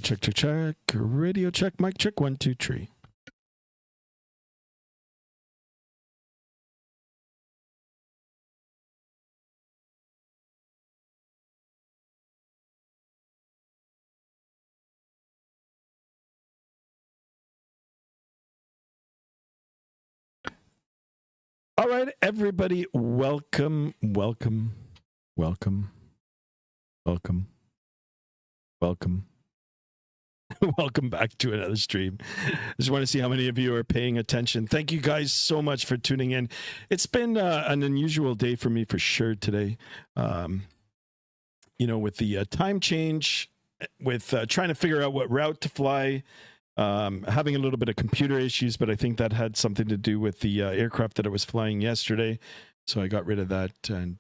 Check, check, check. Radio check, mic check, 1, 2, 3. All right, everybody, welcome, welcome, welcome, welcome, welcome. Welcome back to another stream. I just want to see how many of you are paying attention. Thank you guys so much for tuning in. It's been an unusual day for me for sure today. You know, with the time change, with trying to figure out what route to fly, having a little bit of computer issues, but I think that had something to do with the aircraft that I was flying yesterday. So I got rid of that, and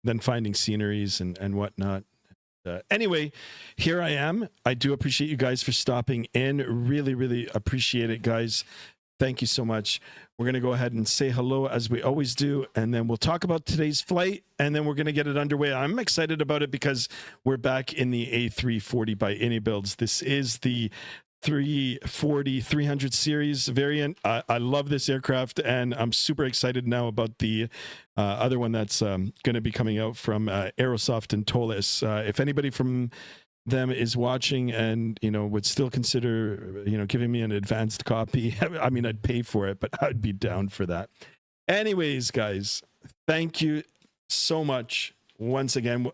then finding sceneries and whatnot. Anyway, here I am. I do appreciate you guys for stopping in. Really, really appreciate it, guys. Thank you so much. We're going to go ahead and say hello as we always do, and then we'll talk about today's flight, and then we're going to get it underway. I'm excited about it because we're back in the A340 by iniBuilds. This is the 340 300 series variant. I love this aircraft, and I'm super excited now about the other one that's going to be coming out from Aerosoft and Tolis. If anybody from them is watching and, you know, would still consider, you know, giving me an advanced copy, I mean, I'd pay for it, but I'd be down for that. Anyways, guys, thank you so much once again.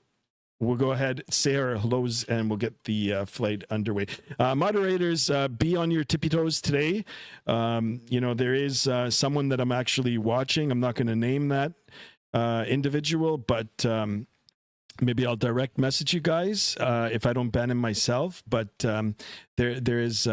We'll go ahead, say our hellos, and we'll get the flight underway. Moderators, be on your tippy toes today. You know, there is someone that I'm actually watching. I'm not going to name that individual, but maybe I'll direct message you guys if I don't ban him myself. But there is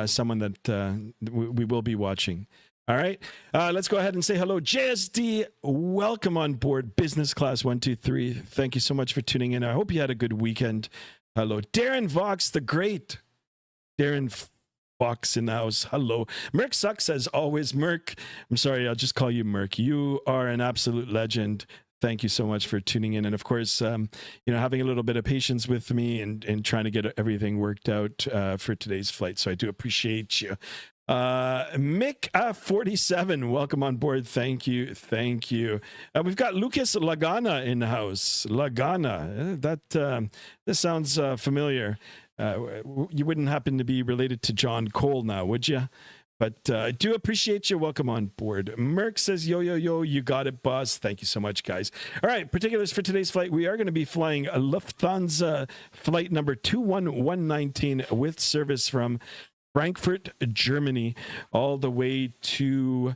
someone that we will be watching. All right, let's go ahead and say hello. JSD, welcome on board Business Class 123. Thank you so much for tuning in. I hope you had a good weekend. Hello. Darren Vox, the great Darren Vox in the house. Hello. Merc sucks as always. Merc, I'm sorry, I'll just call you Merc. You are an absolute legend. Thank you so much for tuning in. And of course, you know, having a little bit of patience with me and trying to get everything worked out for today's flight. So I do appreciate you. Mick 47, welcome on board. Thank you. We've got Lucas Lagana in the house. Lagana, this sounds familiar. You wouldn't happen to be related to John Cole now, would you? But I do appreciate you. Welcome on board. Merck says, yo, yo, yo, you got it, boss. Thank you so much, guys. All right, particulars for today's flight. We are going to be flying a Lufthansa flight number 21119 with service from Frankfurt, Germany, all the way to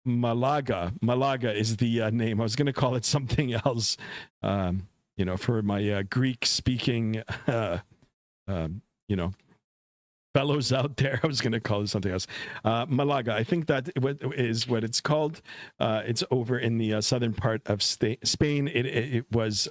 Malaga. Malaga is the name. I was going to call it something else, you know, for my Greek-speaking, you know, fellows out there. I was going to call it something else. Malaga, I think that is what it's called. It's over in the southern part of Spain. It was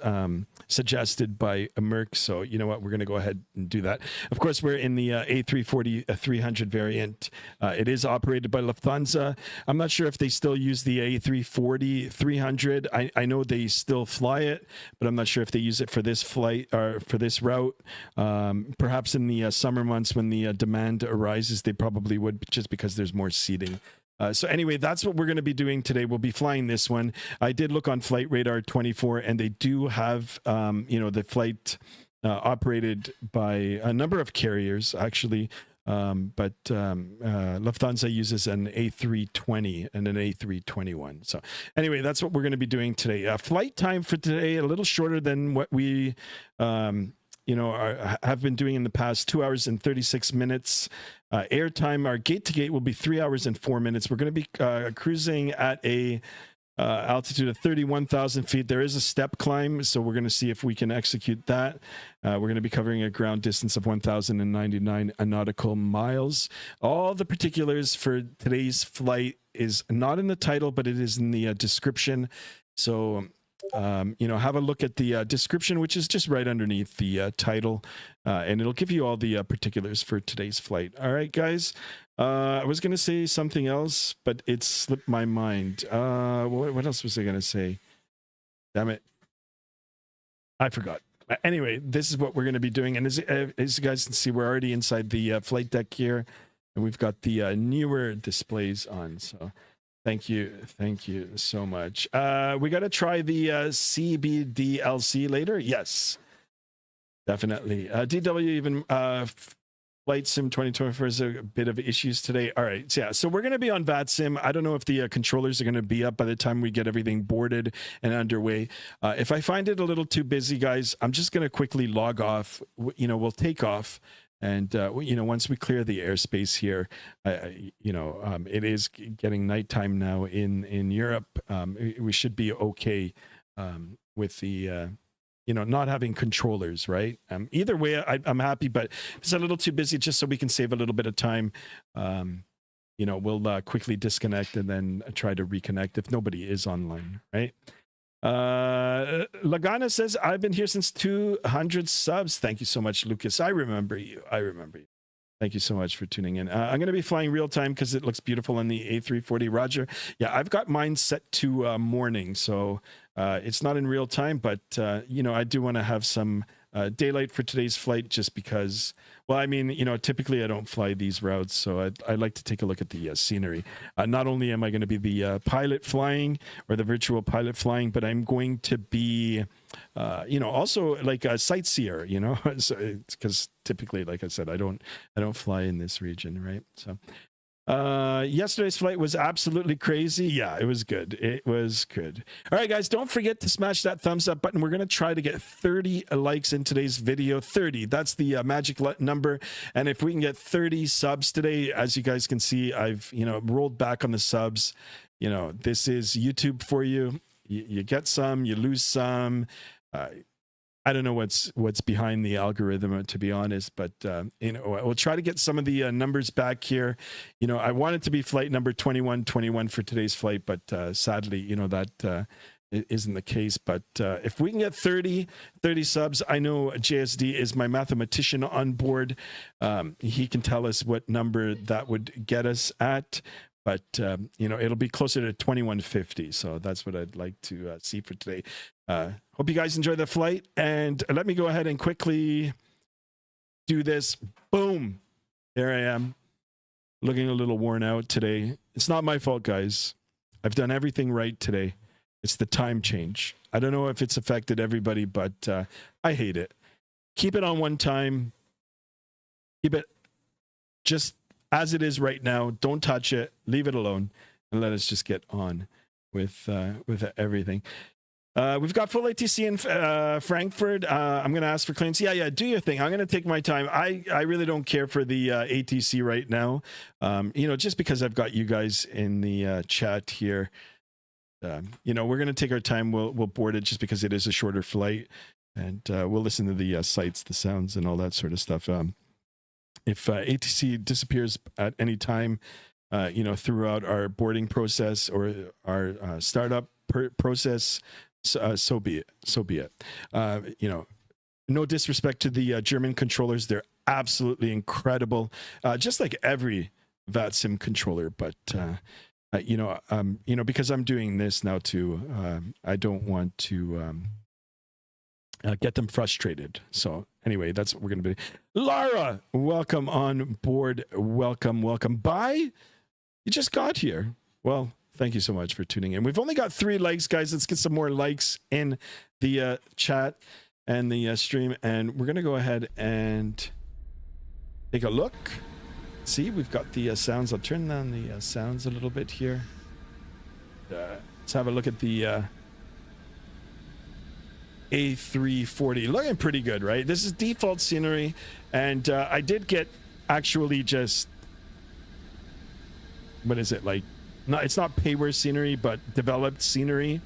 suggested by Merck, so you know what, we're going to go ahead and do that. Of course, we're in the A340 300 variant. It is operated by Lufthansa. I'm not sure if they still use the A340 300. I know they still fly it, but I'm not sure if they use it for this flight or for this route. Perhaps in the summer months when the demand arises, they probably would, just because there's more seating. So anyway, that's what we're going to be doing today. We'll be flying this one. I did look on Flight Radar 24, and they do have, you know, the flight operated by a number of carriers, actually. But Lufthansa uses an A320 and an A321. So anyway, that's what we're going to be doing today. Flight time for today, a little shorter than what we you know, have been doing in the past, 2 hours and 36 minutes. Air time, our gate to gate will be 3 hours and 4 minutes. We're going to be cruising at a altitude of 31,000 feet. There is a step climb, so we're going to see if we can execute that. We're going to be covering a ground distance of 1,099 nautical miles. All the particulars for today's flight is not in the title, but it is in the description. So you know, have a look at the description, which is just right underneath the title, and it'll give you all the particulars for today's flight. All right, guys. I was going to say something else, but it slipped my mind. What else was I going to say? Damn it. I forgot. Anyway, this is what we're going to be doing. And as you guys can see, we're already inside the flight deck here, and we've got the newer displays on. So thank you so much. We got to try the CBDLC later. Yes, definitely. DW even Flight Sim 2024 is a bit of issues today. All right, so yeah, so we're going to be on Vatsim. I don't know if the controllers are going to be up by the time we get everything boarded and underway. If I find it a little too busy, guys, I'm just going to quickly log off. You know, we'll take off. And, you know, once we clear the airspace here, you know, it is getting nighttime now in Europe. We should be okay with the, you know, not having controllers, right? Either way, I'm happy, but if it's a little too busy, just so we can save a little bit of time, you know, we'll quickly disconnect and then try to reconnect if nobody is online, right? Lagana says, I've been here since 200 subs. Thank you so much, Lucas. I remember you. Thank you so much for tuning in. I'm going to be flying real time because it looks beautiful on the A340. Roger. Yeah, I've got mine set to morning, so it's not in real time, but you know, I do want to have some daylight for today's flight, just because, well, I mean, you know, typically I don't fly these routes, so I like to take a look at the scenery. Not only am I going to be the pilot flying, or the virtual pilot flying, but I'm going to be, you know, also like a sightseer, you know, so because typically, like I said, I don't fly in this region, right? So yesterday's flight was absolutely crazy. Yeah, it was good. It was good. All right, guys, don't forget to smash that thumbs up button. We're going to try to get 30 likes in today's video. 30, that's the magic number. And if we can get 30 subs today, as you guys can see, I've, you know, rolled back on the subs. You know, this is YouTube for you. You get some, you lose some. I don't know what's behind the algorithm, to be honest, but you know, we'll try to get some of the numbers back here. You know, I wanted to be flight number 2121 for today's flight, but sadly, you know, that isn't the case. But if we can get 30 subs, I know JSD is my mathematician on board. He can tell us what number that would get us at. But, you know, it'll be closer to 2150. So that's what I'd like to see for today. Hope you guys enjoy the flight. And let me go ahead and quickly do this. Boom. There I am. Looking a little worn out today. It's not my fault, guys. I've done everything right today. It's the time change. I don't know if it's affected everybody, but I hate it. Keep it on one time. Keep it just as it is right now. Don't touch it. Leave it alone, and let us just get on with everything. We've got full ATC in Frankfurt. I'm going to ask for clearance. Yeah, do your thing. I'm going to take my time. I really don't care for the ATC right now. Just because I've got you guys in the chat here. We're going to take our time. We'll board it just because it is a shorter flight, and we'll listen to the sights, the sounds, and all that sort of stuff. If ATC disappears at any time, throughout our boarding process or our startup process, so be it. No disrespect to the German controllers. They're absolutely incredible, just like every Vatsim controller. But, because I'm doing this now too, I don't want to get them frustrated. So anyway, that's what we're going to be. Lara, welcome on board. Welcome. Bye. You just got here. Well, thank you so much for tuning in. We've only got 3 likes, guys. Let's get some more likes in the chat and the stream. And we're going to go ahead and take a look. See, we've got the sounds. I'll turn down the sounds a little bit here. Let's have a look at the A340. Looking pretty good, right? This is default scenery. And I did get actually just... What is it like? No, it's not payware scenery, but developed scenery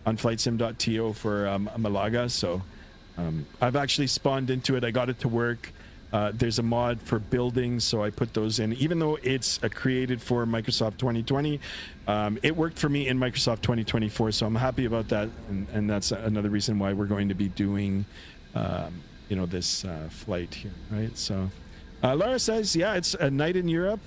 on flightsim.to for Malaga. So I've actually spawned into it. I got it to work. There's a mod for buildings, so I put those in. Even though it's created for Microsoft 2020, it worked for me in Microsoft 2024. So I'm happy about that, and that's another reason why we're going to be doing, this flight here, right? So. Laura says, yeah, it's a night in Europe,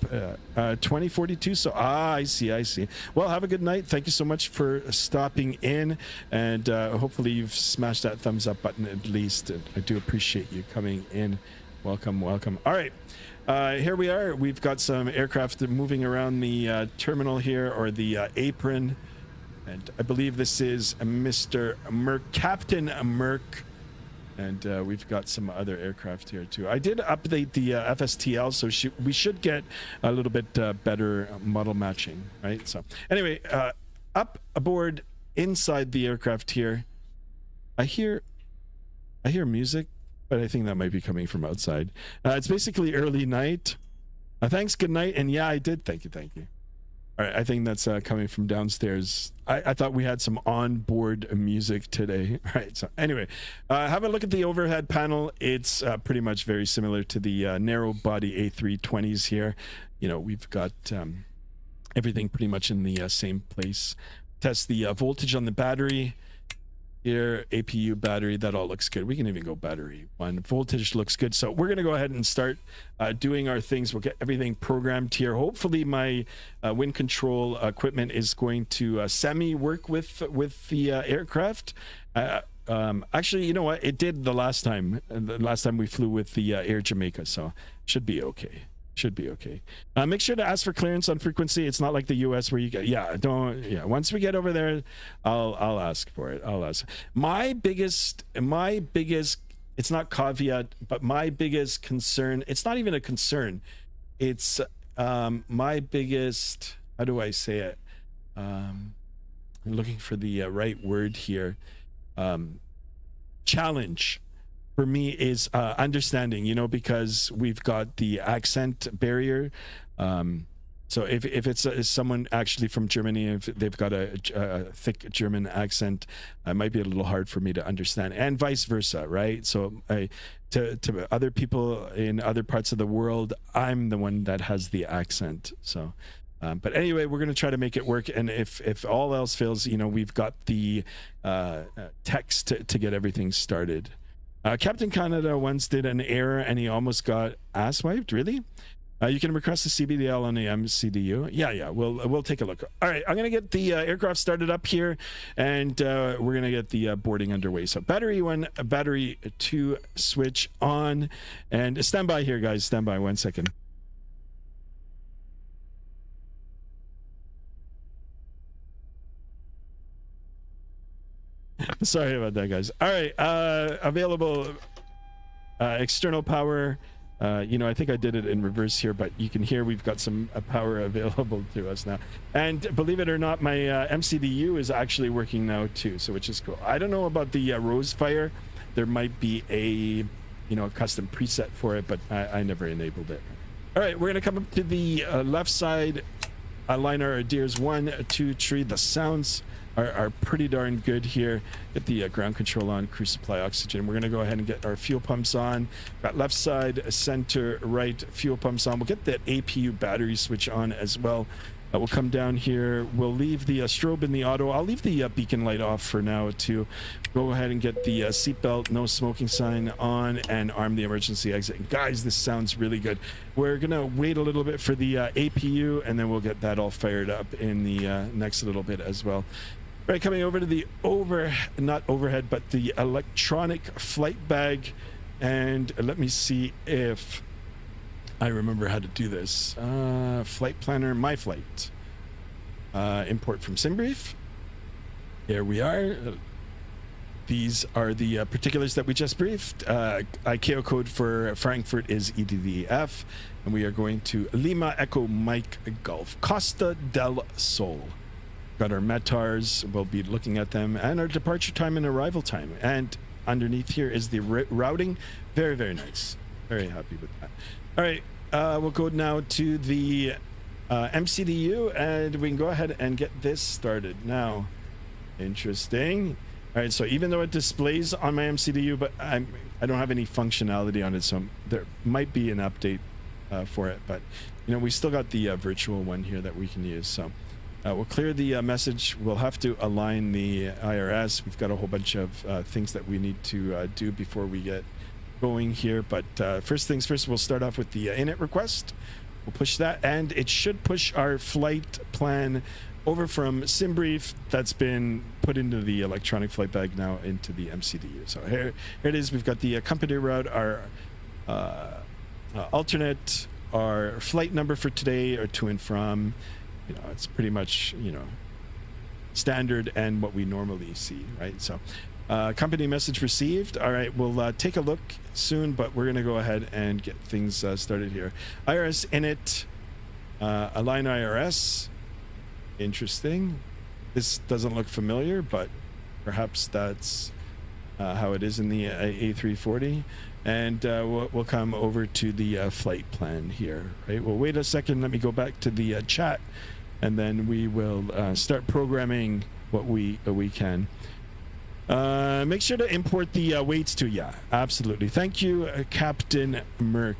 2042. So, I see. Well, have a good night. Thank you so much for stopping in. And hopefully you've smashed that thumbs up button at least. I do appreciate you coming in. Welcome. All right. Here we are. We've got some aircraft moving around the terminal here, or the apron. And I believe this is Mr. Merck, Captain Merck. And we've got some other aircraft here too. I did update the FSTL, so we should get a little bit better model matching, right? So anyway, up aboard inside the aircraft here, I hear music, but I think that might be coming from outside. It's basically early night. Thanks, good night, and yeah, I did. Thank you. All right, I think that's coming from downstairs. I thought we had some onboard music today. All right, so anyway, have a look at the overhead panel. It's pretty much very similar to the narrow body A320s here. We've got everything pretty much in the same place. Test the voltage on the battery. Here, APU battery, that all looks good. We can even go battery 1. Voltage looks good. So we're going to go ahead and start doing our things. We'll get everything programmed here. Hopefully my wind control equipment is going to semi-work with the aircraft. Actually, you know what? It did the last time we flew with the Air Jamaica, so should be okay. Make sure to ask for clearance on frequency. It's not like the US where you get, once we get over there, I'll ask for it. My biggest, it's not caveat, but my biggest concern, it's not even a concern. It's my biggest, how do I say it? I'm looking for the right word here. Challenge for me is understanding, because we've got the accent barrier. So if it's someone actually from Germany, if they've got a thick German accent, it might be a little hard for me to understand, and vice versa, right? So to other people in other parts of the world, I'm the one that has the accent. So but anyway, we're going to try to make it work, and if all else fails, we've got the text to get everything started. Captain Canada once did an error and he almost got ass wiped. Really? You can request a CBDL on the MCDU. Yeah. We'll take a look. All right, I'm gonna get the aircraft started up here, and we're gonna get the boarding underway. So battery 1, battery 2, switch on, and stand by here, guys. Stand by 1 second. Sorry about that, guys. All right, available external power You know, I think I did it in reverse here, but you can hear we've got some power available to us now. And believe it or not, my MCDU is actually working now too, so which is cool. I don't know about the Rosefire. There might be a, you know, a custom preset for it, but I never enabled it. All right, we're gonna come up to the left side, line our deers 1, 2, 3. The sounds are pretty darn good here. Get the ground control on, crew supply oxygen. We're gonna go ahead and get our fuel pumps on. Got left side, center, right fuel pumps on. We'll get that APU battery switch on as well. We'll come down here. We'll leave the strobe in the auto. I'll leave the beacon light off for now to go ahead and get the seatbelt, no smoking sign on, and arm the emergency exit. And guys, this sounds really good. We're gonna wait a little bit for the APU, and then we'll get that all fired up in the next little bit as well. Right, coming over to the not overhead, but the electronic flight bag. And let me see if I remember how to do this. Flight planner, my flight. Import from SimBrief. Here we are. These are the particulars that we just briefed. ICAO code for Frankfurt is EDDF. And we are going to Lima Echo Mike Golf, Costa del Sol. Got our METARs, we'll be looking at them, and our departure time and arrival time. And underneath here is the routing. Very, very nice. Very happy with that. All right, we'll go now to the MCDU, and we can go ahead and get this started now. Interesting. All right, so even though it displays on my MCDU, but I don't have any functionality on it, so there might be an update for it. But, you know, we still got the virtual one here that we can use, so. We'll clear the message. We'll have to align the IRS. We've got a whole bunch of things that we need to do before we get going here. But first things first, we'll start off with the init request. We'll push that, and it should push our flight plan over from SimBrief that's been put into the electronic flight bag now into the MCDU. So here it is. We've got the company route, our alternate, our flight number for today, or to and from. You know, it's pretty much, you know, standard and what we normally see, right? So company message received. All right, we'll take a look soon, but we're going to go ahead and get things started here. IRS init, align IRS. Interesting. This doesn't look familiar, but perhaps that's how it is in the A340. And we'll come over to the flight plan here, right? Well, wait a second. Let me go back to the chat, and then we will start programming what we can. Make sure to import the weights too. Yeah, absolutely. Thank you, Captain Merck,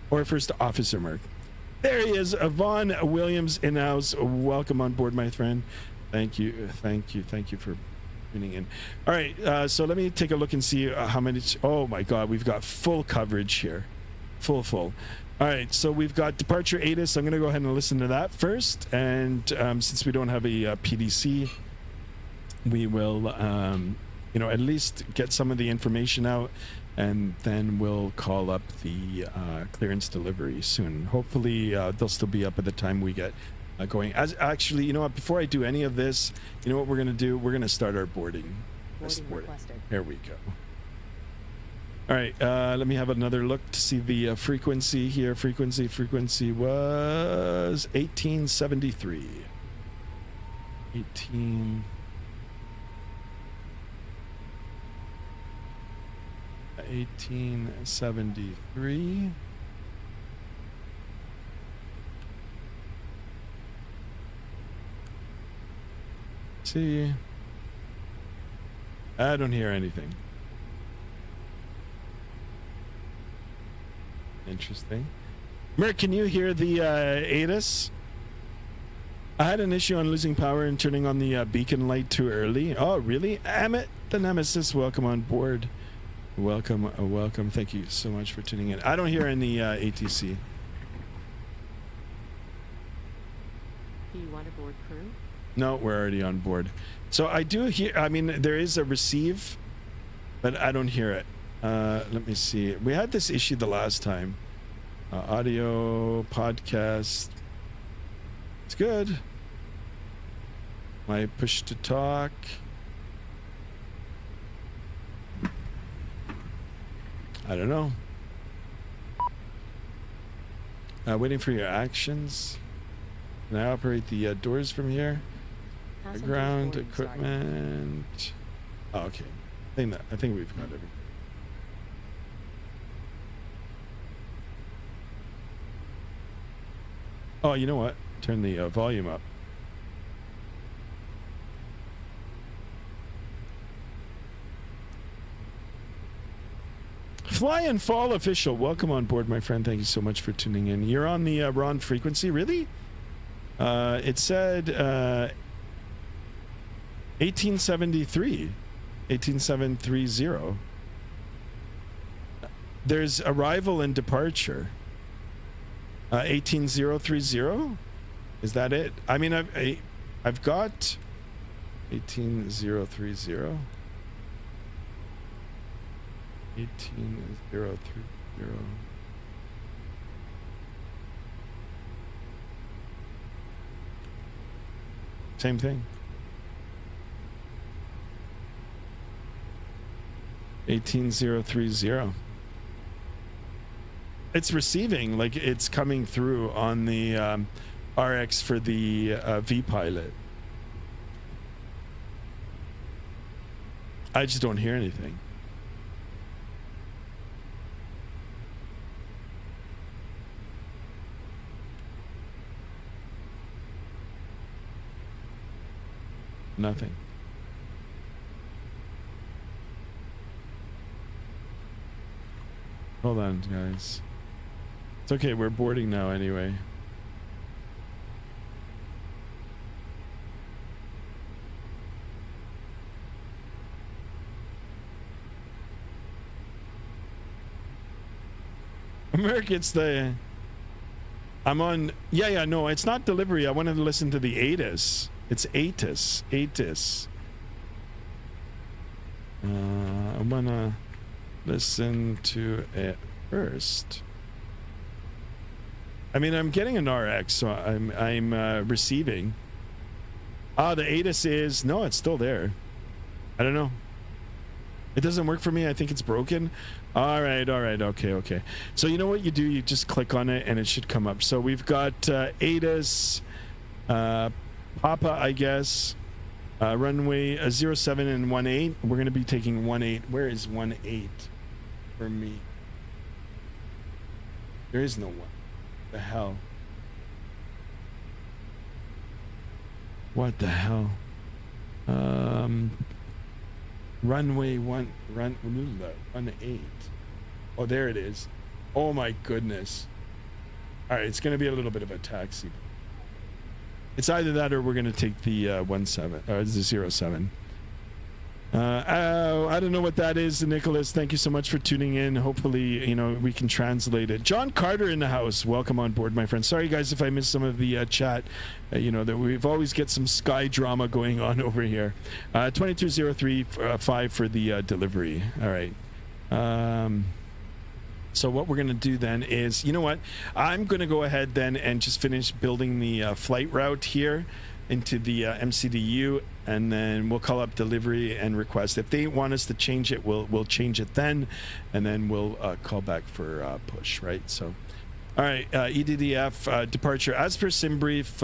or First Officer Merck. There he is, Vaughn Williams in house. Welcome on board, my friend. Thank you for tuning in. All right, so let me take a look and see how many. Oh my God, we've got full coverage here, full. All right, so we've got departure ATIS. I'm going to go ahead and listen to that first, and since we don't have a PDC, we will, you know, at least get some of the information out, and then we'll call up the clearance delivery soon. Hopefully, they'll still be up at the time we get going. As actually, you know what? Before I do any of this, you know what we're going to do? We're going to start our boarding. There we go. All right, let me have another look to see the frequency here. Frequency was 1873. 1873. See, I don't hear anything. Interesting. Merc, can you hear the ATIS? I had an issue on losing power and turning on the beacon light too early. Oh, really? Amit the Nemesis, welcome on board. Welcome. Thank you so much for tuning in. I don't hear any ATC. Do you want a board crew? No, we're already on board. So I do hear, I mean, there is a receive, but I don't hear it. Let me see. We had this issue the last time. Audio, podcast. It's good. My push to talk. I don't know. Waiting for your actions. Can I operate the doors from here? Passengers Ground boarding started. equipment. Oh, okay. I think we've got everything. Oh, you know what? Turn the volume up. Fly and Fall official, welcome on board, my friend. Thank you so much for tuning in. You're on the wrong frequency, really? It said 18730. There's arrival and departure. 18030. Is that it? I mean, I've got 18030. 18030. Same thing. 18030. It's receiving, like it's coming through on the RX for the V pilot. I just don't hear anything. Nothing. Hold on, guys. It's okay, we're boarding now anyway. America, it's the... I'm on... Yeah, no, it's not delivery. I wanted to listen to the ATIS. It's ATIS. ATIS. I'm gonna listen to it first. I mean, I'm getting an RX, so I'm receiving. The ATIS is... No, it's still there. I don't know. It doesn't work for me. I think it's broken. All right. Okay. So you know what you do? You just click on it and it should come up. So we've got ATIS, Papa, I guess, runway 07 and 18. We're going to be taking 18. Where is 18 for me? There is no one. The hell? What the hell? Runway 18. Oh, there it is. Oh my goodness. All right, it's going to be a little bit of a taxi. It's either that or we're going to take the 17 or the 07. I don't know what that is, Nicholas. Thank you so much for tuning in. Hopefully, you know, we can translate it. John Carter in the house. Welcome on board, my friend. Sorry, guys, if I missed some of the chat. You know, that we've always get some sky drama going on over here. 22035 for the delivery. All right. So what we're going to do then is, you know what? I'm going to go ahead then and just finish building the flight route here into the MCDU, and then we'll call up delivery and request. If they want us to change it, we'll change it then, and then we'll call back for push, right? So, all right, EDDF departure as per SimBrief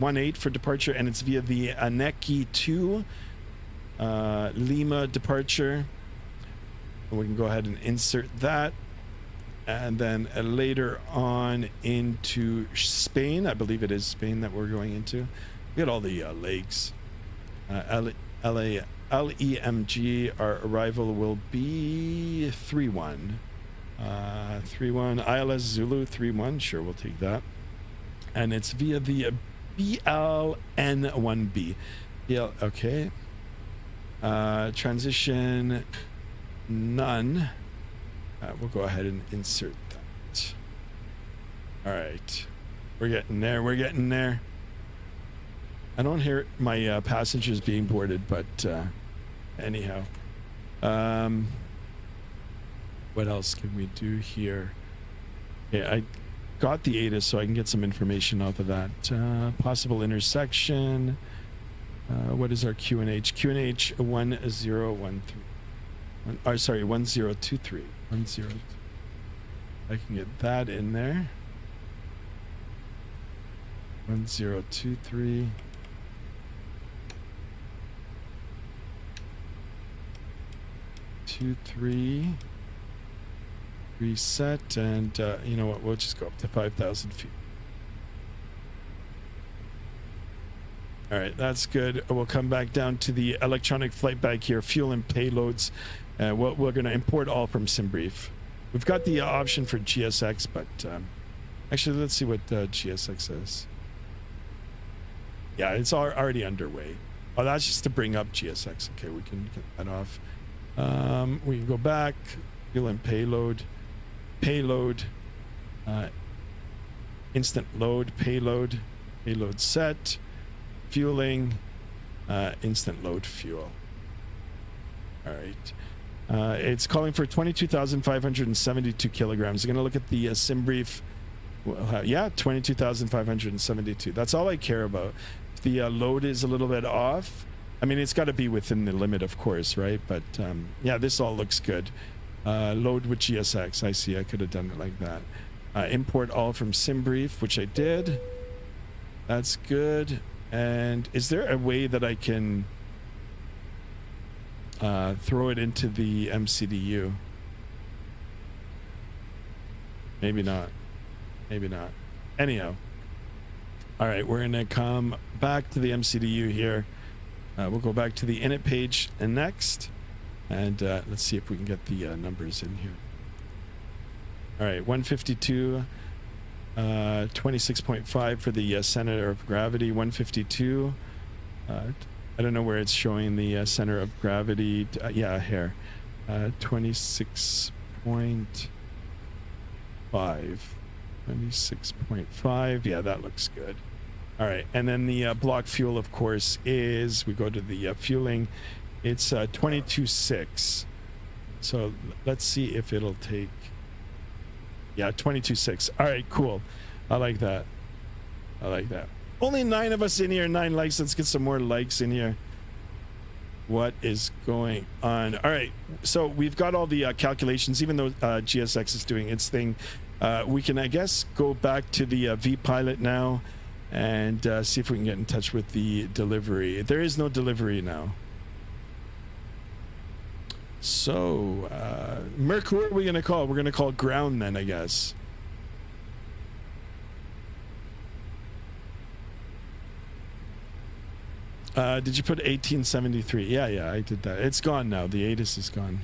18 for departure, and it's via the Aneki 2 Lima departure. We can go ahead and insert that. And then later on into Spain, I believe it is Spain that we're going into. We got all the legs. Lemg, our arrival will be 31. 31, ILS Zulu 31, sure, we'll take that. And it's via the BLN1B. Okay. Transition, none. We'll go ahead and insert that. All right. We're getting there. I don't hear my passengers being boarded, but anyhow. What else can we do here? Okay, I got the ATIS, so I can get some information off of that. Possible intersection. What is our QNH? QNH 1013. 1023. I can get that in there. 1023. Two, three. Reset, and you know what? We'll just go up to 5,000 feet. All right, that's good. We'll come back down to the electronic flight bag here, fuel and payloads. We're going to import all from SimBrief. We've got the option for GSX, but actually, let's see what GSX is. Yeah, it's already underway. Oh, that's just to bring up GSX. Okay, we can get that off. We can go back, fuel and payload, instant load, payload set, fueling, instant load fuel. All right. It's calling for 22,572 kilograms. I'm going to look at the SimBrief. Yeah, 22,572. That's all I care about. If the load is a little bit off, I mean, it's got to be within the limit, of course, right? But yeah, this all looks good. Load with GSX. I see. I could have done it like that. Import all from SimBrief, which I did. That's good. And is there a way that I can throw it into the MCDU? Maybe not. Maybe not. Anyhow. All right, we're going to come back to the MCDU here. We'll go back to the init page and next. And let's see if we can get the numbers in here. All right, 152, 26.5 for the center of gravity, 152. I don't know where it's showing the center of gravity. Yeah, here. 26.5. 26.5. Yeah, that looks good. All right, and then the block fuel, of course, is, we go to the fueling, it's 22.6. So let's see if it'll take, yeah, 22.6. All right, cool. I like that. I like that. Only 9 of us in here, 9 likes. Let's get some more likes in here. What is going on? All right, so we've got all the calculations, even though GSX is doing its thing. We can, I guess, go back to the vPilot now and see if we can get in touch with the delivery. There is no delivery now. So, Merc, who are we going to call? We're going to call ground then, I guess. Did you put 1873? Yeah, I did that. It's gone now. The ATIS is gone.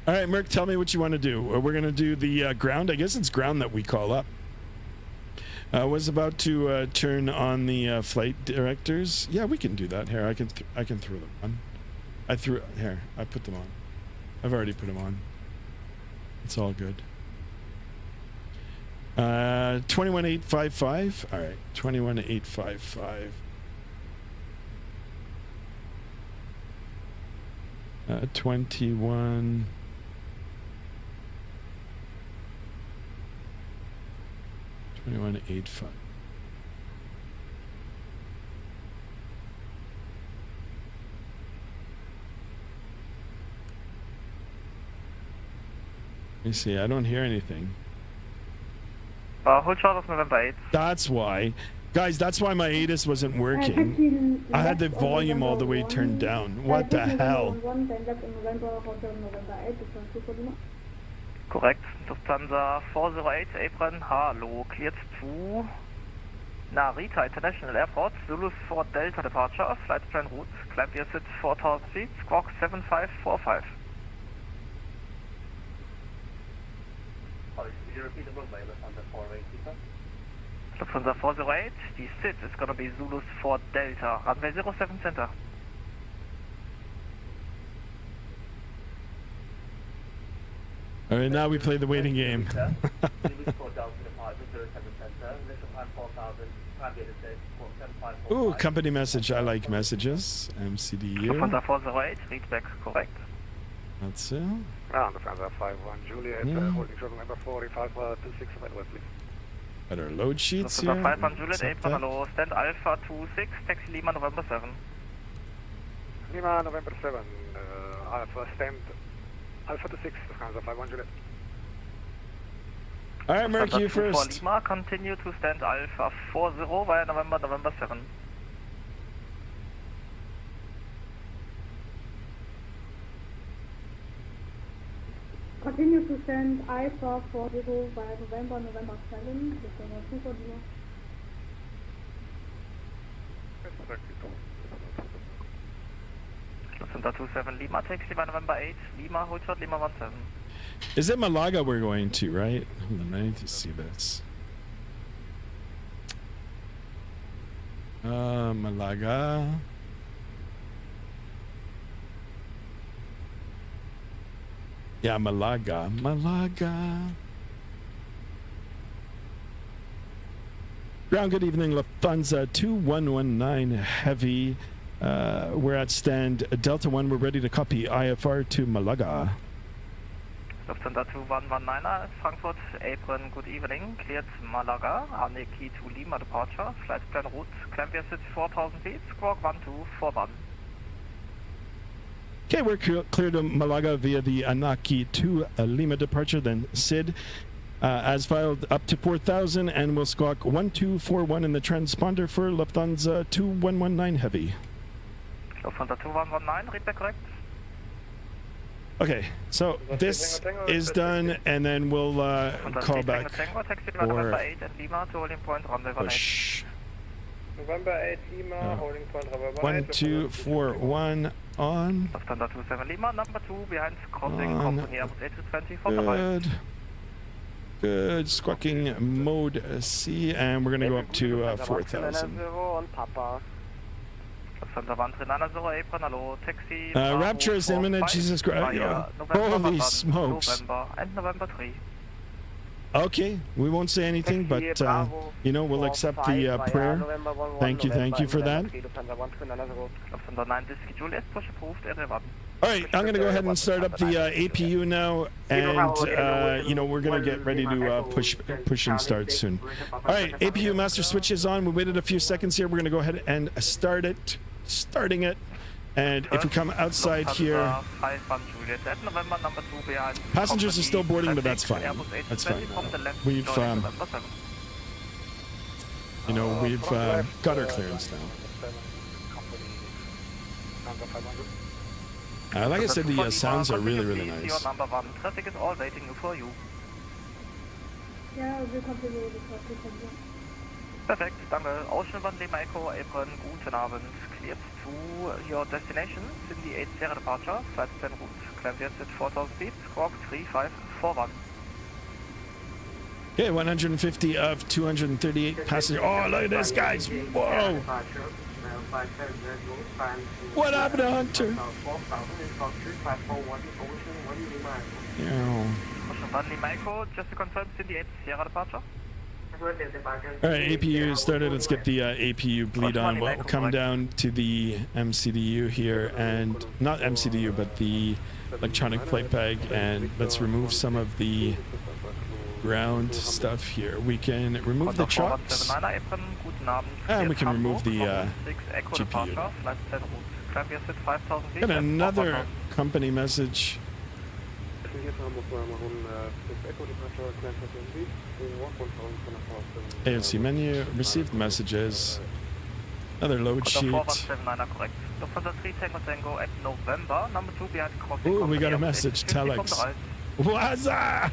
All right, Merc, tell me what you want to do. We're going to do the ground. I guess it's ground that we call up. I was about to turn on the flight directors. Yeah, we can do that. Here, I can throw them on. I put them on. I've already put them on. It's all good. 21,855. All right, 21,855. 21. 21,855. Let me see. I don't hear anything. Hold short of November 8. That's why. Guys, that's why my ATIS wasn't working. I had the volume all the way turned down. What the hell? Correct. Lufthansa 408, apron, hello, cleared to Narita International Airport, Zulu 4 Delta departure, flight plan route, climb via sit 4,000 feet, squawk 7545. Lufthansa 408, the sit is gonna be Zulu 4 Delta, runway 07 center. All right, now we play the waiting game. Ooh, company message. I like messages. MCDU. Lufthansa 408, read back correct. That's it. Lufthansa 51 Juliet, holding short number 4526 available, please. Got our load sheets Lufthansa here. 51 Juliet, apron, hello, stand Alpha 26, taxi Lima November 7. Lima November 7, Alpha stand Alpha 26, Lufthansa 51 Juliet. All right, Merc, you For first. Lima, continue to stand Alpha 40 via November 7. Continue to send Alpha 40 via November 7, Lufthansa 240. Lufthansa 27 Lima, taxi via November 8, Lima, hold short, Lima 17. Is it Malaga we're going to, right? Hold on, I need to see this. Malaga. Yeah, Malaga. Ground, good evening, Lufthansa 2119 Heavy. We're at stand Delta 1. We're ready to copy IFR to Malaga. Lufthansa 2119 Frankfurt, apron, good evening, cleared Malaga, runway key to Lima departure, flight plan route, climb via 4,000 feet, squawk 1241. Okay, we're clear to Malaga via the Anaki to Lima departure, then SID. As filed up to 4,000, and we'll squawk 1241 in the transponder for Lufthansa 2119 Heavy. Lufthansa 2119, read back correct. Okay, so this is done, and then we'll call back Taxi or November 8 and Lima to holding point, runway 18. push. November 8 Lima, holding point, November 1241 on. Lufthansa 27 Lima, number 2 behind crossing, On. company Airbus A320 for the right. Good. Squawking mode C, and we're gonna go up to 4,000. on Papa. Lufthansa 1390, apron, hello, taxi. Rapture is imminent, Jesus Christ. Yeah. Holy smokes. November and November 3. Okay, we won't say anything, but you know, we'll accept the prayer. Thank you for that. Lufthansa 9 Whiskey Juliet, push approved, area 1. All right, I'm gonna go ahead and start up the APU now, and you know, we're gonna get ready to push and start soon. All right, APU master switch is on. We waited a few seconds here. We're gonna go ahead and starting it. And if we come outside here, passengers are still boarding, but that's fine. That's fine. We've, you know, we've got our clearance now. Like I said, the sounds are really nice. Traffic is all waiting for you. Yeah, we continue with the traffic. Perfect, danke. Ausschnitt Lima Echo, apron, guten Abend. Cleared to your destination, Cindy 8 Sierra departure, flight plan route, climb via 4,000 feet, squawk 3541. Okay, 150 of 238 passengers. Oh, look at this, guys. Whoa. What happened to Hunter? Yeah. Ausschnitt Lima Echo, just to confirm, Cindy 8 Sierra departure. All right, APU started. Let's get the APU bleed on. We'll come down to the MCDU here, and not MCDU, but the electronic flight bag, and let's remove some of the ground stuff here. We can remove the chocks, and we can remove the GPU. Got another company message. AOC menu, received messages, another load sheet. Ooh, we got a message, telex. What's up?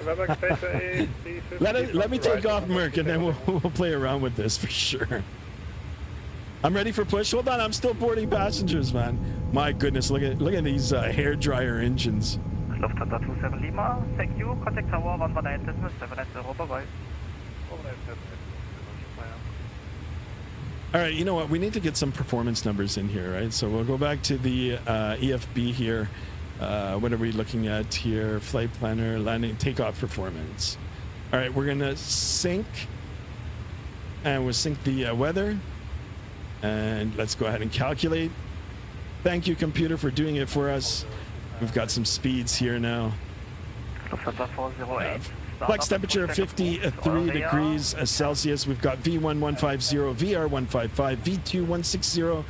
Let me take off, Merc, and then we'll play around with this for sure. I'm ready for push. Hold on, I'm still boarding passengers, man. My goodness, look at these hair dryer engines. Lufthansa 27 Lima, thank you. Contact tower 118.790, bye-bye. All right, you know what? We need to get some performance numbers in here, right? So we'll go back to the EFB here. What are we looking at here? Flight planner, landing, takeoff performance. All right, we're gonna sync, and we'll sync the weather. And let's go ahead and calculate. Thank you, computer, for doing it for us. We've got some speeds here now. Flex temperature 53 degrees Celsius. We've got V1150, VR155, V2160,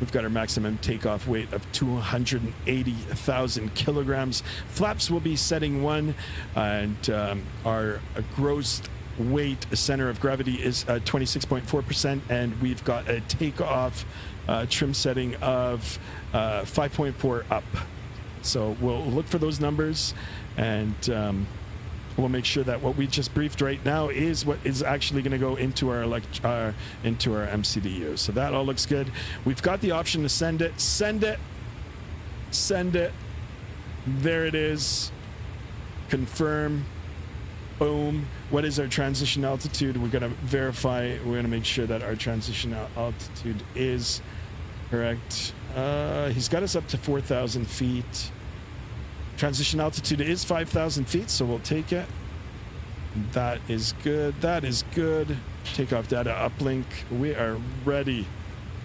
We've got our maximum takeoff weight of 280,000 kilograms. Flaps will be setting 1, and our gross weight center of gravity is 26.4%, and we've got a takeoff trim setting of 5.4 up. So we'll look for those numbers, and we'll make sure that what we just briefed right now is what is actually going to go into our MCDU. So that all looks good. We've got the option to send it. Send it. There it is. Confirm. Boom. What is our transition altitude? We're going to verify. We're going to make sure that our transition altitude is correct. He's got us up to 4,000 feet. Transition altitude is 5,000 feet, so we'll take it. That is good. That is good. Takeoff data uplink. We are ready.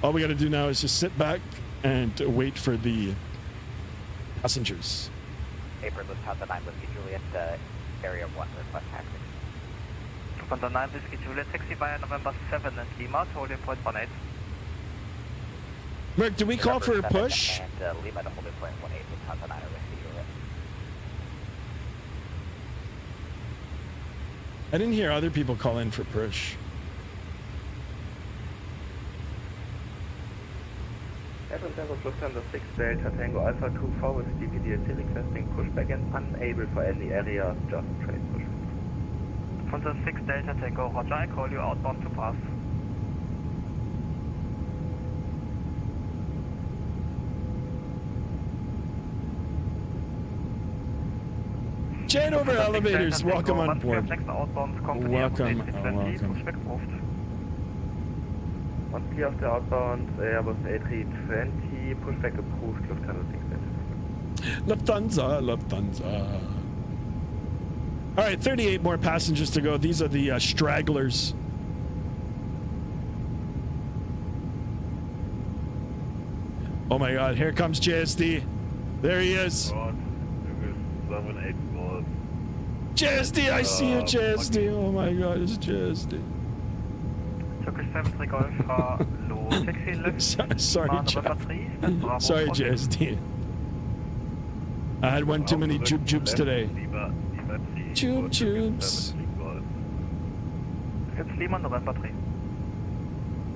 All we got to do now is just sit back and wait for the passengers. April Lufthansa 9 Whiskey Juliet, area 1, request taxi. Lufthansa 9 Whiskey Juliet, taxi via November 7 and Lima, holding point 18. Merc, do we call for a push? And Lima to holding point 18, Lufthansa 9 Whiskey Juliet. I didn't hear other people call in for push. Lufthansa 6 Delta Tango Alpha 2 forward DPDLT requesting pushback and unable for any area, just trade push. Lufthansa 6 Delta Tango, roger, I call you outbound to pass. Chain over elevators, welcome on board. Welcome, welcome. Once clear of the outbound, Airbus A340, pushback approved, Lufthansa 6 Delta. Lufthansa. All right, 38 more passengers to go. These are the stragglers. Oh my God, here comes JSD. There he is. JSD, I see you, JSD. Oh my God, it's JSD. Turkish 73 Golf, low taxi lift. Sorry, sorry, JSD. I had one too many jubes today. Jubes. It's Lima, November 3.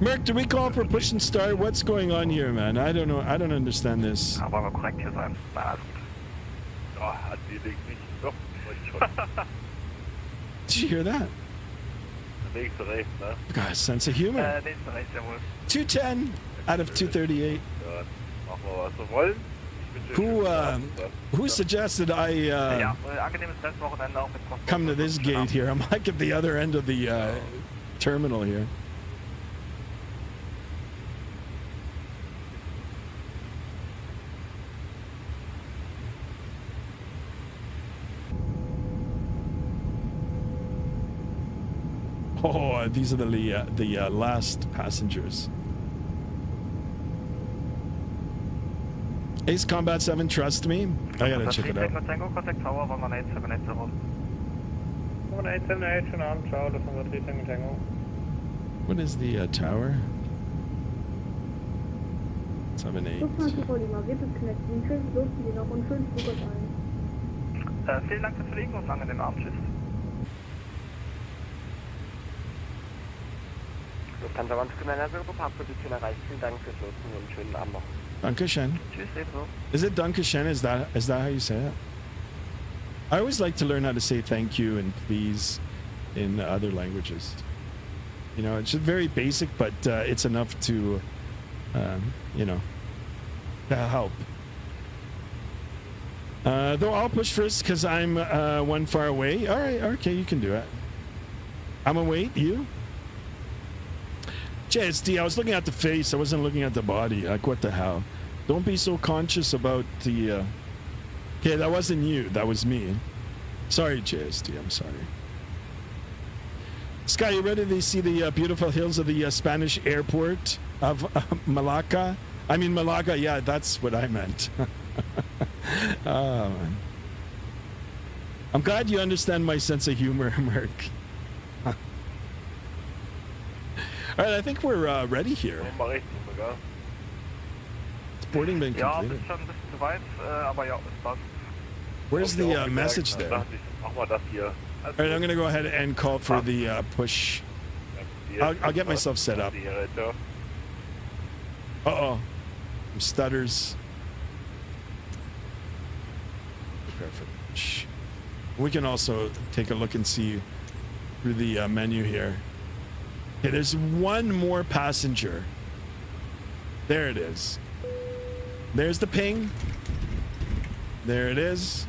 Merc, do we call for push and start? What's going on here, man? I don't know. I don't understand this. Aber wir korrekt hier sein. Na, alles gut. Hat die Link nicht. Doch, schon. Did you hear that? Nächste rechts, ne? Got a sense of humor. Nächste rechts, jawohl. 210 out of 238. Ja, machen wir, was wir wollen. Who suggested I Ja, angenehmes Restwochenende auch mit Cockpit. come to this gate here? I'm like at the other end of the terminal here. Oh, these are the last passengers. Ace Combat 7, trust me. I gotta check it out. Tango, contact tower, 11870. 11878, schönen Abend, ciao, das ist unser Tango. What is the tower? 7-8. Lufthansa vor Lima, wird es connecten. Schönes Luft, die noch und schönes Flug ein. Vielen Dank fürs Fliegen und einen angenehmen Abend. Tschüss. Lufthansa 1 Commander, Fahrposition erreicht. Vielen Dank fürs Lotsen und einen schönen Abend noch. Dankeschön. Tschüss, ebenso. Is it Dankeschön? Is that how you say it? I always like to learn how to say thank you and please in other languages. You know, it's just very basic, but it's enough to, you know, to help. Though I'll push first because I'm one far away. All right, okay, you can do it. I'm gonna wait. You? JSD, I was looking at the face. I wasn't looking at the body. Like, what the hell? Don't be so conscious about the... Okay, that wasn't you. That was me. Sorry, JSD. I'm sorry. Sky, you ready to see the beautiful hills of the Spanish airport of Malaga? I mean, Malaga. Yeah, that's what I meant. Oh, man. I'm glad you understand my sense of humor, Merc. All right, I think we're ready here. boarding been Ja, completed? bist schon ein bisschen zu weit, aber ja, es passt. Where's the message there? Machen wir das hier. All right, I'm gonna go ahead and call for the push. I'll get myself set up. Uh-oh. Some stutters. Prepare for push. We can also take a look and see through the menu here. Okay, there's one more passenger. There it is. There's the ping. There it is.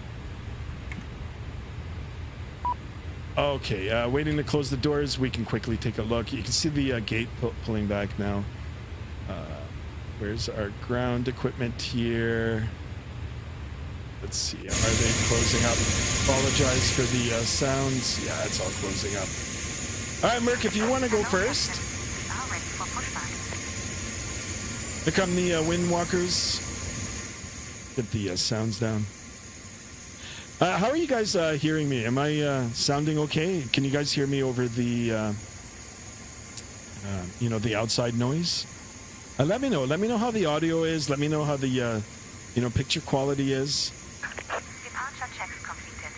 Okay, waiting to close the doors. We can quickly take a look. You can see the gate pulling back now. Where's our ground equipment here? Let's see. Are they closing up? Apologize for the sounds. Yeah, it's all closing up. All right, Merc, if you want to go first. Here come the windwalkers. Get the sounds down. How are you guys hearing me? Am I sounding okay? Can you guys hear me over the, you know, the outside noise? Let me know. Let me know how the audio is. Let me know how the, you know, picture quality is. Departure checks completed.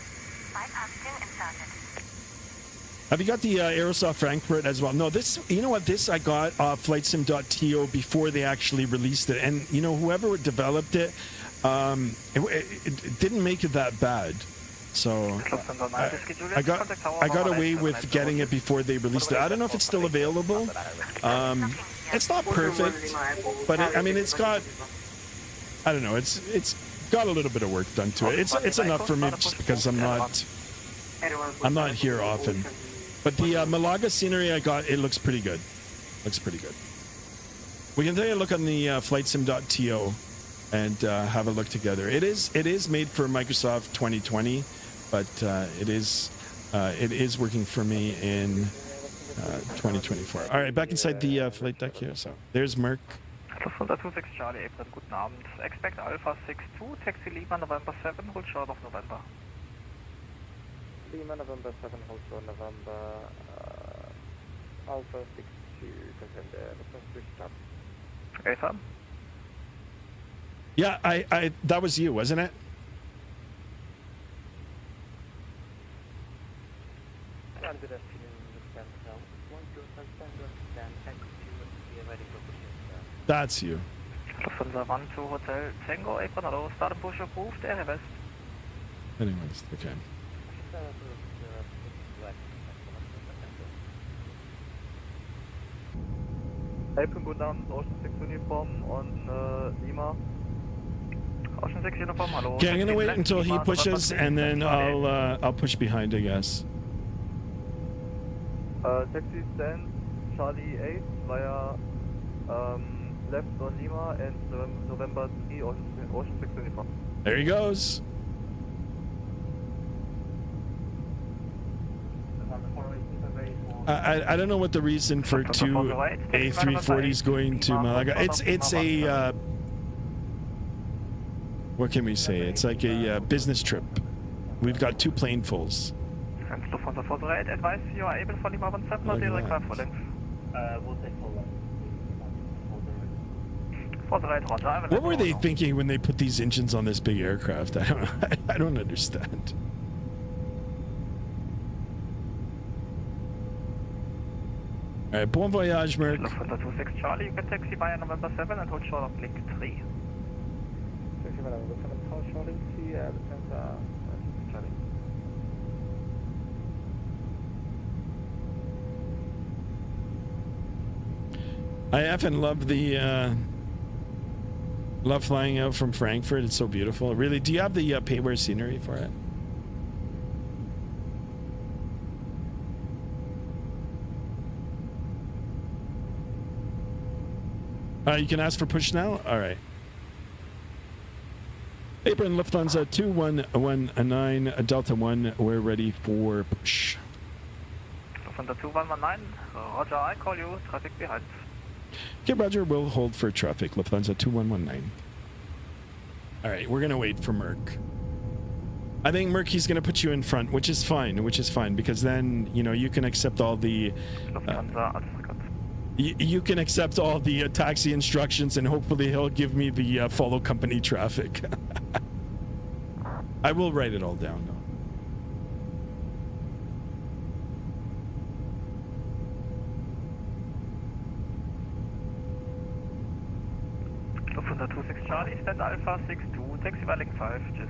Bypass pin inserted. Have you got the Aerosoft Frankfurt as well? No, this, you know what? This I got off flightsim.to before they actually released it. And, you know, whoever developed it, it didn't make it that bad. So I got away with getting it before they released it. I don't know if it's still available. It's not perfect, but I mean, it's got, I don't know, it's got a little bit of work done to it. It's enough for me just because I'm not here often. But the Malaga scenery I got, it looks pretty good. Looks pretty good. We can take a look on the flightsim.to and have a look together. It is made for Microsoft 2020, but it is working for me in 2024. All right, back inside the flight deck here. So there's Merc. Lufthansa 26 Charlie, April, guten Abend. Expect Alpha 62, taxi Lima November 7, hold short of November. Lima November 7, hold short November. Alpha 62, confirm the Lufthansa switched up. Okay, sir. Yeah, I that was you, wasn't it? That's you. Lufthansa 1 to Hotel Tango, April, hello, start and push approved, Air West. Anyways, okay. April, guten Abend, Ocean 6 Uniform on Lima. Ocean 6 Uniform, hello. Okay, I'm gonna wait until he pushes, and then I'll push behind, I guess. Taxi stand, Charlie 8 via left on Lima and November 3, Ocean 6 Uniform. There he goes. I don't know what the reason for two A340s going to Malaga. It's a what can we say? It's like a business trip. We've got two planefuls. Lufthansa 48, advise you are able for Lima 17 or direct for length. We'll take full length. What were they thinking when they put these engines on this big aircraft? I don't understand. All right, bon voyage, Merc. Lufthansa 26 Charlie, you can taxi via November 7 and hold short of Link 3. Taxi via November 7, hold short Link 3, Lufthansa 26 Charlie. I effing love the love flying out from Frankfurt. It's so beautiful. Really, do you have the payware scenery for it? You can ask for push now? All right. Apron Lufthansa 2119 Delta 1, we're ready for push. Lufthansa 2119, Roger, I call you, traffic behind. Okay, Roger, we'll hold for traffic, Lufthansa 2119. All right, we're going to wait for Merc. I think Merc, he's going to put you in front, which is fine, because then, you know, you can accept all the... You can accept all the taxi instructions, and hopefully he'll give me the follow company traffic. I will write it all down, though. Lufthansa 26 Charlie, stand Alpha 62, taxi by Lemg 5, cheers.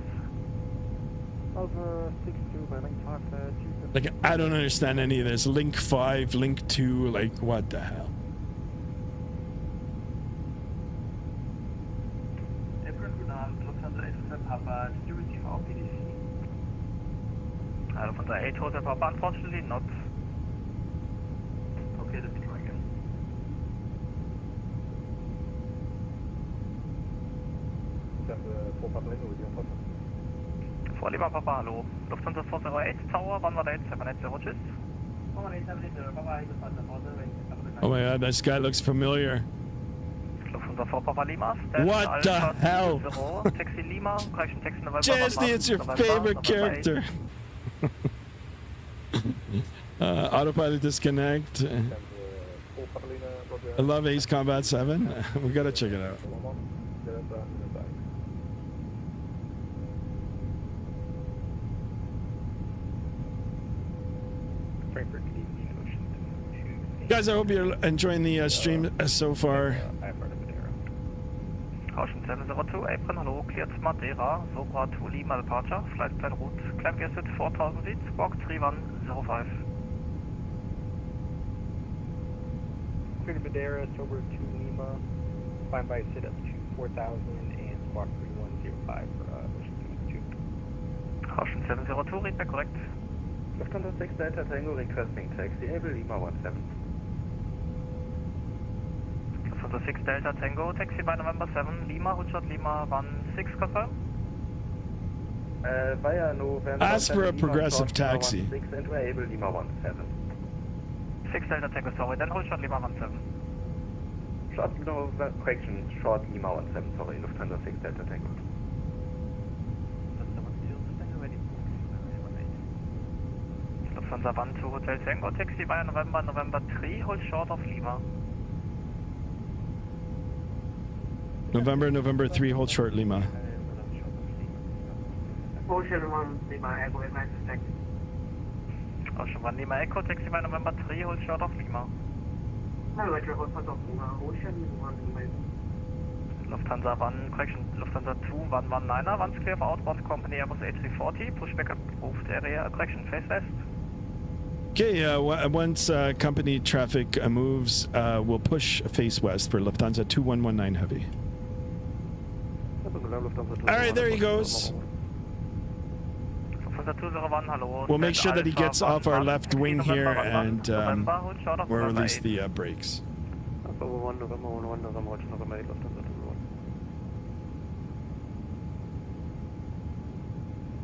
Alpha 62 by Lemg 5, cheers. Like, I don't understand any of this. Link 5, Link 2, like, what the hell? Lufthansa 8 Papa, did you receive our PDC? Lufthansa 8 Hotel Papa, unfortunately not. Okay, let's try again. For Lima Papa, hello. Lufthansa 408 Tower, 118 cheers. Oh my god, this guy looks familiar. Lufthansa 4 Papa Lima, stand What the Alpha hell? 0, taxi Lima, correction taxi November. Chesney, it's your favorite character. Autopilot disconnect. I love Ace Combat 7. We gotta check it out. Frankfurt, Guys, I hope you're enjoying the stream so far. Caution 702, apron, hello, cleared Madeira, Sobra to Lima departure, flight plan route, climb gear set 4000 feet, squawk 3105. Clear Madeira, Sober 2 Lima, climb by sit up to 4000 and squawk 3105 for Ocean 2. Caution 702, read back correct. Lufthansa 6 Delta Tango requesting taxi, able Lima 17. Lufthansa 6 Delta Tango, taxi by November 7, Lima, Richard Lima 16, confirm. Via November Ask for a 7, progressive Lima, taxi. 6 and we're able Lima 17. 6 Delta Tango, sorry, then Richard Lima 17. Short, no, correction, short Lima 17, sorry, Lufthansa 6 Delta Tango. Lufthansa 1 to Hotel Tango, taxi via November 3, hold short of Lima. November 3, hold short Lima. Ocean 1 Lima Echo, advance taxi. Ocean 1 Lima Echo, taxi via November 3, hold short of Lima. Lufthansa 1, correction, Lufthansa 2, 119er, one's clear for outbound company Airbus A340, pushback approved area, correction, face west. Okay, once company traffic moves, we'll push face west for Lufthansa 2119 Heavy. All right, there he goes. Lufthansa 201, hello. We'll make sure that he gets off our left wing here, and we'll release the brakes.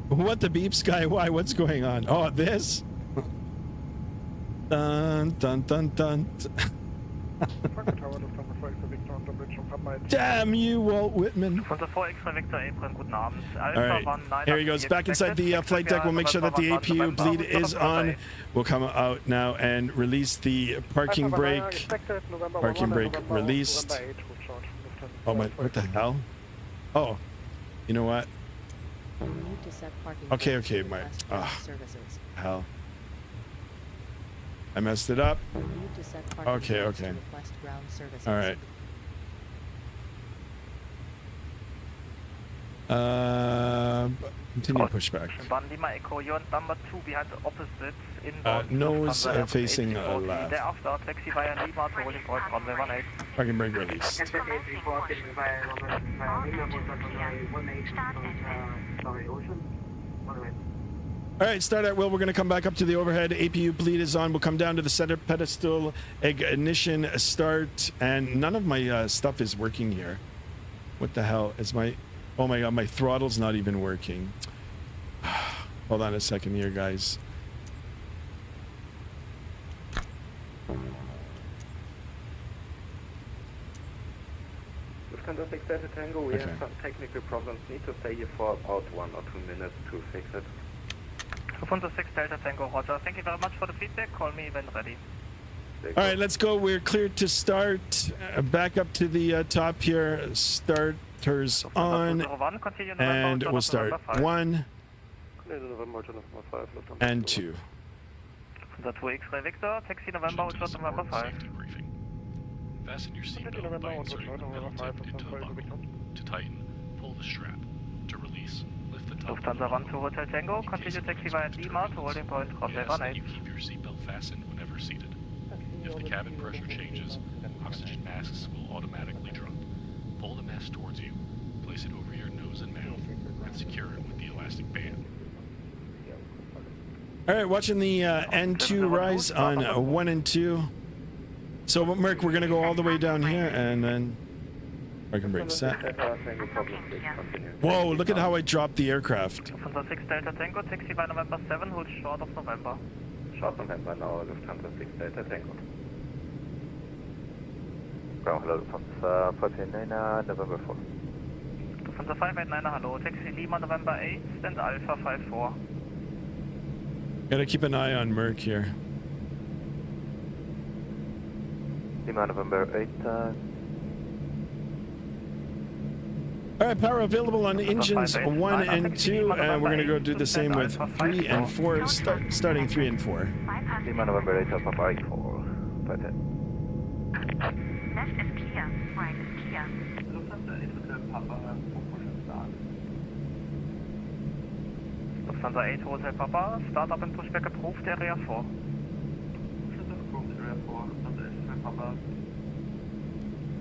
What the beep, Sky? Why? What's going on? Oh, this? Dun dun dun dun. Damn you, Walt Whitman. All right, here he goes back inside the flight deck. We'll make sure that the APU bleed is on. We'll come out now and release the parking brake. Parking brake released. Oh my, what the hell? Oh, you know what? Okay, my, hell. I messed it up. Okay. All right. Continue pushback. Nose facing left. Parking brake released. All right, start at will. We're going to come back up to the overhead. APU bleed is on. We'll come down to the center pedestal. Ignition start. And none of my stuff is working here. What the hell is my... Oh my god, my throttle's not even working. Hold on a second here, guys. Lufthansa 6 Delta Tango, we have some technical problems. Need to stay here for about 1 or 2 minutes to fix it. Lufthansa 6 Delta Tango, Roger. Thank you very much for the feedback. Call me when ready. All right, let's go. We're cleared to start. Back up to the top here. Starters on. And we'll start 1 and 2. The 2 X-ray Victor, taxi November, hold short November 5. Fasten your seatbelt by inserting the metal tip into the buckle. To tighten, pull the strap. To release, lift the top. Lufthansa 1 to Hotel Tango, continue taxi via Lima to holding point runway We ask that 18. you keep your seatbelt fastened whenever seated. If the cabin pressure changes, oxygen masks will automatically drop. Pull the mask towards you, place it over your nose and mouth, and secure it with the elastic band. All right, watching the N2 rise on 1 and 2. So, Merc, we're going to go all the way down here, and then I can break set. Whoa, look at how I dropped the aircraft. Lufthansa 6 Delta Tango, taxi via November 7, hold short of November. Short November now, Lufthansa 6 Delta Tango. Ground hello, Lufthansa 589, November 4. Lufthansa 589, hello, taxi Lima November 8, stand Alpha 54. Gotta keep an eye on Merc here. Lima November 8, All right, power available on engines 1 and 2, and we're gonna go do the same with 3 and 4, starting 3 and 4. Lima November 8, Papa 84, by 10. Left is clear. Right is clear. Lufthansa 8 Hotel Papa, start up and pushback approved, area 4.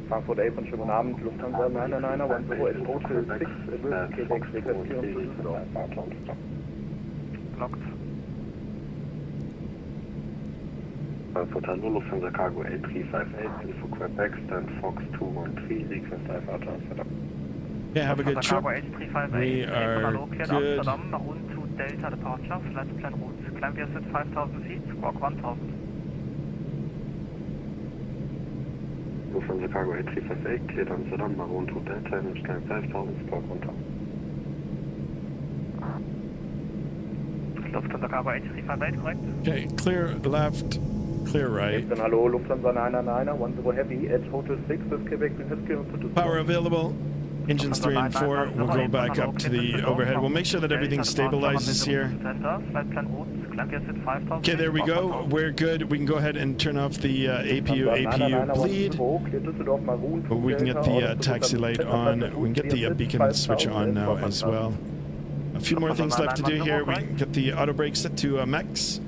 Frankfurt 8 und schönen Abend, Lufthansa 999, 10 Hotel 6, Quebec, Blocked. Frankfurt Hello, Lufthansa Cargo A358, for Quebec, stand Fox 213, request Alpha transfer. Yeah, have a good trip. Cargo H358, We are cleared good. Amsterdam, maroon to Delta departure, flight plan route. Climb via at 5,000 feet, squawk 1,000. Lufthansa Cargo A358, cleared Amsterdam, maroon to Delta, image climb 5,000, squawk 1,000. Lufthansa Cargo H358, correct? Okay, clear left, clear right. Then hello, Lufthansa 999, 10 heavy at Hotel 6 with Quebec, Power available. Engines 3 and 4. We'll go back up to the overhead. We'll make sure that everything stabilizes here. Okay, there we go. We're good. We can go ahead and turn off the APU bleed. We can get the taxi light on. We can get the beacon switch on now as well. A few more things left to do here. We can get the auto brake set to max.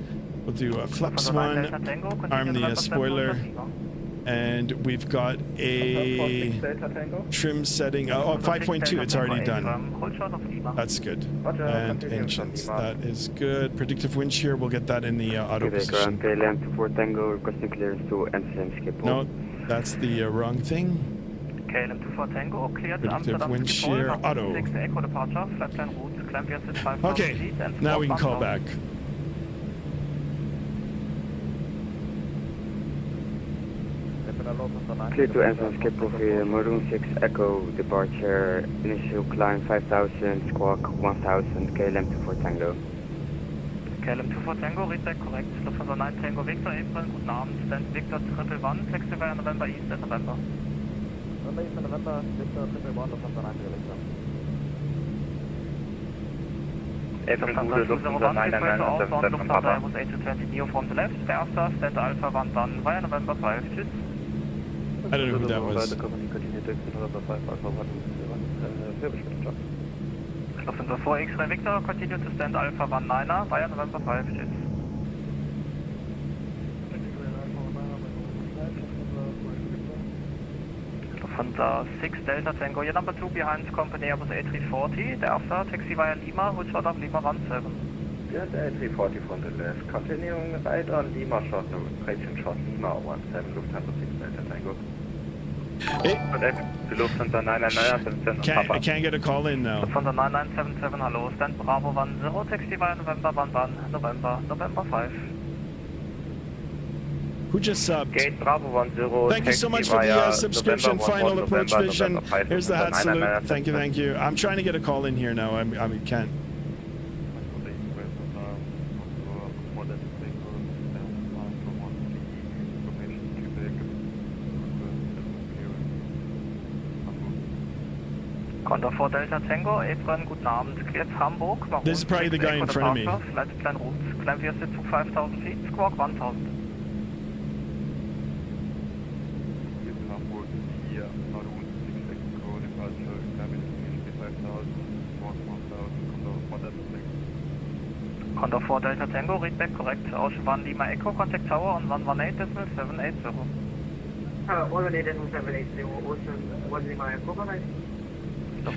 We'll do flaps 1, arm the spoiler. And we've got a trim setting. Oh, 5.2, it's already done. That's good. And engines, that is good. Predictive wind shear, we'll get that in the auto position. KLM 24 Tango, requesting clearance to Amsterdam Schiphol. No, that's the wrong thing. KLM 24 Tango, cleared Predictive wind shear, auto. Okay, now we can call back. Clear to Amsterdam Schiphol via Maroon 6 Echo, departure, initial climb 5,000, squawk 1,000, KLM 24 Tango. KLM 24 Tango, recheck correct. Lufthansa 9 Tango Victor, April, guten Abend. Stand Victor 111, taxi via November East at November. November East November, Victor 111, Lufthansa 9 Victor. Lufthansa 201, request to outbound Lufthansa Airbus A320 Neo from the left. Thereafter, stand Alpha 1 done via November 5. Tschüss. I don't know who that was. Lufthansa 4 X-ray Victor, continue to stand Alpha 19er via November 5. Tschüss. Lufthansa 6 Delta Tango, your number 2 behind company Airbus A340. Thereafter, taxi via Lima, hold short of Lima 17. Yes, A340 from the left. Continuing right on Lima short, approaching short Lima 17, Lufthansa 6 Delta Tango. Hey. Lufthansa 999, I can't get a call in now. Lufthansa 9977, hello, stand Bravo 10, taxi via November 11, November 5. Who just subbed? Gate Bravo 10. Thank you so much for the subscription, Final Approach Vision. Here's the hat salute. Thank you. I'm trying to get a call in here now. I can't. Condor 4 Delta Tango, apron, guten Abend. Cleared Hamburg. This is probably the guy in front of me. Flight plan route. Climb via sit to 5,000 feet. Squawk 1,000. Hamburg here, Maroon 6 Echo, departure, climbing to 5000, squawk 1000, Condor 4 Delta Tango, read back correct. Ocean 1 Lima Echo, contact tower on 118.780. 118.780, Ocean 1 Lima Echo, correct.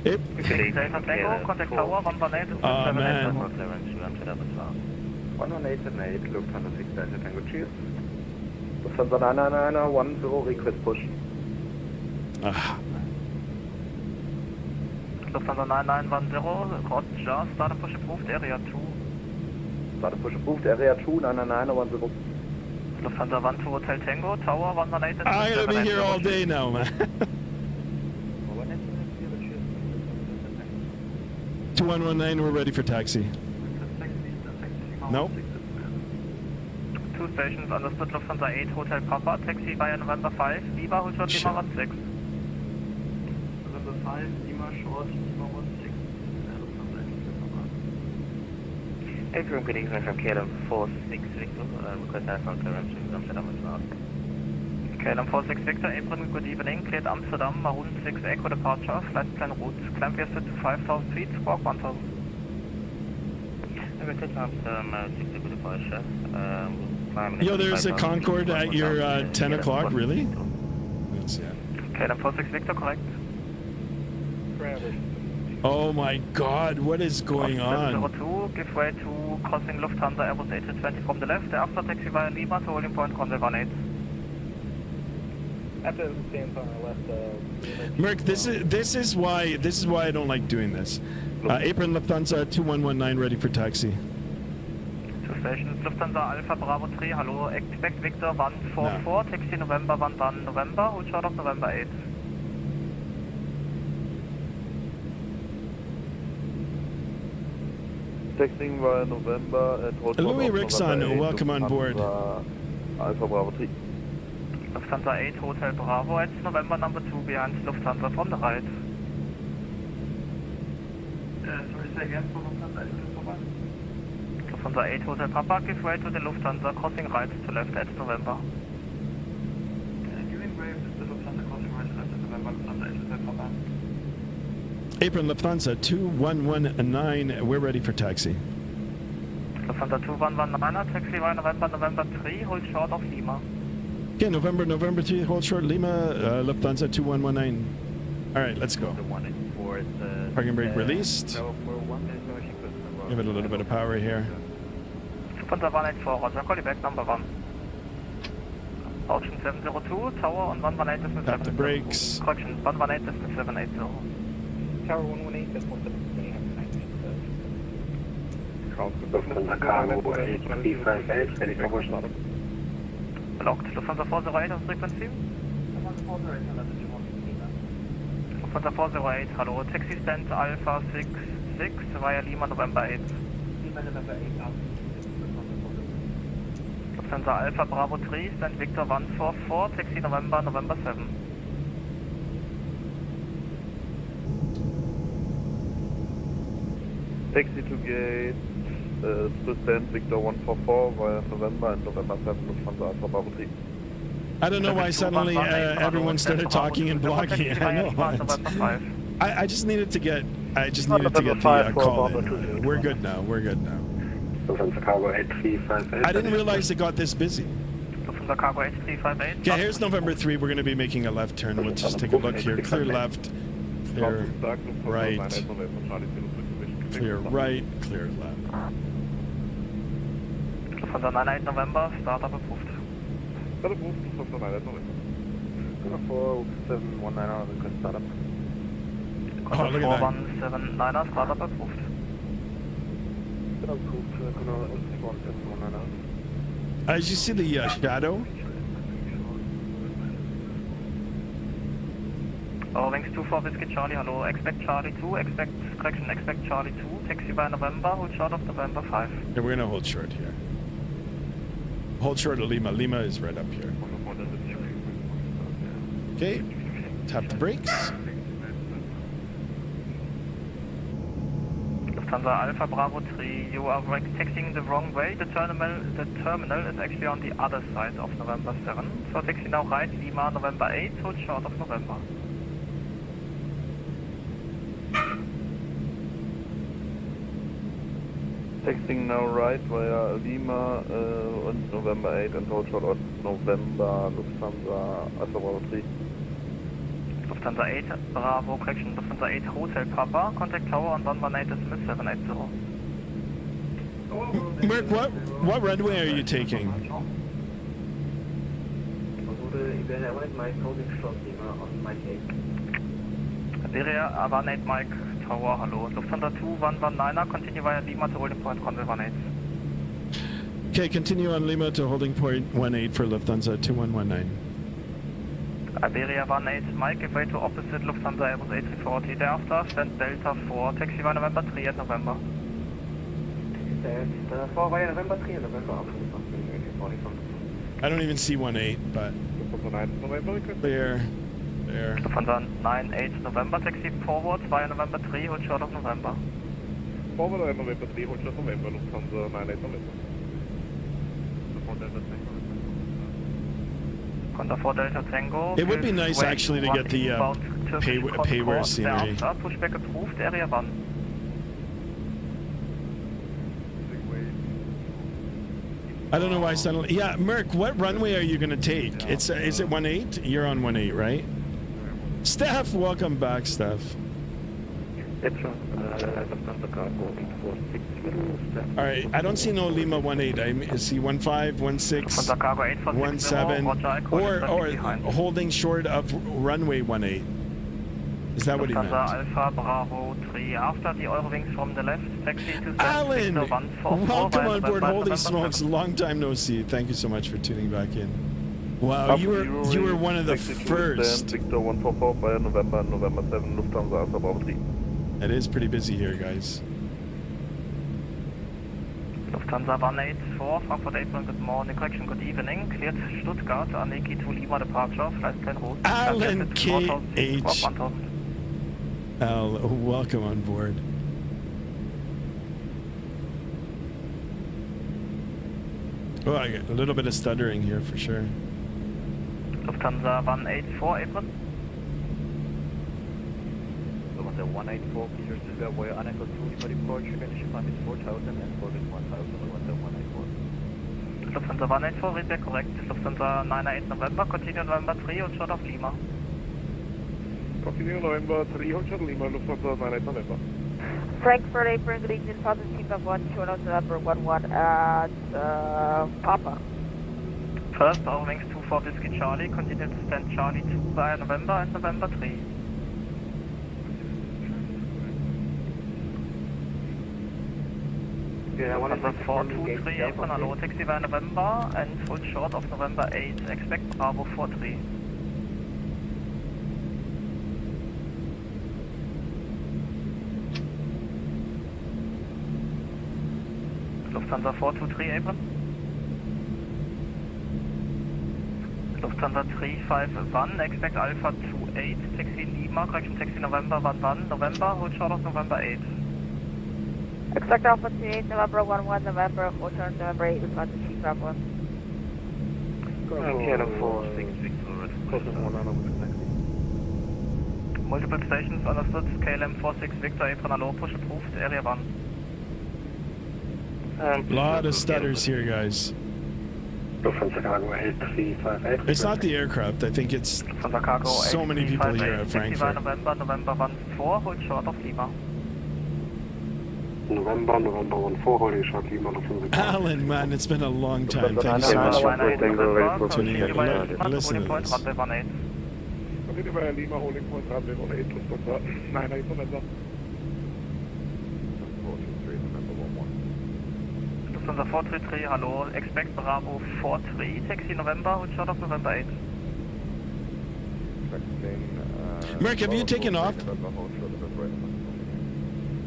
Yep. Delta Tango, contact tower 118.780. Oh, man. 118.8, Lufthansa 6 Delta Tango, cheers. Lufthansa 99910, request push. Lufthansa 9910, Roger, start and push approved, area 2. Start and push approved, area 2, 99910. Lufthansa 12 Hotel Tango, tower 118.780. I'm gonna be here all day now, man. 2119, we're ready for taxi. Nope. Two stations, understood. Lufthansa 8 Hotel Papa, taxi via November 5, Lima, hold short, Lima 16. November 5, Lima short, Lima 16. Apron, good evening from KLM 46 Victor, request aircraft clearance to Amsterdam as well. KLM 46 Victor, apron, good evening, cleared Amsterdam, Maroon 6 Echo departure, flight plan route, climb via sit to 5,000 feet, squawk 1,000. Request Amsterdam, 6 Echo departure, Yo, there's a Concorde at your 10 o'clock, really? That's, yeah. KLM 46 Victor, correct. Oh my god, what is going on? 02, give way to crossing Lufthansa Airbus A320 from the left, thereafter taxi via Lima to holding point Condor 18. After it stands on our left, Merc, this is why I don't like doing this. Apron Lufthansa 2119 ready for taxi. Two stations, Lufthansa Alpha Bravo 3, hello, expect Victor 144, taxi November 11 November, hold short of November 8. Texting via November and hold Louis Rickson, welcome on board. Alpha Bravo 3. Lufthansa 8 Hotel Bravo, it's November number 2 behind Lufthansa from the right. Sorry, say again for Lufthansa 8 Lufthansa 8 Hotel Papa, give way to the Lufthansa crossing right to left at November. Giving way to the Lufthansa crossing right to left at November, Lufthansa 8 Hotel Papa. Apron Lufthansa 2119, we're ready for taxi. Lufthansa 2119, taxi via November 3, hold short of Lima. Okay, November 3, hold short Lima, Lufthansa 2119. Alright, let's go. Parking brake released. Give it a little bit of power here. Lufthansa 184, Roger, call you back, number 1. Ocean 702, tower on 118.780. Tap the brakes. Correction, 118.780. Tower 118, that's 117. Lufthansa Cargo 8358, ready for push. Locked, Lufthansa 408 on frequency. Lufthansa 408, hello, taxi stand Alpha 66 via Lima November 8. Lima November 8, Lufthansa Alpha Bravo 3, stand Victor 144, taxi November 7. Taxi to gate, stand Victor 144 via November and November 7, Lufthansa Alpha Bravo 3. I don't know why suddenly everyone started talking and blocking. I know. I just needed to get the call in. We're good now. Lufthansa Cargo 8358. I didn't realize it got this busy. Lufthansa Cargo 8358. Okay, here's November 3. We're going to be making a left turn. We'll just take a look here. Clear left. Clear right. Clear right. Clear left. Lufthansa 98 November, startup approved. Start approved, Lufthansa 98 November. 4719, request startup. Oh, look at that. 4179, startup approved. Approved, 4719. Did you see the shadow? Wings 24 Whiskey Charlie, hello, expect Charlie 2, expect Charlie 2, taxi by November, hold short of November 5. Yeah, we're going to hold short here. Hold short of Lima. Lima is right up here. Okay, tap the brakes. Lufthansa Alpha Bravo 3, you are taxiing the wrong way. The terminal is actually on the other side of November 7. So taxi now right, Lima, November 8, hold short of November. Taxiing now right via Lima on November 8 and hold short of November, Lufthansa Alpha Bravo 3. Lufthansa 8, Bravo, correction, Lufthansa 8, Hotel Papa, contact tower on 118 Smith 780. Merc, what runway are you taking? Iberia 18 Mike, tower, hello. Lufthansa 2, 119er, continue via Lima to holding point, runway 18. Okay, continue on Lima to holding point 18 for Lufthansa 2119. Iberia 18 Mike, give way to opposite Lufthansa Airbus A340, thereafter send Delta 4, taxi via November 3 at November. For via November 3 and November up. I don't even see 18, but clear. There. Lufthansa 98 November, taxi forward via November 3, hold short of November. Forward via November 3, hold short of November, Lufthansa 98 November. Honda 4 Delta Tango. It would be nice actually to get the payware scenery. Pushback approved, area 1. I don't know why suddenly. Yeah, Merc, what runway are you going to take? Is it 18? You're on 18, right? Steph, welcome back, Steph. All right, I don't see no Lima 18. I see 15, 16, 17, or holding short of runway 18. Is that what he meant? Alpha Bravo 3, after the Eurowings from the left, taxi to Alan, welcome on board. Holy smokes, long time no see. Thank you so much for tuning back in. Wow, you were one of the first. Victor 144 by November 7, Lufthansa Alpha Bravo 3. It is pretty busy here, guys. Lufthansa 184, Frankfurt 8, good morning, correction, good evening. Cleared Stuttgart, Aniki to Lima departure, flight plan route. Alan KHL, welcome on board. Oh, I got a little bit of stuttering here for sure. Lufthansa 184, April. Lufthansa 184, Peter Silva, Voya Anako 2, Lima departure, finish climb is 4000 and orbit 1000, Lufthansa 184. Lufthansa 184, read back correct. Lufthansa 998 November, continue November 3, hold short of Lima. Continue November 3, hold short of Lima, Lufthansa 998 November. Frankfurt, April, good evening, positive feedback 1, short of November 11 at Papa. First, Eurowings 24 Whiskey Charlie, continue to stand Charlie 2 via November and November 3. Lufthansa 423, Apron, hello, taxi via November and hold short of November 8, expect Bravo 43. Lufthansa 423, Apron. Lufthansa 351, expect Alpha 28, taxi Lima, correction, taxi November 11, November, hold short of November 8. Expect Alpha 28, November 11, November, hold short of November 8, Lufthansa 351. KLM 46 Victor, Multiple stations, understood, KLM 46 Victor, Apron, hello, push approved, area 1. A lot of stutters here, guys. Lufthansa Cargo 8358. It's not the aircraft. I think it's so many people here at Frankfurt. November 14, hold short of Lima. November 14, holding short Lima, Lufthansa. Alan, man, it's been a long time. Thank you so much for tuning in. Listen to this. Continue via Lima, holding point runway 18, Lufthansa 98 November. Lufthansa 433, hello, expect Bravo 43, taxi November, hold short of November 8. Merc, have you taken off?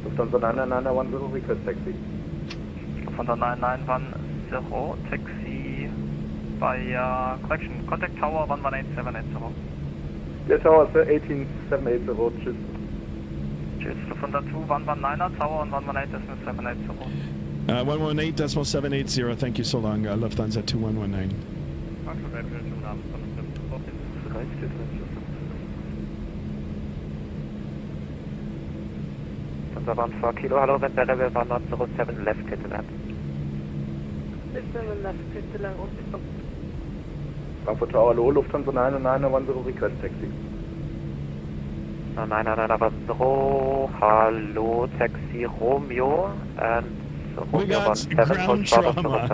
Lufthansa 9910, request taxi. Lufthansa 9910, taxi via, correction, contact tower 118780. Yes, tower 18780, tschüss. Cheers, Lufthansa 2, 119er, tower, and 118.780. 118.780, thank you so long, Lufthansa 2119. Lufthansa 14 Kilo, hello, when the Rebel 107 left, clear to land. 7 left, clear to land, Frankfurt Tower, hello, Lufthansa 910 request taxi. 910, hello, taxi Romeo, and we got ground trauma.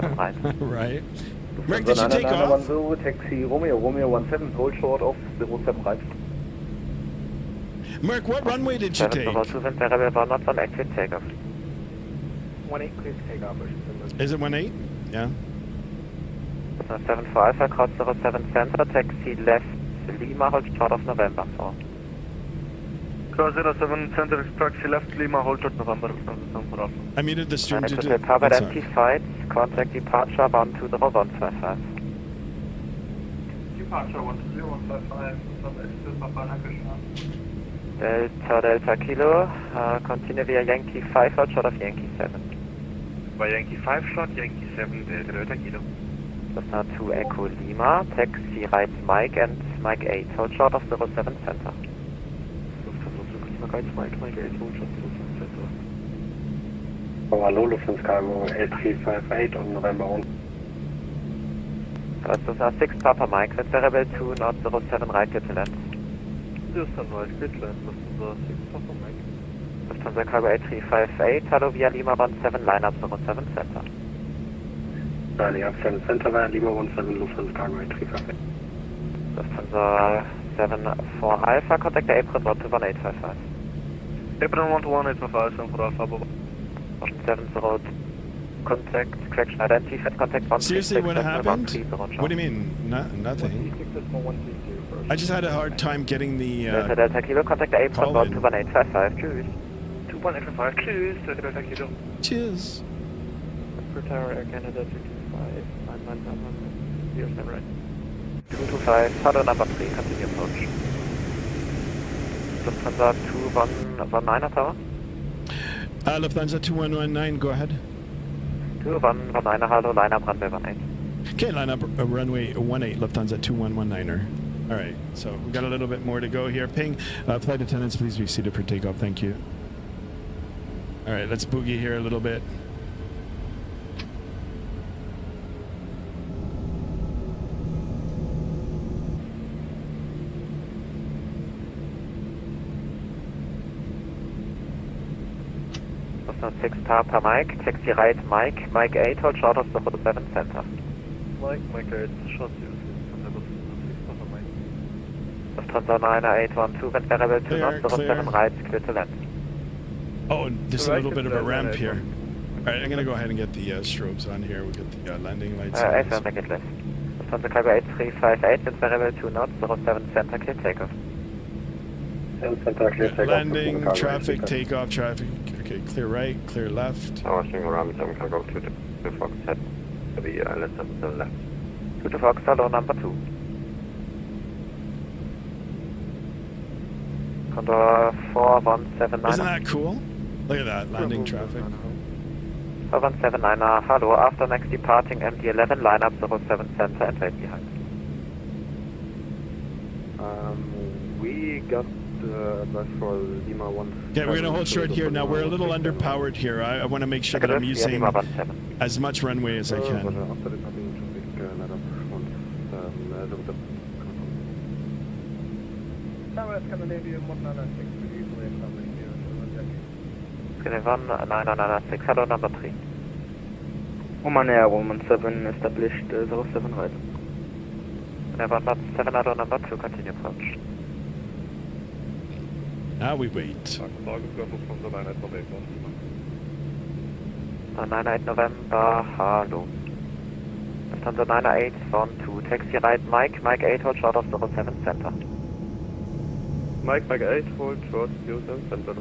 Right. Mark, did you take off? 910, taxi Romeo 17, hold short of 07 right. Mark, what runway did you take? 702, when the Rebel 101 active takeoff. 18 clear to take off. Is it 18? Yeah. 74 Alpha, cross 07 center, taxi left Lima, hold short of November 4. Cross 07 center, taxi left Lima, hold short November 4. I muted the stream to do it. Covered empty flights, contact departure 120-155. Departure 120-155, Delta Kilo, continue via Yankee 5, hold short of Yankee 7. By Yankee 5 short, Yankee 7, Delta Kilo. Lufthansa 2 Echo Lima, taxi right Mike and Mike 8, hold short of 07 center. Lufthansa 2 Lima, right Mike, Mike 8, hold short of 07 center. Oh, hello, Lufthansa Cargo A358 on November 1. Lufthansa 6 Papa Mike, with the Rebel 2, not 07 right, clear to land. Houston right, clear to land, Lufthansa 6 Papa Mike. Lufthansa Cargo A358, hello via Lima 17, line up 07 center. Lining up 7 center via Lima 17, Lufthansa Cargo A358. Lufthansa 74 Alpha, contact the apron 1 to 1855. Apron 1 to 1855, 74 Alpha, 70, contact, correction identified, contact 1. Seriously, what happened? What do you mean? Nothing. I just had a hard time getting the Delta Kilo, contact the apron 1 to 1855, choose. 2185, choose, Delta Kilo. Cheers. For Tower Air Canada 225, 999, 07 right. 225, follow number 3, continue approach. Lufthansa 2119 tower? Lufthansa 2119, go ahead. 2119, hello, line up runway 18. Okay, line up runway 18, Lufthansa 2119er. All right, so we got a little bit more to go here. Ping, flight attendants, please be seated for takeoff. Thank you. All right, let's boogie here a little bit. Lufthansa 6 Papa Mike, taxi right Mike, Mike 8, hold short of 07 center. Mike 8, short use. Lufthansa 9812, when variable 2 knots, 07 right, clear to land. Oh, there's a little bit of a ramp here. All right, I'm going to go ahead and get the strobes on here. We'll get the landing lights on. I'll make it left. Lufthansa Cargo 8358, when variable 2 knots, 07 center, clear takeoff. Center, clear takeoff. Landing, traffic, takeoff, traffic. Okay, clear right, clear left. Tower single ram 7 cargo 2 to Fox head. The left 7 left. 2 to Fox, hello, number 2. Condor 4179. Isn't that cool? Look at that, landing traffic. 4179, hello, after next departing MD11, line up 07 center and wait behind. We got advice for Lima 1. Okay, we're going to hold short here. Now, we're a little underpowered here. I want to make sure that I'm using as much runway as I can. Scandinavian 196 could easily accommodate you. Scandinavian 996, hello, number 3. Oman Air 117 established 07 right. Nevada 7, hello, number 2, continue approach. Now we wait. 98 November, hello. Lufthansa 9812, taxi right Mike, Mike 8, hold short of 07 center. Mike 8, hold short, 07 center,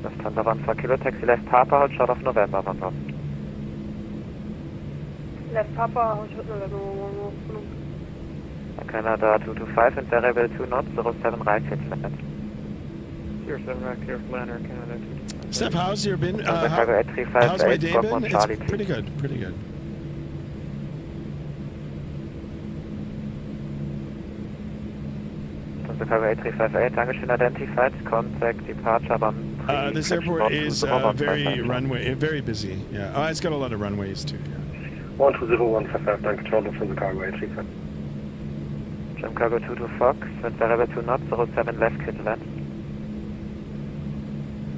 Lufthansa 14 Kilo, taxi left Papa, hold short of November 1000. Left Papa, hold short November 1000. Canada 225 and variable 2 knots, 07 right, hit land. 07 right, clear for liner, Canada. Steph, how's your been? Cargo How's my 8358, day Squawk been? 1 It's Charlie pretty good, pretty good. Cargo 8358, Dankeschön, identified, contact departure on This airport is very busy. Yeah. Oh, it's got a lot of runways too. Yeah. 120-155, thank control from the cargo 835. Jump cargo 22 Fox, with variable 2 knots, 07 left, clear to land.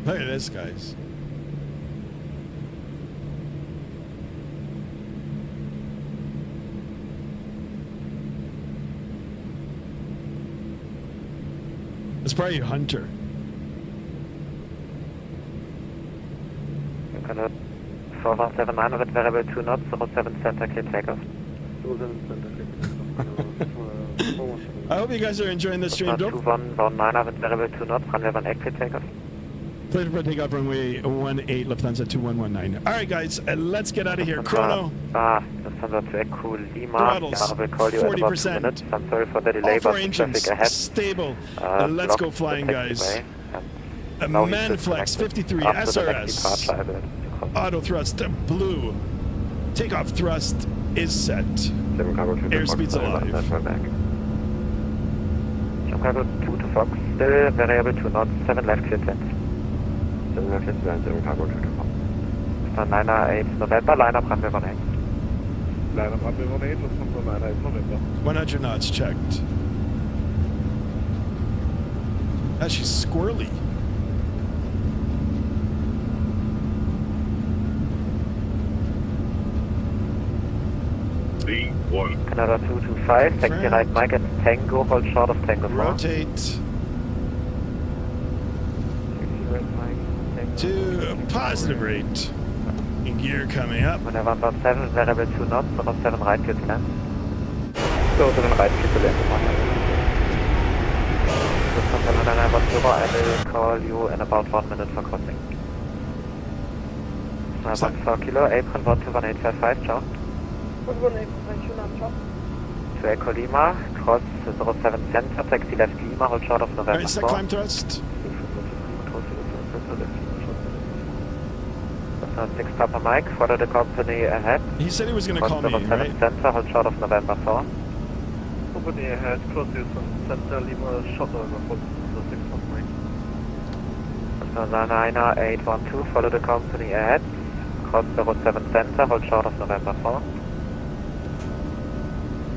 Look at this, guys. It's probably a Hunter. Canada 4179 with variable 2 knots, 07 center, clear takeoff. 07 center, clear takeoff. I hope you guys are enjoying the stream. 2119 with variable 2 knots, runway 18, clear takeoff. Clear for takeoff, runway 18, Lufthansa 2119. All right, guys, let's get out of here. Chrono. Lufthansa to Echo Lima. Throttles, I will call you in about 2 minutes. I'm sorry for the delay, all 4 but engines traffic ahead. stable. Let's go flying, guys. Manflex 53 SRS. Auto thrust blue. Takeoff thrust is set. Airspeed's alive. Jump cargo 2 to Fox. Still variable 2 knots. 7 left clear 10. 7 left clear 10. 7 cargo 2 to Fox. Liner 8 November. Line up runway 18. Line up runway 18. Lufthansa Liner 8 November. 100 knots checked. She's squirrely. Canada 225, taxi right Mike at Tango, hold short of Tango 4. Rotate to positive rate. In gear coming up. When 1.7, variable 2 knots, 7 right, clear to land. 7 right, clear to land. I will call you in about 1 minute for crossing. 4 kilo, apron 12185, ciao. 118, ciao. To Echo Lima, cross 07 center, taxi left Lima, hold short of November. Alright, set climb thrust. 6 Papa Mike, follow the company ahead. He said he was going to call me, right? Center, hold short of November 4. Company ahead, cross center, Lima, short over 6 Papa Mike. Niner 812, follow the company ahead. Cross 07 center, hold short of November 4.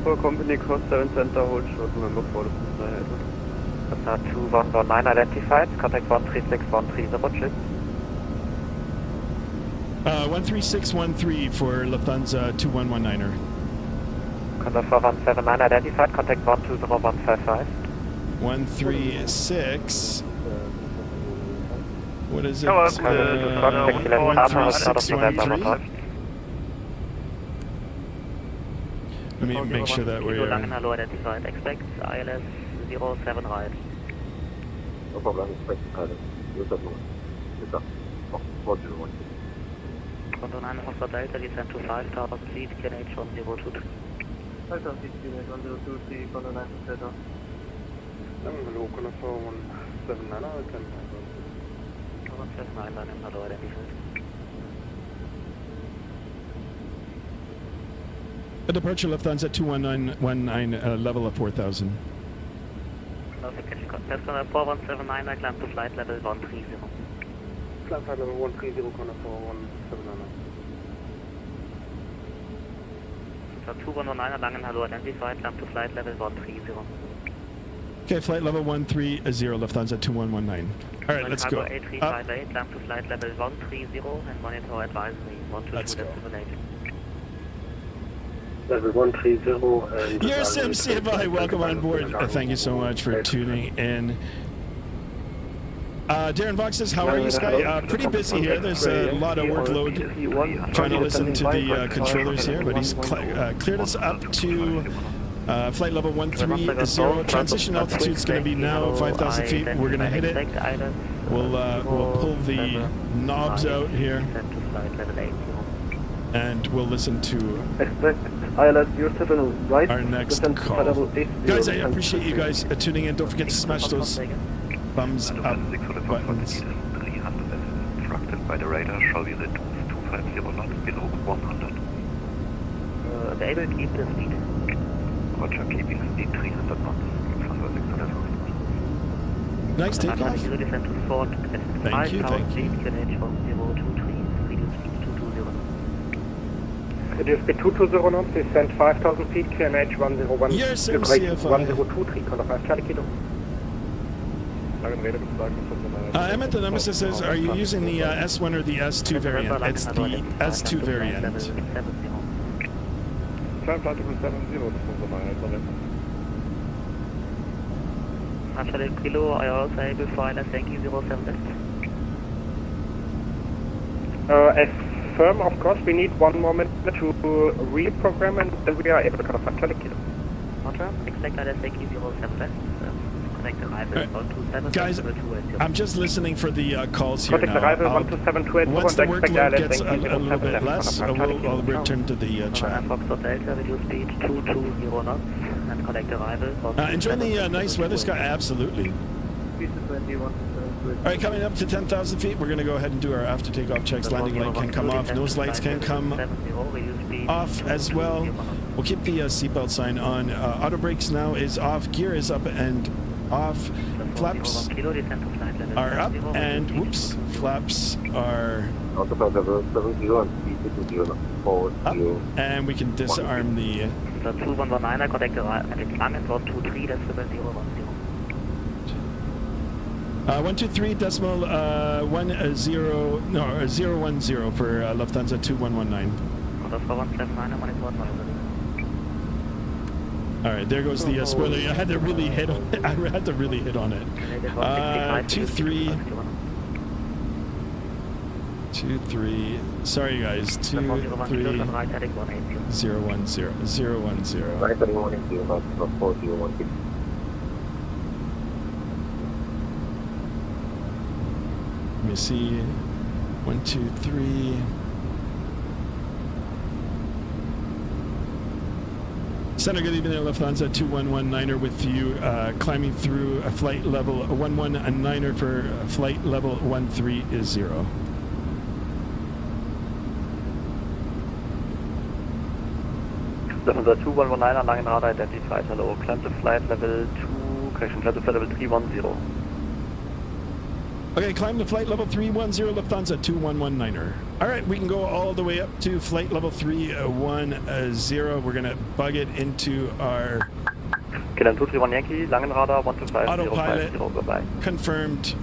For company cross 7 center, hold short November 4, ahead. 2119 identified, contact 136130, chip. 13613 for Lufthansa 2119er. Contact 4179 identified, contact 120155. 136. What is it? 13613. Let me make sure that we're... Hello identified, expect ILS 07 right. No problem, expect ILS 07 right. 401. Contour 9 Hosta Delta, descend to 5000 feet, KNH 1023. 5000 feet, KNH 1023, Contour 9 Delta. Hello, Contour 4179, I can... 179, then hello identified. A departure Lufthansa 2119, level of 4000. That's 4179, I climb to flight level 130. Climb flight level 130, Contour 4179. So 2119, Langen, hello identified, climb to flight level 130. Okay, flight level 130, Lufthansa 2119. All right, let's go. 8358, climb to flight level 130 and monitor advisory 122.7. Level 130 and... Yes, MCFI, welcome on board. Thank you so much for tuning in. Darren Vox says, how are you, Sky? Pretty busy here. There's a lot of workload trying to listen to the controllers here, but he's cleared us up to flight level 130. Transition altitude is going to be now 5,000 feet. We're going to hit it. We'll pull the knobs out here, and we'll listen to ILS 07 right. Our next call. Guys, I appreciate you guys tuning in. Don't forget to smash those thumbs up. buttons. 300 as instructed by the radar. Show you the 250 knots below 100. Able keep the speed. Roger, keeping speed 300 knots. Lufthansa 640. Nice takeoff. Zero descent to Fort at Thank you, thank you. QNH 1023, reduce speed 220. Reduce speed 220 knots, descent 5,000 feet, QNH 101. Yes, Great, MCFI. 1023, contact 5 Charlie Kilo. Emmett, the Nemesis says, are you using the S1 or the S2 variant? It's the S2 variant. 570, Charlie Kilo, I also able for ILS Yankee 07 left. As firm, of course, we need 1 more minute to reprogram and then we are able to contact Charlie Kilo. Roger, expect ILS Yankee 07 left. Connect arrival 127. Guys, I'm just listening for the calls here Contact now. arrival 12728. Once the workload gets a little bit less, I'll return to the chat. Fox Delta, reduce speed 220 knots and connect arrival. Enjoying the nice weather, Scott? Absolutely. Alright, coming up to 10,000 feet, we're going to go ahead and do our after takeoff checks. Landing light can come off, nose lights can come off as well. We'll keep the seatbelt sign on. Auto brakes now is off, gear is up and off, flaps are up, and whoops, flaps are up, and we can disarm the 2119, contact arrival at climb and 123, that's 010. 123 decimal 010 for Lufthansa 2119. All right, there goes the spoiler. I had to really hit on it. I had to really hit on it. 23. Sorry guys. 23 010. Let me see. 1, 2, 3. Center, good evening, Lufthansa 2119er with you, climbing through a flight level 119er for flight level 130. Lufthansa 2119er, Langenradar identified, hello, climb to flight level 2, correction, climb to flight level 310. Okay, climb to flight level 310, Lufthansa 2119er. All right, we can go all the way up to flight level 310. We're going to bug it into our KLM 231 Yankee, Langenradar 125, autopilot. 050, goodbye. Confirmed.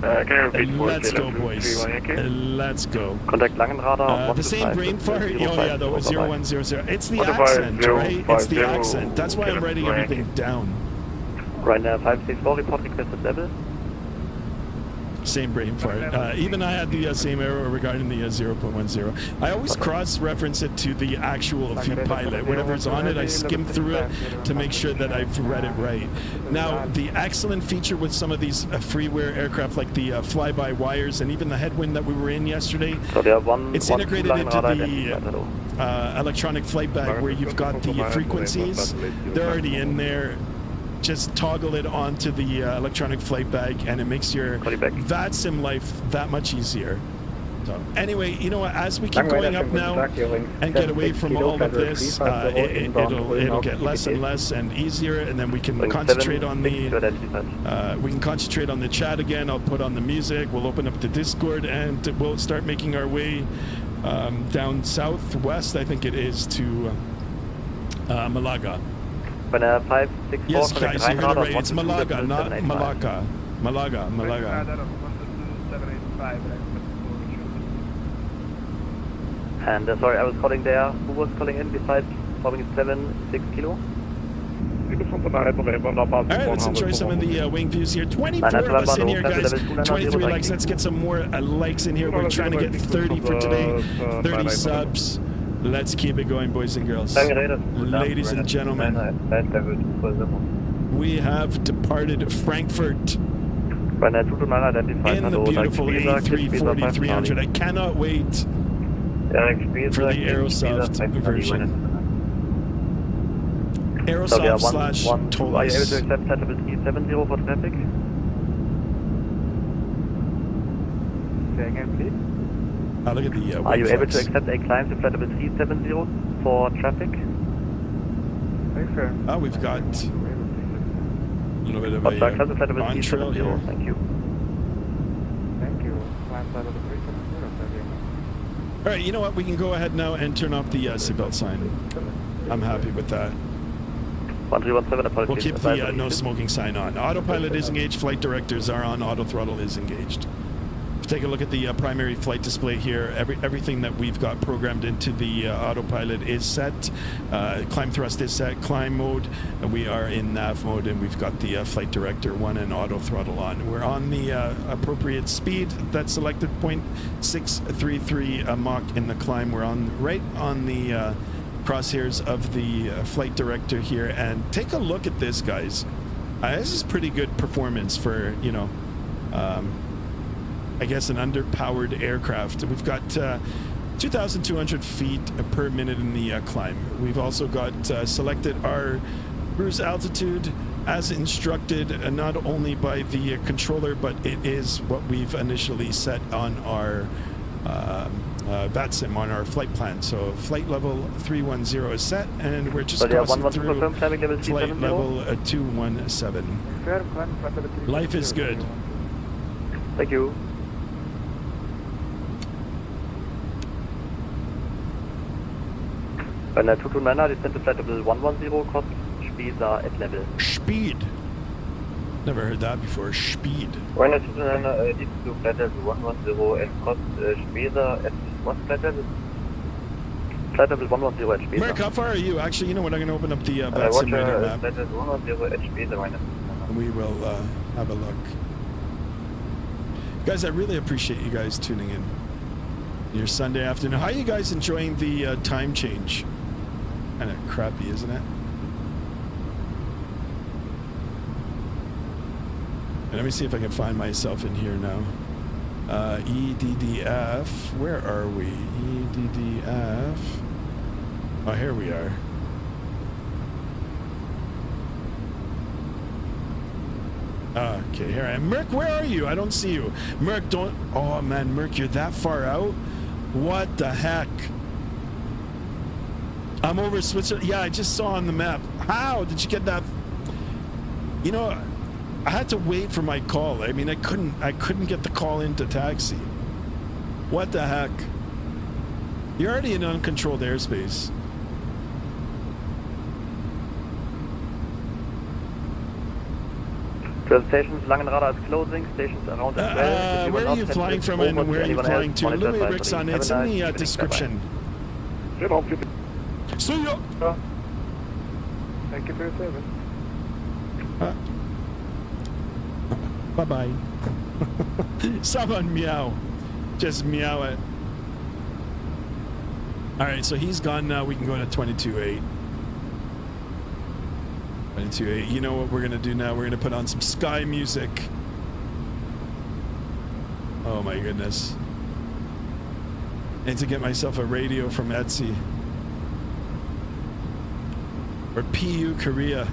Let's go, boys. Let's go. Contact Langenradar. The same brain fart? Oh, yeah, though, 0100. It's the accent, right? It's the accent. That's why I'm writing everything down. Right now, 564, report requested level. Same brain fart. Even I had the same error regarding the 0.10. I always cross-reference it to the actual feed pilot. Whatever's on it, I skim through it to make sure that I've read it right. Now, the excellent feature with some of these freeware aircraft, like the fly-by-wires and even the headwind that we were in yesterday, it's integrated into the electronic flight bag where you've got the frequencies. They're already in there. Just toggle it onto the electronic flight bag and it makes your Vatsim life that much easier. So anyway, you know what, as we keep going up now and get away from all of this, it'll get less and less and easier, and then we can concentrate on the chat again. I'll put on the music, we'll open up the Discord, and we'll start making our way down southwest, I think it is, to Malaga. Yes, guys, you heard it right. It's Malaga, not Malaga. Malaga. And sorry, I was calling there. Who was calling in besides Boeing 76 kilo? Alright, let's enjoy some of the wing views here. 24 of us in here, guys. 23 likes. Let's get some more likes in here. We're trying to get 30 for today. 30 subs. Let's keep it going, boys and girls. Ladies and gentlemen, we have departed Frankfurt in the beautiful A340-300. I cannot wait for the Aerosoft version. Aerosoft / Tolas. Are you able to accept Settlement E70 for traffic? Say again, please. Look at the Are you able to flex. accept a climb to flight level 370 for traffic? Very fair. Oh, we've got a little bit of Climb to flight a level on trail 370, here. thank you. Thank you. Climb flight level 370, February. All right, you know what? We can go ahead now and turn off the seatbelt sign. I'm happy with that. 1317, apologies. We'll keep the advisory. no smoking sign on. Autopilot is engaged. Flight directors are on. Auto throttle is engaged. Take a look at the primary flight display here. Everything that we've got programmed into the autopilot is set. Climb thrust is set. Climb mode. And we are in nav mode, and we've got the flight director 1 and auto throttle on. We're on the appropriate speed. That's selected 0.633 Mach in the climb. We're on right on the crosshairs of the flight director here, and take a look at this, guys. This is pretty good performance for, you know, I guess an underpowered aircraft. We've got 2,200 feet per minute in the climb. We've also got selected our cruise altitude as instructed, not only by the controller, but it is what we've initially set on our Vatsim, on our flight plan. So flight level 310 is set, and we're just crossing through flight level 217. Life is good. Thank you. And 229er, descent to flight level 110, cost speeds are at level. Speed. Never heard that before. Speed. 229er, descent to flight level 110 and cost speeds are at what flight level? Flight level 110 at speeds. Mark, how far are you? Actually, you know what? I'm going to open up the Vatsim radar map. Flight level 110 at speeds are And we will have a look. Guys, I really appreciate you guys tuning in. Your Sunday afternoon. How are you guys enjoying the time change? Kind of crappy, isn't it? And let me see if I can find myself in here now. EDDF. Where are we? EDDF. Oh, here we are. Okay, here I am. Merc, where are you? I don't see you. Merc, don't... Oh, man, Merc, you're that far out? What the heck? I'm over Switzerland. Yeah, I just saw on the map. How did you get that? You know, I had to wait for my call. I mean, I couldn't get the call into taxi. What the heck? You're already in uncontrolled airspace. Stations Langenradar is closing. Stations around as well. Where are you flying from and where are you flying to? Louis Rickson, it's in the description. See ya. Thank you for your service. Bye-bye. Someone meow. Just meow it. All right, so he's gone now. We can go to 22.8. 22.8. You know what we're going to do now? We're going to put on some sky music. Oh, my goodness. And to get myself a radio from Etsy. Or PU Korea.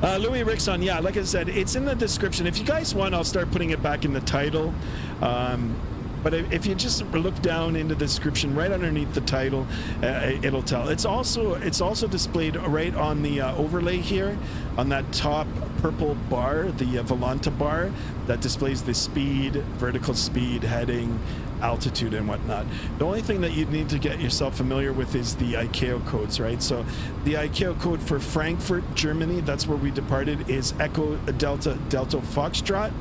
Louis Rickson, yeah, like I said, it's in the description. If you guys want, I'll start putting it back in the title. But if you just look down in the description, right underneath the title, it'll tell. It's also displayed right on the overlay here, on that top purple bar, the Volanta bar, that displays the speed, vertical speed, heading, altitude, and whatnot. The only thing that you'd need to get yourself familiar with is the ICAO codes, right? So the ICAO code for Frankfurt, Germany, that's where we departed, is Echo Delta Delta Foxtrot.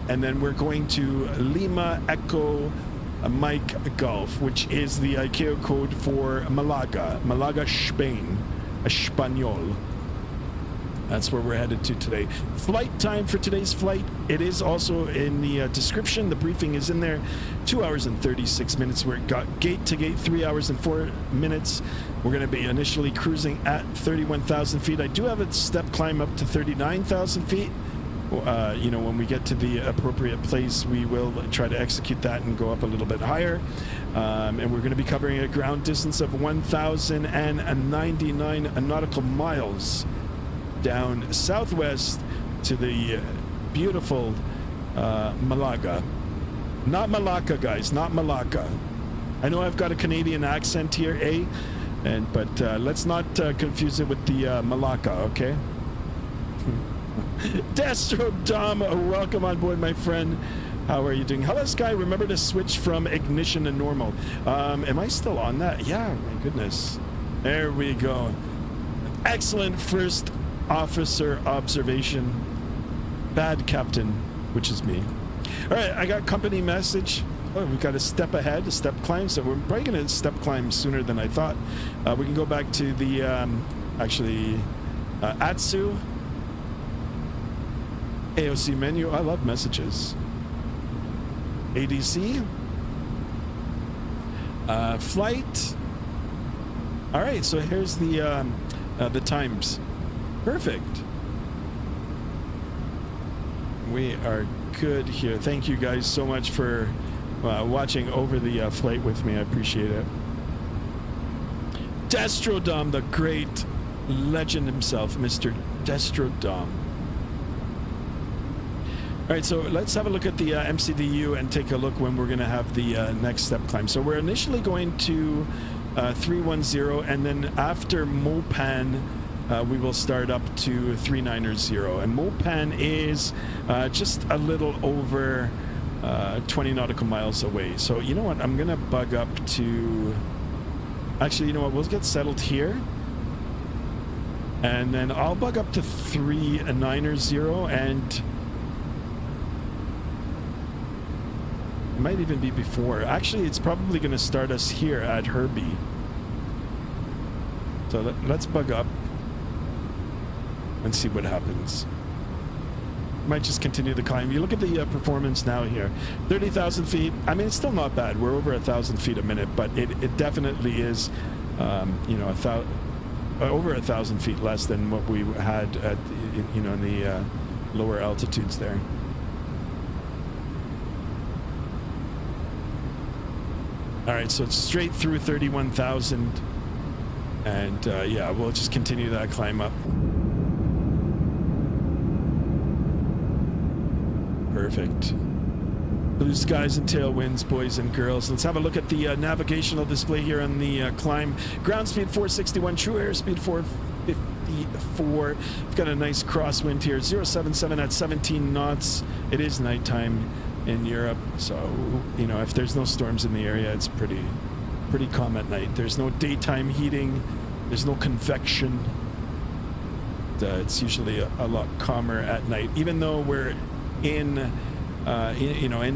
And then we're going to Lima Echo Mike Golf, which is the ICAO code for Malaga, Spain, Espanol. That's where we're headed to today. Flight time for today's flight, it is also in the description. The briefing is in there. 2 hours and 36 minutes. We're got gate to gate, 3 hours and 4 minutes. We're going to be initially cruising at 31,000 feet. I do have a step climb up to 39,000 feet. You know, when we get to the appropriate place, we will try to execute that and go up a little bit higher. And we're going to be covering a ground distance of 1,099 nautical miles down southwest to the beautiful Malaga. Not Malacca, guys, not Malacca. I know I've got a Canadian accent here, but let's not confuse it with the Malacca, okay? Destro Dom, welcome on board, my friend. How are you doing? Hello, Sky. Remember to switch from ignition to normal. Am I still on that? Yeah, my goodness. There we go. Excellent first officer observation. Bad captain, which is me. All right, I got company message. Oh, we've got a step ahead, a step climb, so we're probably going to step climb sooner than I thought. We can go back to the, Atsu. AOC menu. I love messages. ADC. Flight. All right, so here's the times. Perfect. We are good here. Thank you guys so much for watching over the flight with me. I appreciate it. Destrodom, the great legend himself, Mr. Destrodom. All right, so let's have a look at the MCDU and take a look when we're going to have the next step climb. So we're initially going to 310, and then after Mopan, we will start up to 390. And Mopan is just a little over 20 nautical miles away. So you know what? I'm going to bug up to... Actually, you know what? We'll get settled here. And then I'll bug up to 390 and... It might even be before. Actually, it's probably going to start us here at Herbie. So let's bug up and see what happens. Might just continue the climb. You look at the performance now here. 30,000 feet. I mean, it's still not bad. We're over 1,000 feet a minute, but it definitely is, you know, over 1,000 feet less than what we had at, you know, in the lower altitudes there. All right, so it's straight through 31,000, and yeah, we'll just continue that climb up. Perfect. Blue skies and tailwinds, boys and girls. Let's have a look at the navigational display here on the climb. Ground speed 461, true airspeed 454. We've got a nice crosswind here, 077 at 17 knots. It is nighttime in Europe, so you know, if there's no storms in the area, it's pretty calm at night. There's no daytime heating, there's no convection. It's usually a lot calmer at night, even though we're in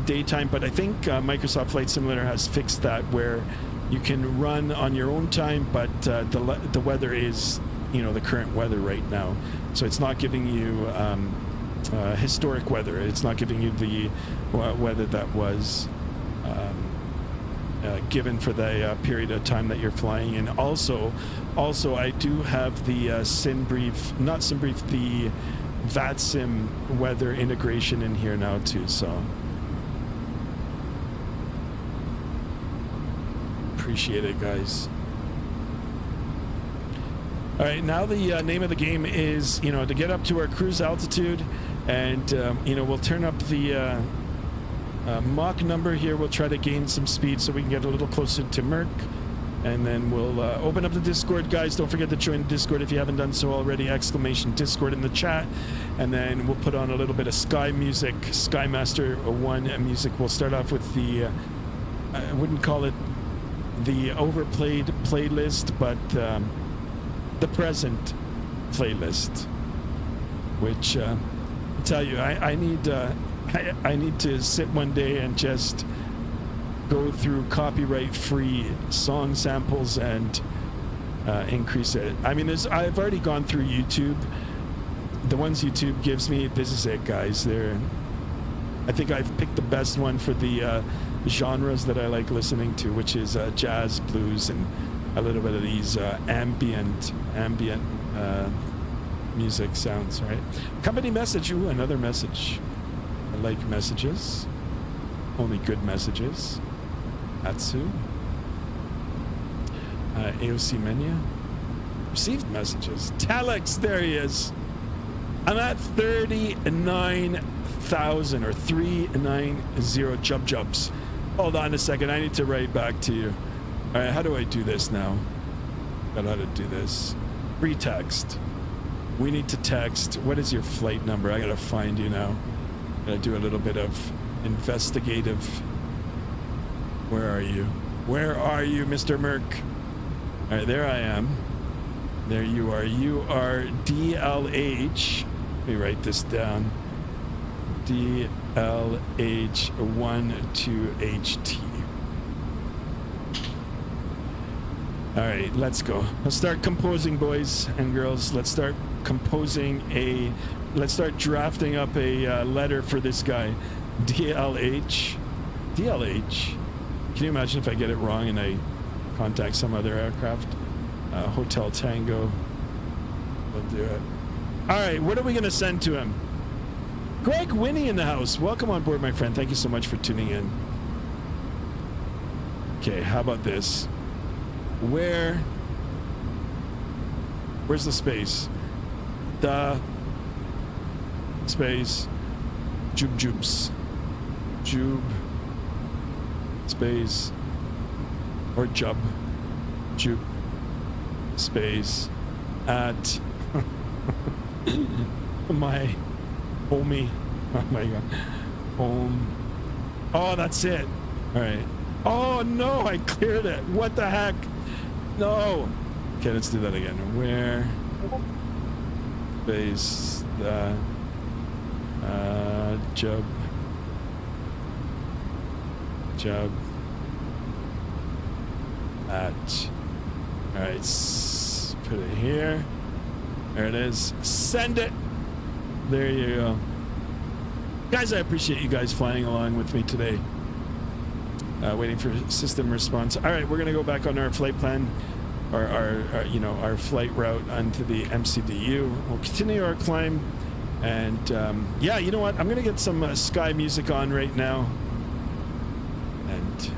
daytime. But I think Microsoft Flight Simulator has fixed that, where you can run on your own time, but the weather is, you know, the current weather right now, so it's not giving you historic weather. It's not giving you the weather that was given for the period of time that you're flying in. Also I do have the the Vatsim weather integration in here now too, so appreciate it, guys. All right, now the name of the game is, you know, to get up to our cruise altitude, and you know, we'll turn up the Mach number here. We'll try to gain some speed so we can get a little closer to Merck, and then we'll open up the Discord, guys. Don't forget to join the Discord if you haven't done so already. Exclamation Discord in the chat, and then we'll put on a little bit of Sky music, Sky Master 1 music. We'll start off with the I wouldn't call it the overplayed playlist, but the present playlist, which I tell you, I need to sit one day and just go through copyright-free song samples and increase it. I mean, I've already gone through YouTube. The ones YouTube gives me, this is it, guys. I think I've picked the best one for the genres that I like listening to, which is jazz, blues, and a little bit of these ambient music sounds, right? Company message. Ooh, another message. I like messages. Only good messages. Atsu. AOC menu. Received messages. Telex, there he is. I'm at 39 3,000 or 390 jubs. Hold on a second. I need to write back to you. All right, how do I do this now? Got how to do this. Free text. We need to text. What is your flight number? I gotta find you now. Gotta do a little bit of investigative. Where are you? Where are you, Mr. Merck? All right, there I am. There you are. You are DLH. Let me write this down. DLH12HT. All right, let's go. Let's start composing, boys and girls. Let's start composing let's start drafting up a letter for this guy. DLH. DLH. Can you imagine if I get it wrong and I contact some other aircraft? Hotel Tango. We'll do it. All right, what are we going to send to him? Greg Winnie in the house. Welcome on board, my friend. Thank you so much for tuning in. Okay, how about this? Where's the space? The space. Jubes. Jube. Space. Or Jub. Jube. Space. At my homie. Oh my god. Home. Oh, that's it. All right. Oh no, I cleared it. What the heck? No. Okay, let's do that again. Where space the Jub at. All right, put it here. There it is. Send it. There you go. Guys, I appreciate you guys flying along with me today. Waiting for system response. All right, we're going to go back on our flight plan, our flight route onto the MCDU. We'll continue our climb. And yeah, you know what? I'm going to get some sky music on right now. And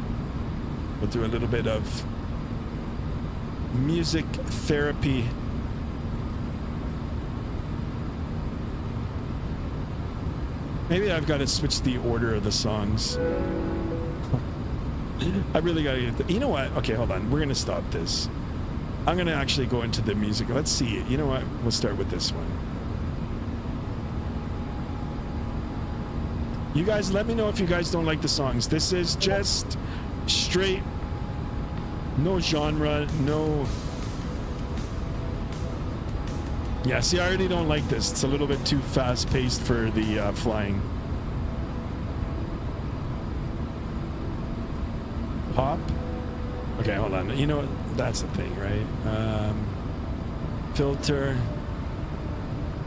we'll do a little bit of music therapy. Maybe I've got to switch the order of the songs. I really got to get... You know what? Okay, hold on. We're going to stop this. I'm going to actually go into the music. Let's see. You know what? We'll start with this one. You guys, let me know if you guys don't like the songs. This is just straight... No genre, no... Yeah, see, I already don't like this. It's a little bit too fast-paced for the flying. Pop? Okay, hold on. You know what? That's the thing, right? Filter.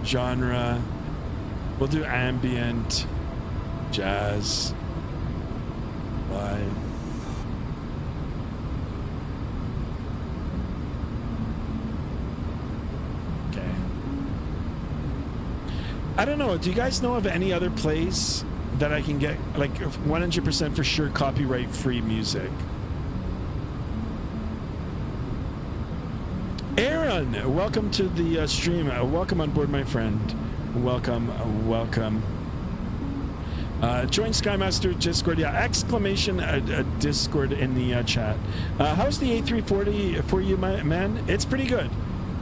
Genre. We'll do ambient. Jazz. Live. Okay. I don't know. Do you guys know of any other place that I can get like 100% for sure copyright free music? Aaron, welcome to the stream. Welcome on board, my friend. Welcome, welcome. Join Skymaster Discord. Yeah, exclamation Discord in the chat. How's the A340 for you, man? It's pretty good.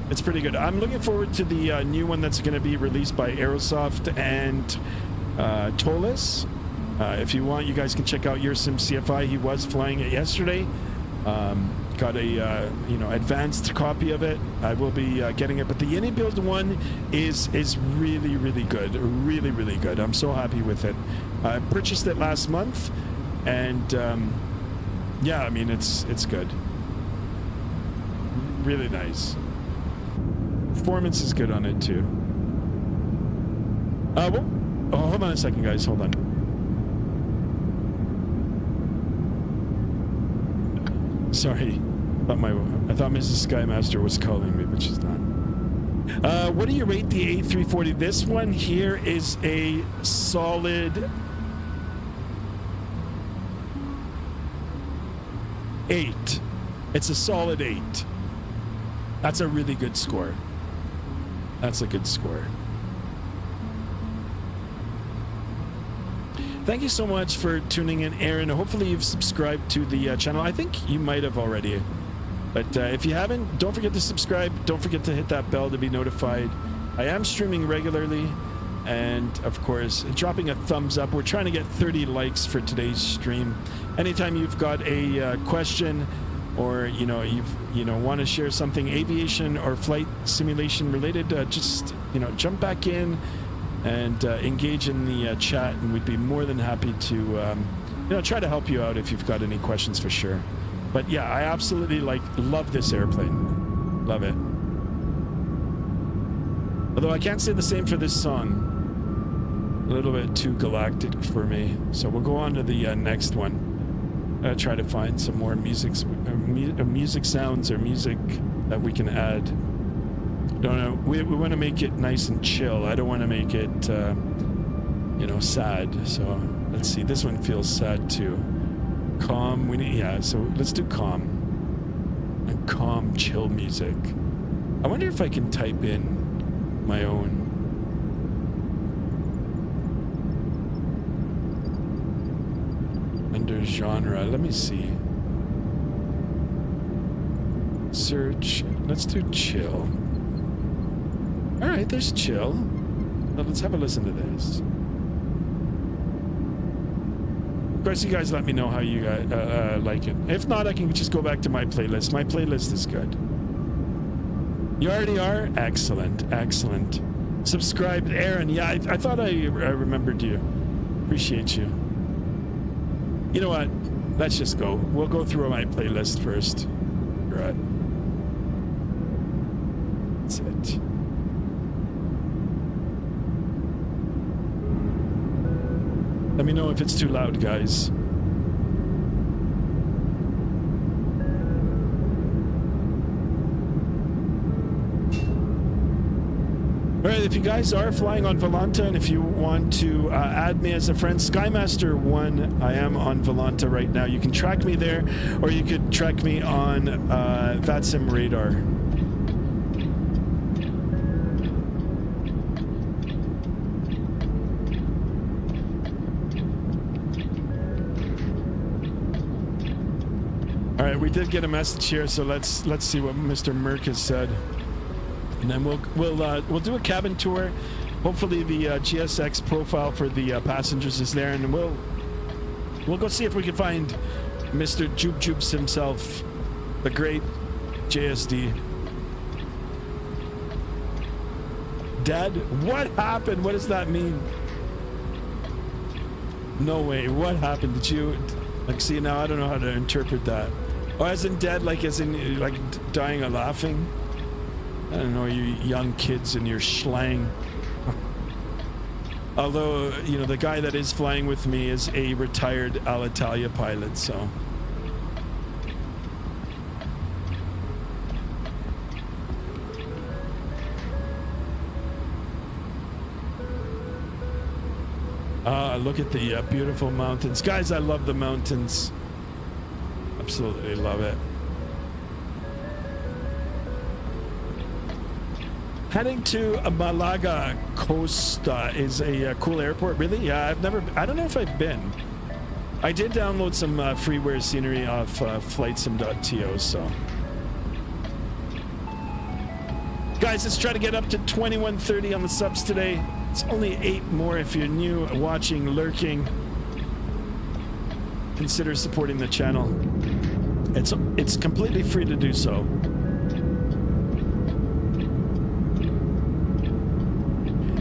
It's pretty good. I'm looking forward to the new one that's going to be released by Aerosoft and Tolis. If you want, you guys can check out YourSim CFI. He was flying it yesterday. Got a advanced copy of it. I will be getting it, but the iniBuild one is really, really good. Really, really good. I'm so happy with it. I purchased it last month, and yeah, I mean it's good. Really nice. Performance is good on it too. Hold on a second, guys. Hold on. Sorry, I thought Mrs. Skymaster was calling me, but she's not. What do you rate the A340? This one here is a solid 8. It's a solid 8. That's a really good score. That's a good score. Thank you so much for tuning in, Aaron. Hopefully you've subscribed to the channel. I think you might have already. But if you haven't, don't forget to subscribe. Don't forget to hit that bell to be notified. I am streaming regularly. And, of course, dropping a thumbs up. We're trying to get 30 likes for today's stream. Anytime you've got a question or, you want to share something aviation or flight simulation related, just, jump back in and engage in the chat, and we'd be more than happy to try to help you out if you've got any questions, for sure. But yeah, I absolutely love this airplane. Love it. Although I can't say the same for this song. A little bit too galactic for me. So we'll go on to the next one. Try to find some more music sounds or music that we can add. Don't know. We want to make it nice and chill. I don't want to make it, sad. So let's see. This one feels sad too. Calm. So let's do calm. And calm, chill music. I wonder if I can type in my own. Under genre. Let me see. Search. Let's do chill. All right, there's chill. Now let's have a listen to this. Of course, you guys let me know how you guys like it. If not, I can just go back to my playlist. My playlist is good. You already are? Excellent, excellent. Subscribe, Aaron. Yeah, I thought I remembered you. Appreciate you. You know what? Let's just go. We'll go through my playlist first. Right. That's it. Let me know if it's too loud, guys. All right, if you guys are flying on Volanta and if you want to add me as a friend, Skymaster1, I am on Volanta right now. You can track me there, or you could track me on Vatsim radar. All right, we did get a message here, so let's see what Mr. Merck has said. And then we'll do a cabin tour. Hopefully the GSX profile for the passengers is there, and we'll go see if we can find Mr. Jube Jubes himself, the great JSD. Dead? What happened? What does that mean? No way. What happened? Did you see now? I don't know how to interpret that. Oh, as in dead, as in dying or laughing. I don't know, you young kids and your slang. Although, the guy that is flying with me is a retired Alitalia pilot, so. Look at the beautiful mountains. Guys, I love the mountains. Absolutely love it. Heading to Malaga Costa is a cool airport. Really? Yeah, I don't know if I've been. I did download some freeware scenery off flightsim.to, so. Guys, let's try to get up to 2130 on the subs today. It's only 8 more if you're new, watching, lurking. Consider supporting the channel. It's completely free to do so.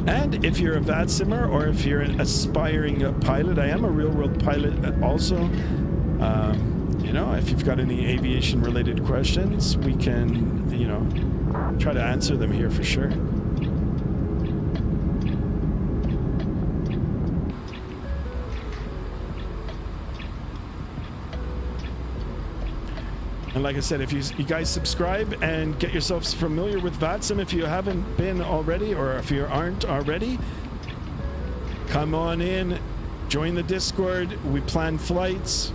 And if you're a Vatsimmer or if you're an aspiring pilot, I am a real-world pilot also. If you've got any aviation-related questions, we can, try to answer them here for sure. And like I said, if you guys subscribe and get yourselves familiar with Vatsim, if you haven't been already, or if you aren't already, come on in, join the Discord. We plan flights.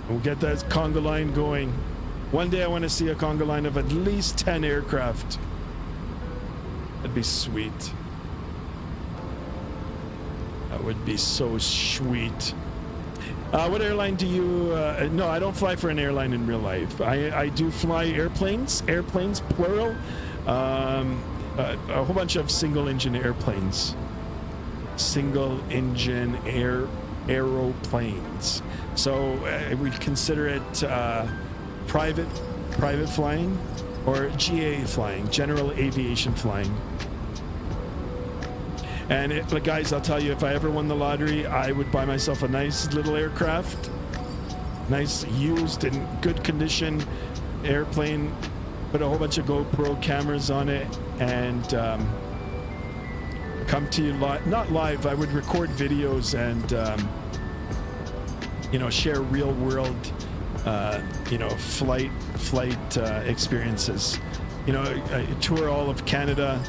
We'll get that conga line going. One day I want to see a conga line of at least 10 aircraft. That'd be sweet. That would be so sweet. What airline do you... no, I don't fly for an airline in real life. I do fly airplanes, plural. A whole bunch of single-engine airplanes. Single-engine aeroplanes. So we consider it private flying or GA flying, general aviation flying. And guys, I'll tell you, if I ever won the lottery, I would buy myself a nice little aircraft, nice used in good condition airplane, put a whole bunch of GoPro cameras on it, and come to you not live. I would record videos and share real world flight experiences. I tour all of Canada,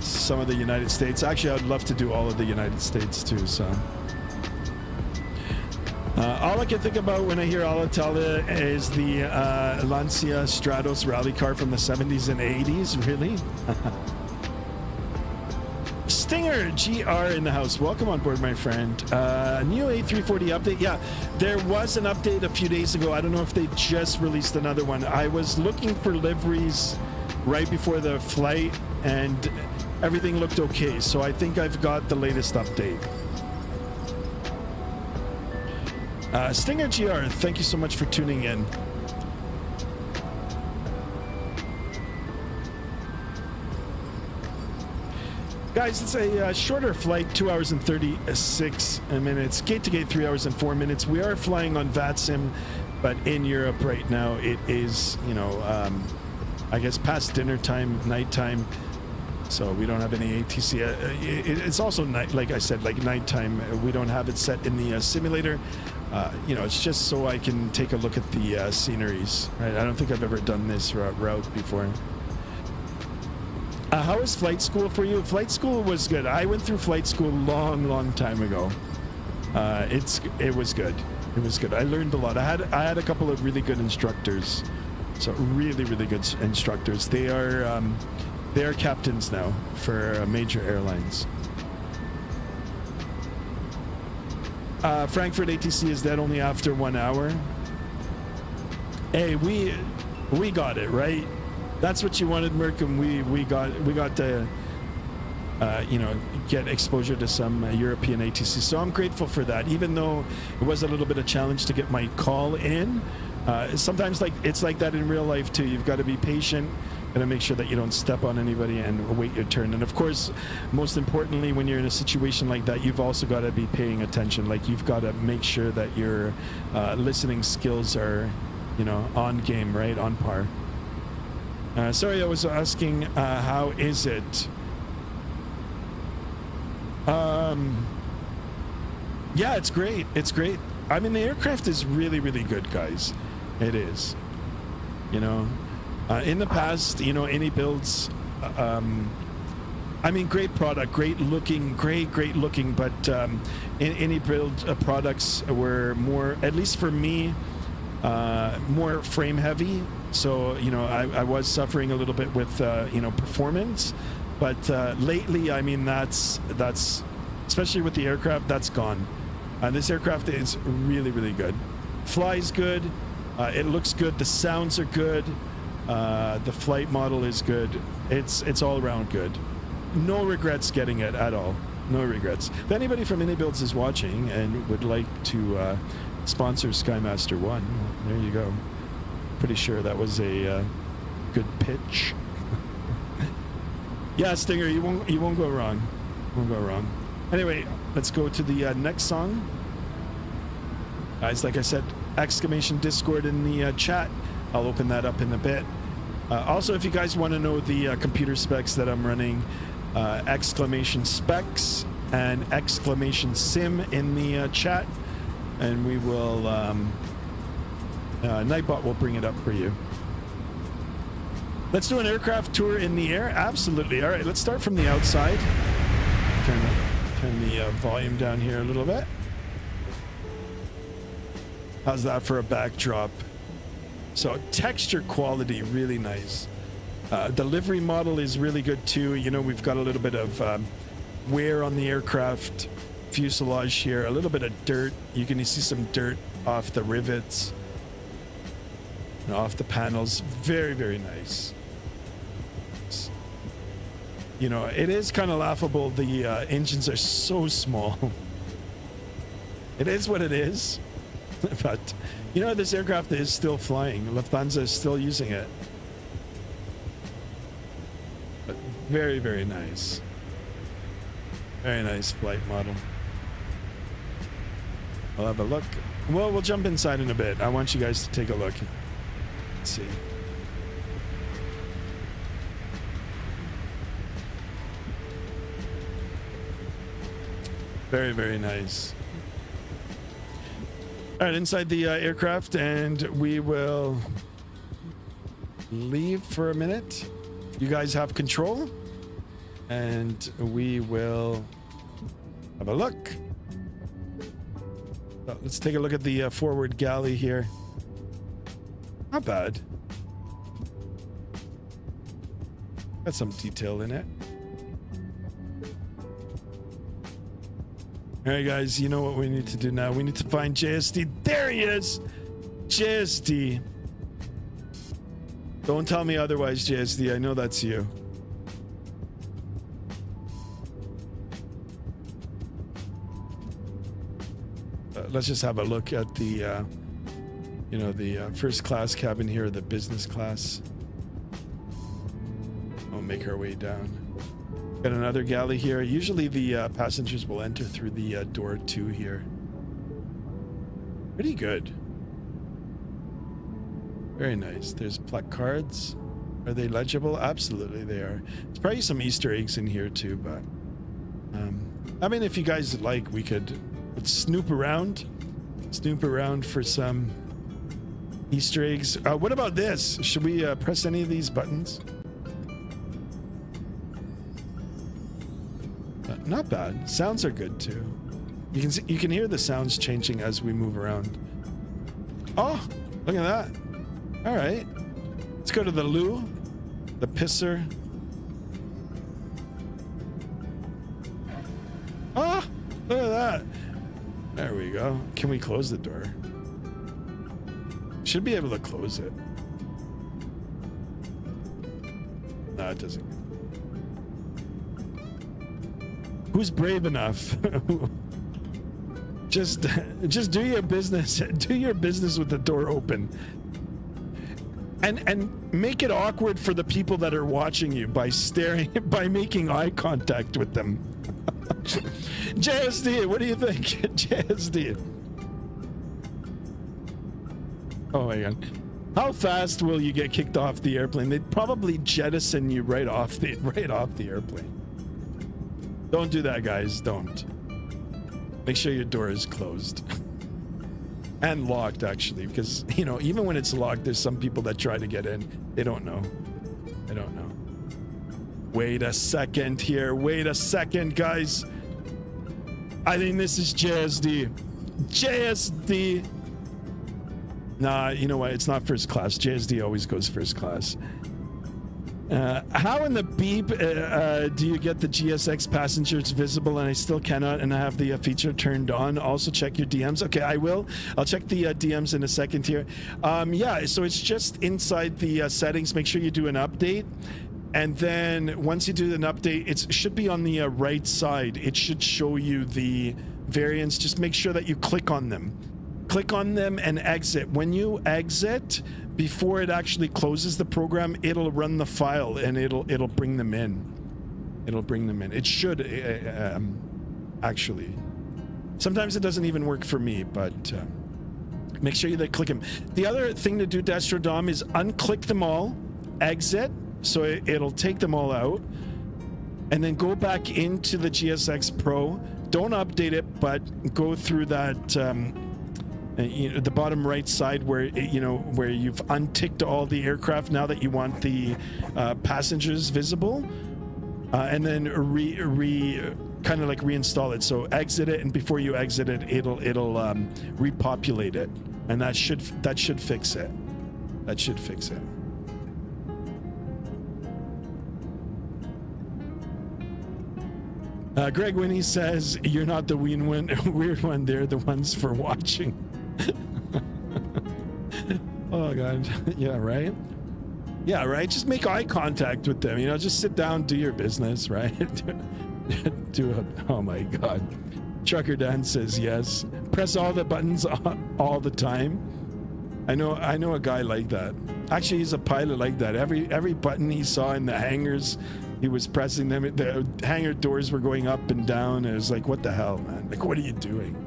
some of the United States. Actually, I'd love to do all of the United States too. So all I can think about when I hear Alitalia is the Lancia Stratos rally car from the 70s and 80s. Really? Stinger GR in the house. Welcome on board, my friend. New A340 update. Yeah, there was an update a few days ago. I don't know if they just released another one. I was looking for liveries right before the flight, and everything looked okay. So I think I've got the latest update. Stinger GR, thank you so much for tuning in. Guys, it's a shorter flight, 2 hours and 36 minutes. Gate to gate, 3 hours and 4 minutes. We are flying on Vatsim, but in Europe right now, it is, I guess past dinner time, nighttime. So we don't have any ATC. It's also night, like I said, like nighttime. We don't have it set in the simulator. It's just so I can take a look at the sceneries. Right? I don't think I've ever done this route before. How was flight school for you? Flight school was good. I went through flight school long time ago. It was good. It was good. I learned a lot. I had a couple of really good instructors. So really good instructors. They are captains now for major airlines. Frankfurt ATC is dead only after 1 hour. Hey, we got it right. That's what you wanted, Merck, and we got to get exposure to some European ATC. So I'm grateful for that, even though it was a little bit of a challenge to get my call in. Sometimes it's like that in real life too. You've got to be patient. Got to make sure that you don't step on anybody and wait your turn. And of course, most importantly, when you're in a situation like that, you've also got to be paying attention. Like you've got to make sure that your listening skills are, on game, right, on par. Sorry, I was asking, how is it? Yeah, it's great. It's great. I mean, the aircraft is really good, guys. It is. In the past, iniBuilds, I mean, great product, great looking, but iniBuild products were more, at least for me, more frame heavy. So, I was suffering a little bit with, performance, but lately, I mean, that's especially with the aircraft, that's gone. This aircraft is really good. Flies good. It looks good. The sounds are good. The flight model is good. It's all around good. No regrets getting it at all. No regrets. If anybody from iniBuilds is watching and would like to sponsor Skymaster 1, there you go. Pretty sure that was a good pitch. Yeah, Stinger, you won't go wrong. Won't go wrong. Anyway, let's go to the next song. Guys, like I said, exclamation Discord in the chat. I'll open that up in a bit. Also, if you guys want to know the computer specs that I'm running, exclamation specs and exclamation sim in the chat, and we will Nightbot will bring it up for you. Let's do an aircraft tour in the air. Absolutely. All right, let's start from the outside. Turn the volume down here a little bit. How's that for a backdrop? So texture quality, really nice. The livery model is really good too. We've got a little bit of wear on the aircraft fuselage here. A little bit of dirt. You can see some dirt off the rivets and off the panels. Very, very nice. You know, it is kind of laughable. The engines are so small. It is what it is. But, you know, this aircraft is still flying. Lufthansa is still using it. But very, very nice. Very nice flight model. I'll have a look. Well, we'll jump inside in a bit. I want you guys to take a look. Let's see. Very, very nice. All right, inside the aircraft, and we will leave for a minute. You guys have control, and we will have a look. So let's take a look at the forward galley here. Not bad. Got some detail in it. All right, guys, you know what we need to do now. We need to find JSD. There he is! JSD. Don't tell me otherwise, JSD. I know that's you. Let's just have a look at the, you know, the first class cabin here, the business class. I'll make our way down. Got another galley here. Usually the passengers will enter through the door 2 here. Pretty good. Very nice. There's placards. Are they legible? Absolutely they are. There's probably some Easter eggs in here too, but I mean, if you guys like, we could snoop around for some Easter eggs. What about this? Should we press any of these buttons? Not bad. Sounds are good too. You can hear the sounds changing as we move around. Oh, look at that. All right. Let's go to the loo, the pisser. Oh, look at that. There we go. Can we close the door? Should be able to close it. No, it doesn't. Who's brave enough? just do your business. Do your business with the door open. And make it awkward for the people that are watching you by staring, by making eye contact with them. JSD, what do you think? JSD. Oh my god. How fast will you get kicked off the airplane? They'd probably jettison you right off the airplane. Don't do that, guys. Don't. Make sure your door is closed. And locked, actually, because, you know, even when it's locked, there's some people that try to get in. They don't know. They don't know. Wait a second here. Wait a second, guys. I think this is JSD. JSD. Nah, you know what? It's not first class. JSD always goes first class. How in the beep do you get the GSX passengers visible? And I still cannot, and I have the feature turned on. Also check your DMs. Okay, I will. I'll check the DMs in a second here. Yeah, so it's just inside the settings. Make sure you do an update. And then once you do an update, it should be on the right side. It should show you the variants. Just make sure that you click on them. Click on them and exit. When you exit, before it actually closes the program, it'll run the file and it'll bring them in. It'll bring them in. It should actually. Sometimes it doesn't even work for me, but make sure you click them. The other thing to do, Destrodom, is unclick them all, exit, so it'll take them all out, and then go back into the GSX Pro. Don't update it, but go through that. You know, the bottom right side where where you've unticked all the aircraft now that you want the passengers visible, and then kind of like reinstall it. So exit it, and before you exit it, it'll repopulate it, and that should fix it. That should fix it. Greg Winnie says, you're not the weird one, they're the ones for watching. Oh, God. Yeah, right? Yeah, right? Just make eye contact with them. You know, just sit down, do your business, right? Do it. Oh, my God. Trucker Dan says yes. Press all the buttons all the time. I know a guy like that. Actually, he's a pilot like that. Every button he saw in the hangars, he was pressing them. The hangar doors were going up and down. And it was like, what the hell, man? Like, what are you doing?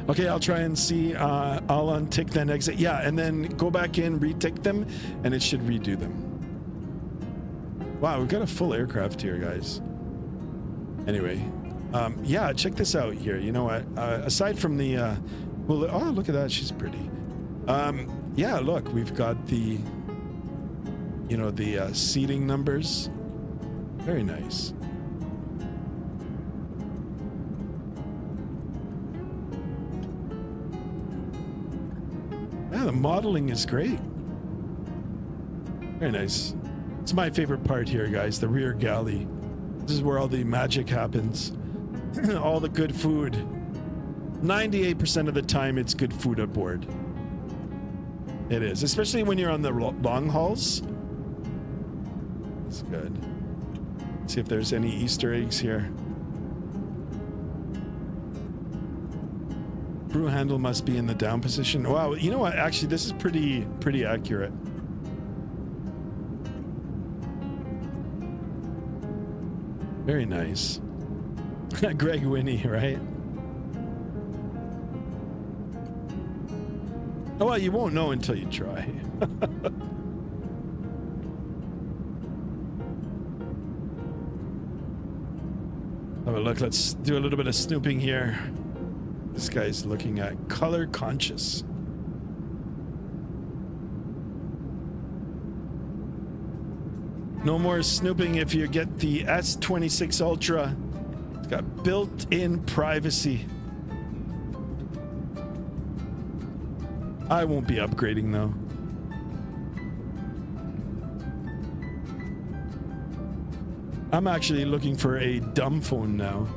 Okay, I'll try and see. I'll untick then exit. Yeah, and then go back in, retick them, and it should redo them. Wow, we've got a full aircraft here, guys. Anyway, yeah, check this out here. You know what? Aside from the, well, oh, look at that. She's pretty. Yeah, look, we've got the, you know, the seating numbers. Very nice. Yeah, the modeling is great. Very nice. It's my favorite part here, guys, the rear galley. This is where all the magic happens. All the good food. 98% of the time, it's good food aboard. It is, especially when you're on the long hauls. That's good. Let's see if there's any Easter eggs here. Crew handle must be in the down position. Wow, you know what? Actually, this is pretty accurate. Very nice. Greg Winnie, right? Oh, well, you won't know until you try. Have a look. Let's do a little bit of snooping here. This guy's looking at color conscious. No more snooping if you get the S26 Ultra. It's got built-in privacy. I won't be upgrading though. I'm actually looking for a dumb phone now.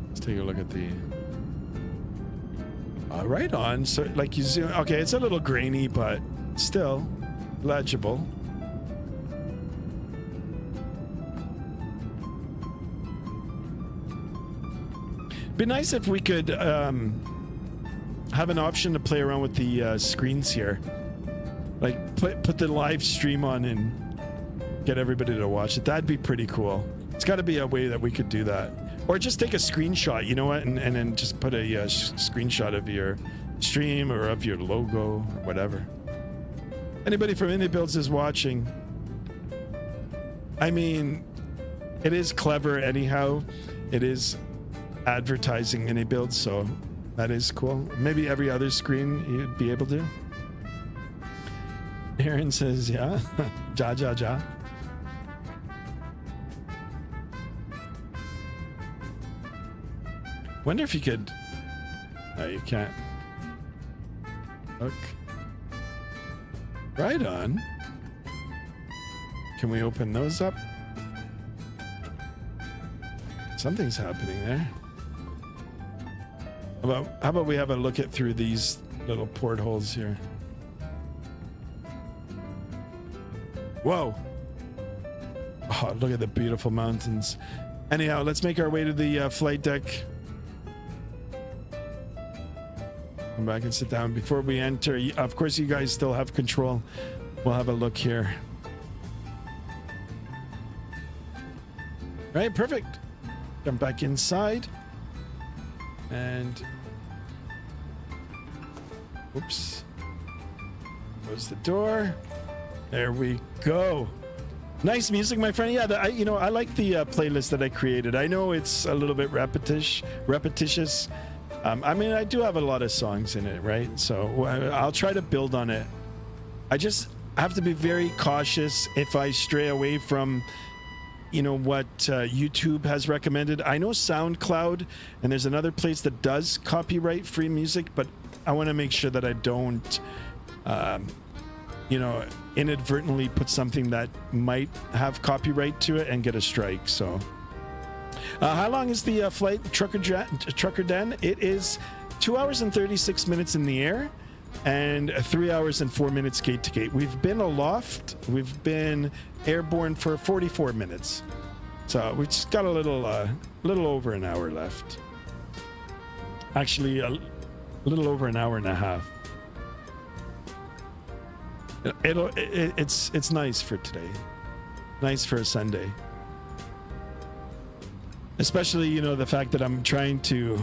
Let's take a look at the right on. So like you zoom, okay, it's a little grainy, but still legible. Be nice if we could have an option to play around with the screens here, like put the live stream on and get everybody to watch it. That'd be pretty cool. It's got to be a way that we could do that, or just take a screenshot. You know what, and then just put a screenshot of your stream or of your logo or whatever. Anybody from iniBuilds is watching. I mean, it is clever anyhow. It is advertising iniBuilds, so that is cool. Maybe every other screen you'd be able to. Aaron says, yeah. Ja. Wonder if you could... No, you can't. Look. Right on. Can we open those up? Something's happening there. How about we have a look at through these little portholes here? Whoa. Oh, look at the beautiful mountains. Anyhow, let's make our way to the flight deck. Come back and sit down before we enter. Of course, you guys still have control. We'll have a look here. Right, perfect. Jump back inside. And oops, close the door. There we go. Nice music, my friend. Yeah, I like the playlist that I created. I know it's a little bit repetitious. I mean, I do have a lot of songs in it, right? So I'll try to build on it. I just have to be very cautious if I stray away from you know, what YouTube has recommended. I know SoundCloud, and there's another place that does copyright free music, but I want to make sure that I don't, you know, inadvertently put something that might have copyright to it and get a strike. So, how long is the flight, Trucker Den? It is 2 hours and 36 minutes in the air, and 3 hours and 4 minutes gate to gate. We've been aloft. We've been airborne for 44 minutes. So we've just got a little over an hour left. Actually, a little over an hour and a half. It's nice for today. Nice for a Sunday. Especially, you know, the fact that I'm trying to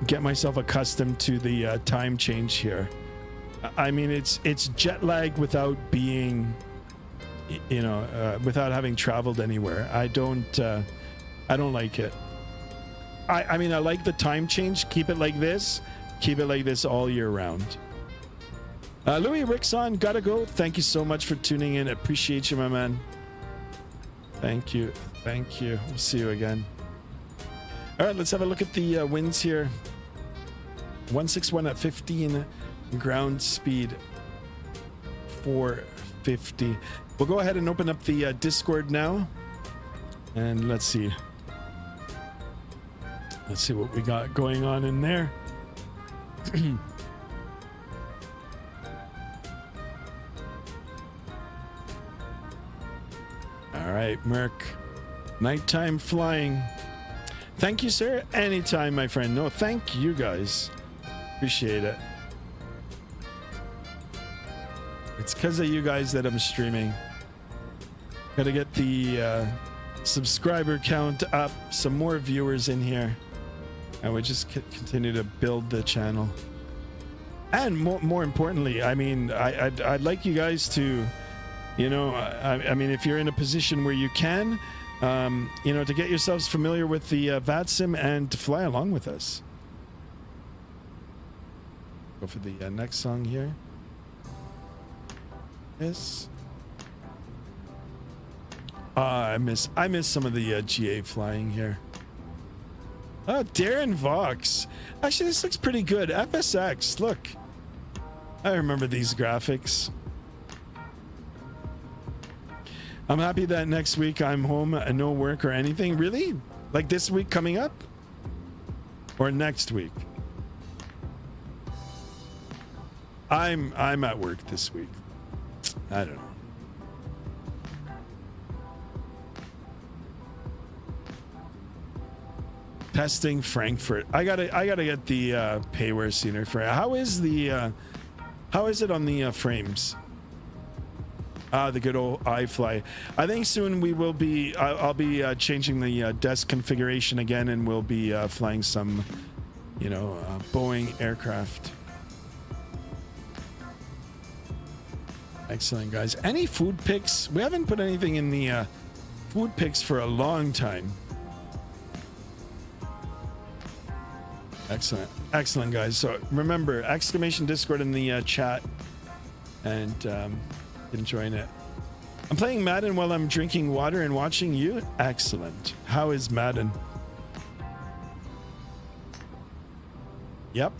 get myself accustomed to the time change here. I mean, it's jet lag without being, you know, without having traveled anywhere. I don't like it. I mean, I like the time change. Keep it like this. Keep it like this all year round. Louis Rickson, gotta go. Thank you so much for tuning in. Appreciate you, my man. Thank you. Thank you. We'll see you again. All right, let's have a look at the winds here. 161 at 15. Ground speed 450. We'll go ahead and open up the Discord now, and let's see what we got going on in there. All right, Merc, nighttime flying. Thank you, sir. Anytime, my friend. No, thank you guys. Appreciate it. It's because of you guys that I'm streaming. Gotta get the subscriber count up, some more viewers in here, and we just continue to build the channel. And more importantly, I mean, I'd like you guys to, you know, I mean, if you're in a position where you can, you know, to get yourselves familiar with the Vatsim and to fly along with us. Go for the next song here. Yes. I miss some of the GA flying here. Oh, Darren Vox. Actually, this looks pretty good. FSX, look. I remember these graphics. I'm happy that next week I'm home and no work or anything. Really? Like this week coming up? Or next week? I'm at work this week. I don't know. Testing Frankfurt. I gotta get the payware scenery for it. How is it on the frames? The good old iFly. I think soon we will be. I'll be changing the desk configuration again, and we'll be flying some, you know, Boeing aircraft. Excellent, guys. Any food pics? We haven't put anything in the food pics for a long time. Excellent, guys. So remember, exclamation Discord in the chat, and enjoying it. I'm playing Madden while I'm drinking water and watching you. Excellent. How is Madden? Yep.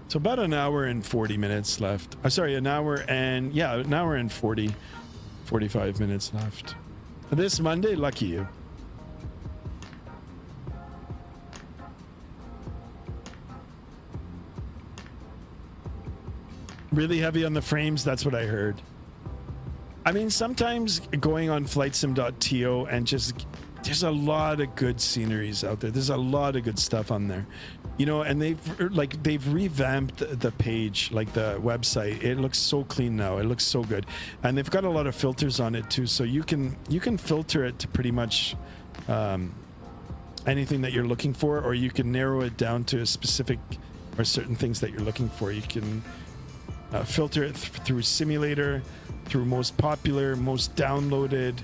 So about an hour and 40 minutes left. Sorry, an hour and 45 minutes left. This Monday, lucky you. Really heavy on the frames, that's what I heard. I mean, sometimes going on flightsim.to and just, there's a lot of good sceneries out there. There's a lot of good stuff on there. You know, and they've revamped the page, like the website. It looks so clean now. It looks so good. And they've got a lot of filters on it too. So you can filter it to pretty much anything that you're looking for, or you can narrow it down to a specific or certain things that you're looking for. You can filter it through simulator, through most popular, most downloaded,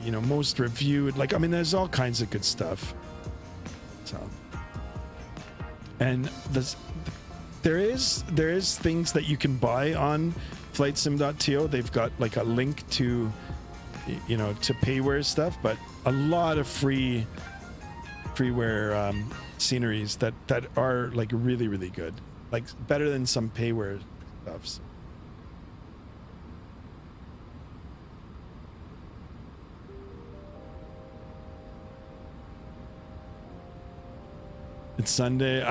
you know, most reviewed. Like, I mean, there's all kinds of good stuff. So, and There is things that you can buy on flightsim.to. They've got like a link to, you know, to payware stuff, but a lot of freeware sceneries that are like really, really good, like better than some payware stuff. It's Sunday.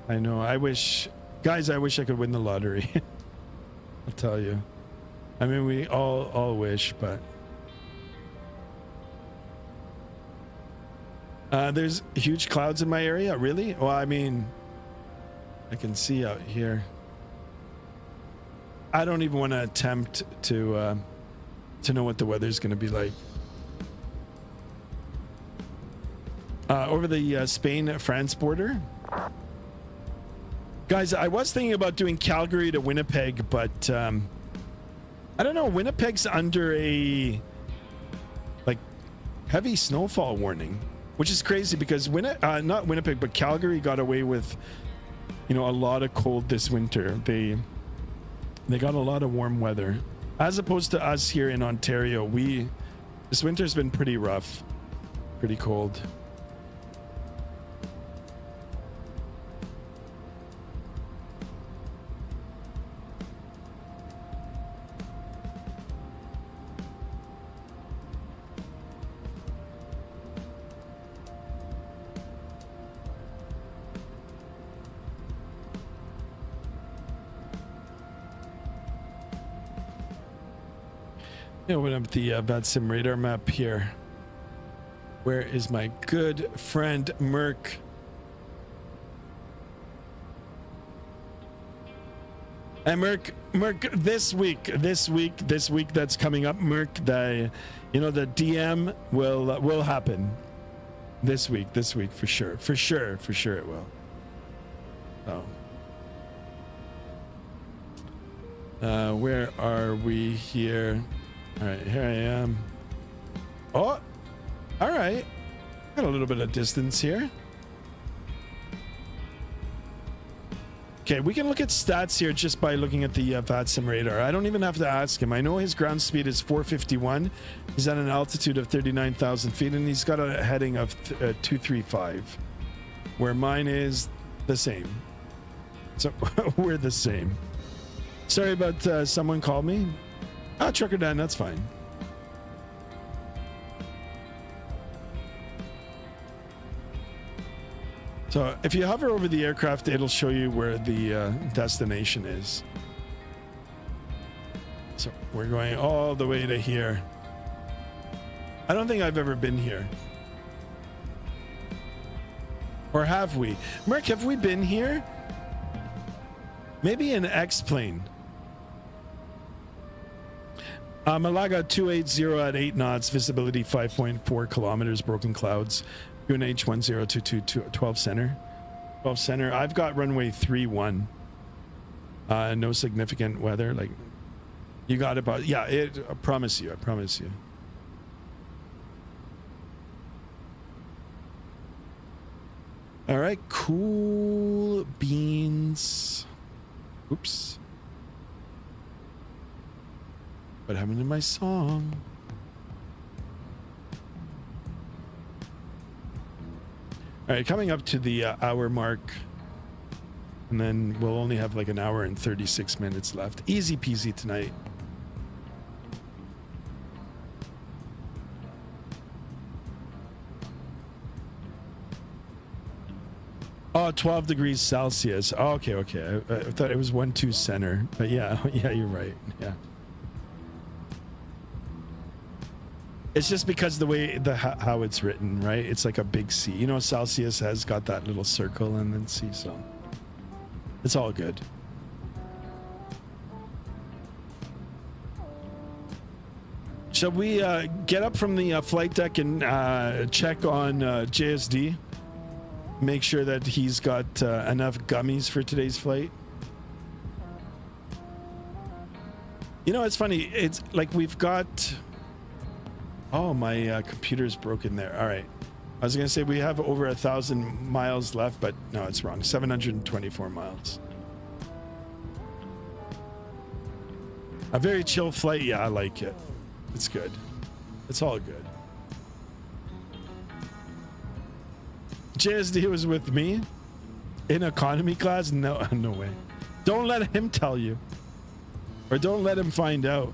I know. I wish, guys, I wish I could win the lottery. I'll tell you. I mean, we all wish, but there's huge clouds in my area. Really? Well, I mean, I can see out here. I don't even want to attempt to know what the weather's going to be like. Over the Spain-France border. Guys, I was thinking about doing Calgary to Winnipeg, but I don't know. Winnipeg's under a like heavy snowfall warning, which is crazy because not Winnipeg, but Calgary got away with, you know, a lot of cold this winter. They got a lot of warm weather, as opposed to us here in Ontario. This winter's been pretty rough, pretty cold. Open up the Vatsim radar map here. Where is my good friend Merc? And Merc, this week that's coming up, Merc, the DM will happen this week for sure it will. So where are we here? All right, here I am. Oh, all right. Got a little bit of distance here. Okay, we can look at stats here just by looking at the Vatsim radar. I don't even have to ask him. I know his ground speed is 451. He's at an altitude of 39,000 feet, and he's got a heading of 235, where mine is the same. So we're the same. Sorry about someone called me. Trucker Dan, that's fine. So if you hover over the aircraft, it'll show you where the destination is. So we're going all the way to here. I don't think I've ever been here. Or have we? Merc, have we been here? Maybe an X-plane. Malaga 280 at 8 knots, visibility 5.4 kilometers, broken clouds, UNH 1022, 12 center. 12 center. I've got runway 31. No significant weather. Like, you got about, yeah, I promise you. All right, cool beans. Oops. What happened to my song? All right, coming up to the hour mark, and then we'll only have like an hour and 36 minutes left. Easy peasy tonight. Oh, 12 degrees Celsius. Oh, okay. I thought it was 12 center, but yeah, you're right. Yeah. It's just because the way how it's written, right? It's like a big C. You know, Celsius has got that little circle and then C, so it's all good. Shall we get up from the flight deck and check on JSD? Make sure that he's got enough gummies for today's flight. You know, it's funny. It's like we've got... Oh, my computer's broken there. All right. I was going to say we have over 1,000 miles left, but no, it's wrong. 724 miles. A very chill flight. Yeah, I like it. It's good. It's all good. JSD was with me in economy class. No, no way. Don't let him tell you, or don't let him find out.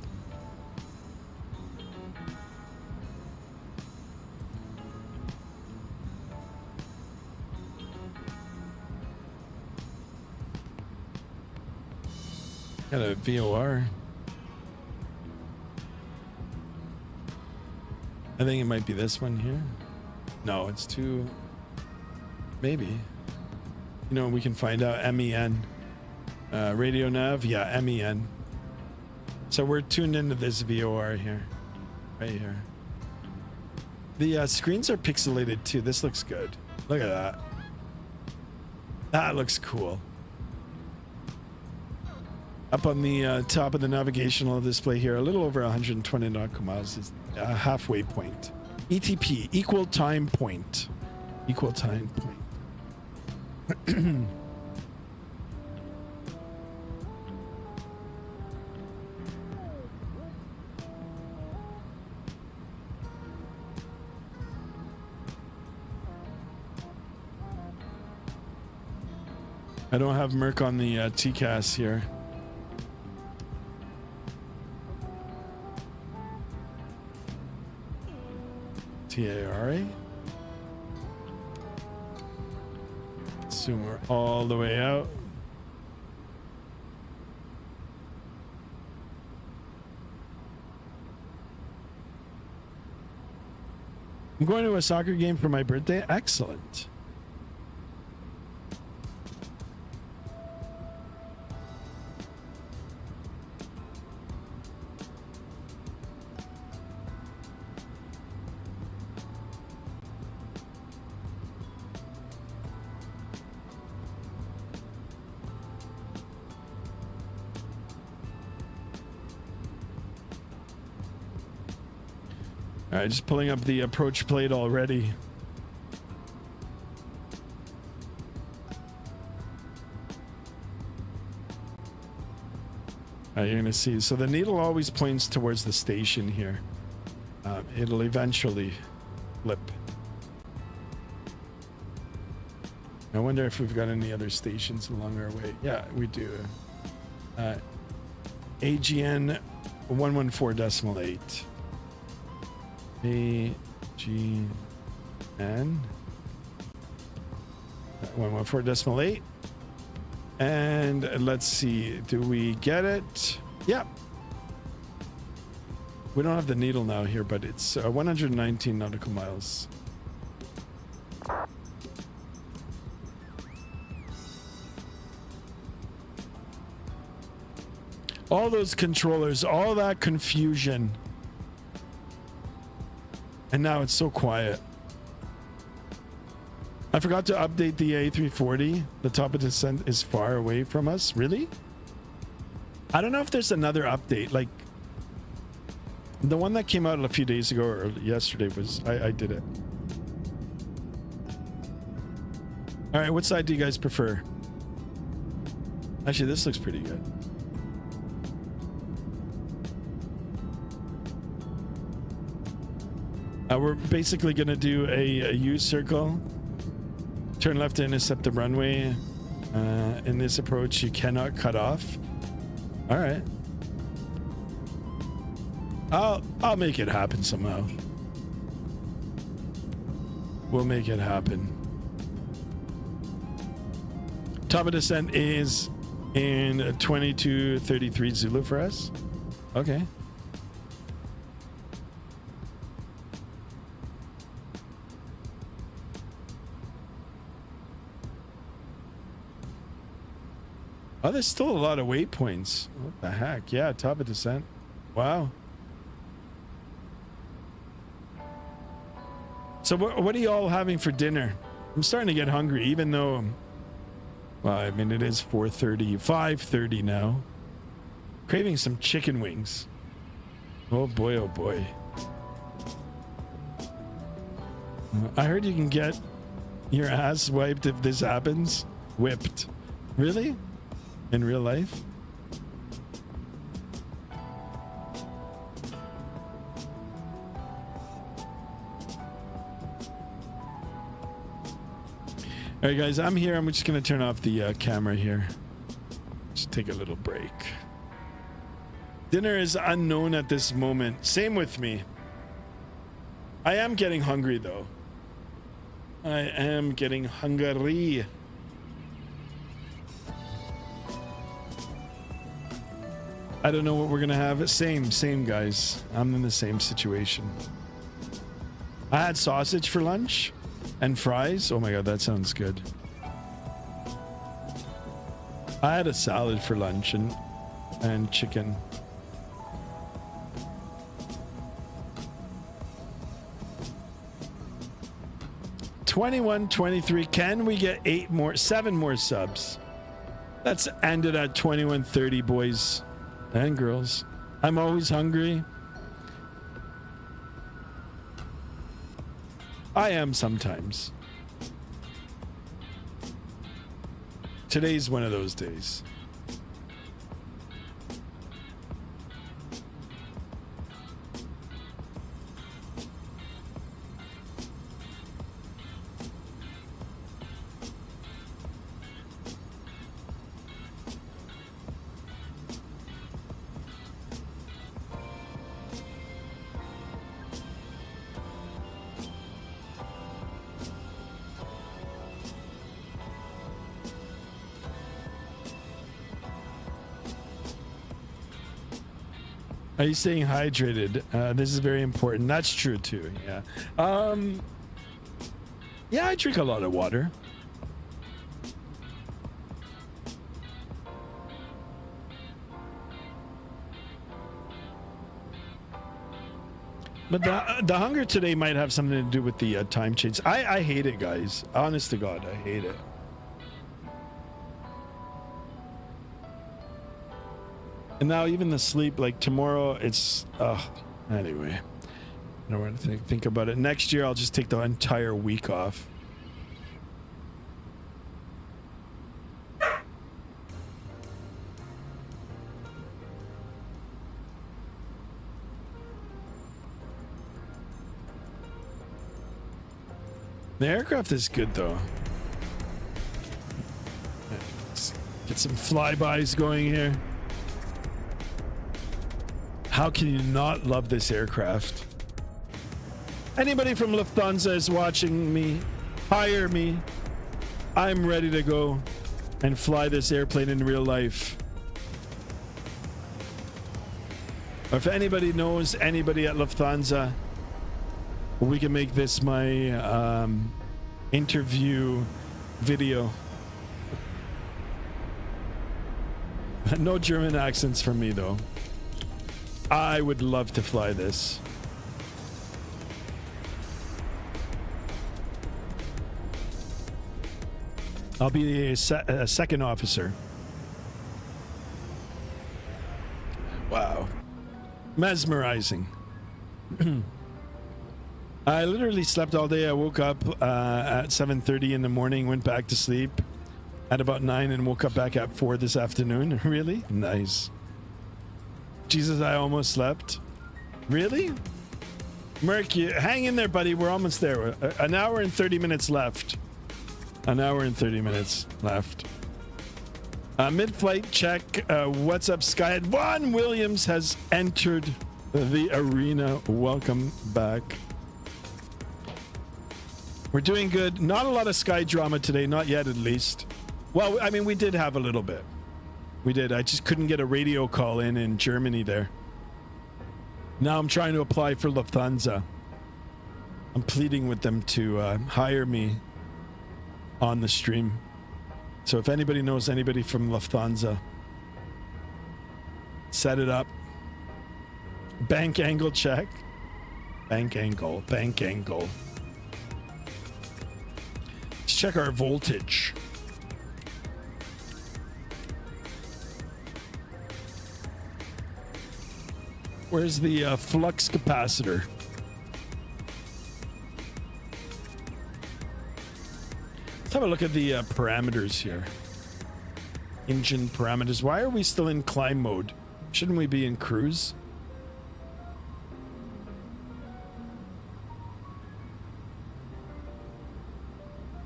Got a VOR. I think it might be this one here. No, it's too. Maybe. You know, we can find out. MEN. Radio nav. Yeah, MEN. So we're tuned into this VOR here. Right here. The screens are pixelated too. This looks good. Look at that. That looks cool. Up on the top of the navigational display here, a little over 120 nautical miles is a halfway point. ETP, equal time point. Equal time point. I don't have Merc on the TCAS here. TARA. Assume we're all the way out. I'm going to a soccer game for my birthday. Excellent. All right, just pulling up the approach plate already. You're gonna see. So the needle always points towards the station here. It'll eventually flip. I wonder if we've got any other stations along our way. Yeah, we do. AGN 114.8. AGN 114.8. And let's see, do we get it? Yeah. We don't have the needle now here, but it's 119 nautical miles. All those controllers, all that confusion. And now it's so quiet. I forgot to update the A340. The top of descent is far away from us. Really? I don't know if there's another update. Like the one that came out a few days ago or yesterday was I did it. All right, what side do you guys prefer? Actually, this looks pretty good. We're basically going to do a U circle. Turn left to intercept the runway. In this approach, you cannot cut off. All right. I'll make it happen somehow. We'll make it happen. Top of descent is in 2233 Zulu for us. Okay. Oh, there's still a lot of waypoints. What the heck? Yeah, top of descent. Wow. So what are you all having for dinner? I'm starting to get hungry, even though, well, I mean, it is 4:30, 5:30 now. Craving some chicken wings. Oh boy, oh boy. I heard you can get your ass wiped if this happens. Whipped. Really? In real life? All right, guys, I'm here. I'm just going to turn off the camera here. Just take a little break. Dinner is unknown at this moment. Same with me. I am getting hungry, though. I am getting hungry. I don't know what we're going to have. Same, guys. I'm in the same situation. I had sausage for lunch and fries. Oh my God, that sounds good. I had a salad for lunch and chicken. $21, $23. Can we get 7 more subs? Let's end it at $21.30, boys and girls. I'm always hungry. I am sometimes. Today's one of those days. Are you staying hydrated? This is very important. That's true too. Yeah. Yeah, I drink a lot of water. But the hunger today might have something to do with the time change. I hate it, guys. Honest to God, I hate it. And now even the sleep, like tomorrow, it's anyway. I don't want to think about it. Next year I'll just take the entire week off. The aircraft is good though. Let's get some flybys going here. How can you not love this aircraft? Anybody from Lufthansa is watching me, hire me. I'm ready to go and fly this airplane in real life. Or if anybody knows anybody at Lufthansa, we can make this my interview video. No German accents from me though. I would love to fly this. I'll be a second officer. Wow. Mesmerizing. I literally slept all day. I woke up at 7:30 in the morning, went back to sleep at about 9 and woke up back at 4 this afternoon. Really? Nice. Jesus, I almost slept. Really? Merc, you hang in there, buddy. We're almost there. An hour and 30 minutes left. An hour and 30 minutes left. Mid-flight check. What's up, Sky? Juan Williams has entered the arena. Welcome back. We're doing good. Not a lot of Sky drama today. Not yet, at least. Well, I mean, we did have a little bit. We did. I just couldn't get a radio call in Germany there. Now I'm trying to apply for Lufthansa. I'm pleading with them to hire me on the stream. So if anybody knows anybody from Lufthansa, set it up. Bank angle check. Bank angle. Bank angle. Let's check our voltage. Where's the flux capacitor? Let's have a look at the parameters here. Engine parameters. Why are we still in climb mode? Shouldn't we be in cruise?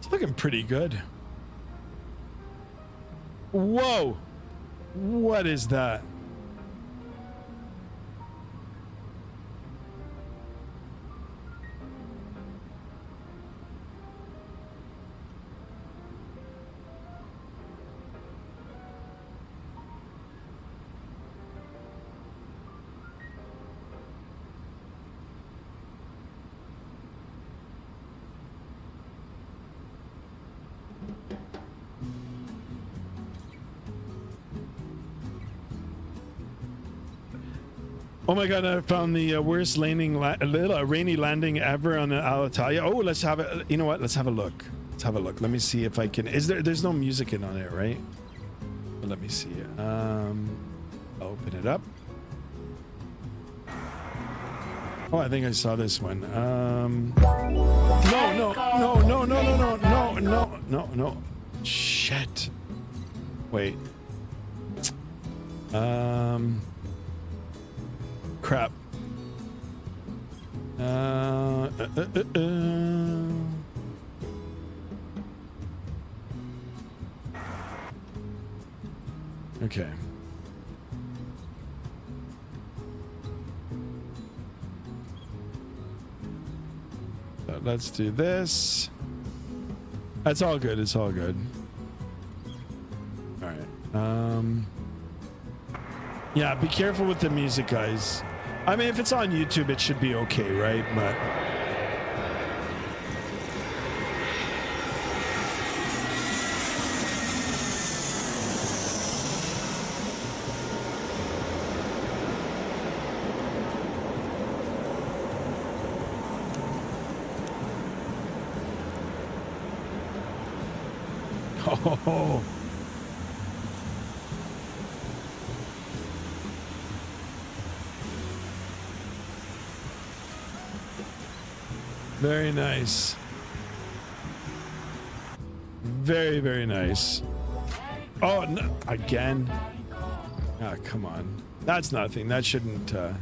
It's looking pretty good. Whoa! What is that? Oh my god, I found the worst rainy landing ever on Alitalia. Oh, let's have it. You know what? Let's have a look. Let's have a look. Let me see if I can. There's no music in on it, right? But let me see. Open it up. Oh, I think I saw this one. No. Shit. Wait. Crap. Okay. So let's do this. That's all good. It's all good. All right. Yeah, be careful with the music, guys. I mean, if it's on YouTube, it should be okay, right? But oh. Very nice. Very, very nice. Oh, no, again. Ah, come on. That's nothing. That shouldn't get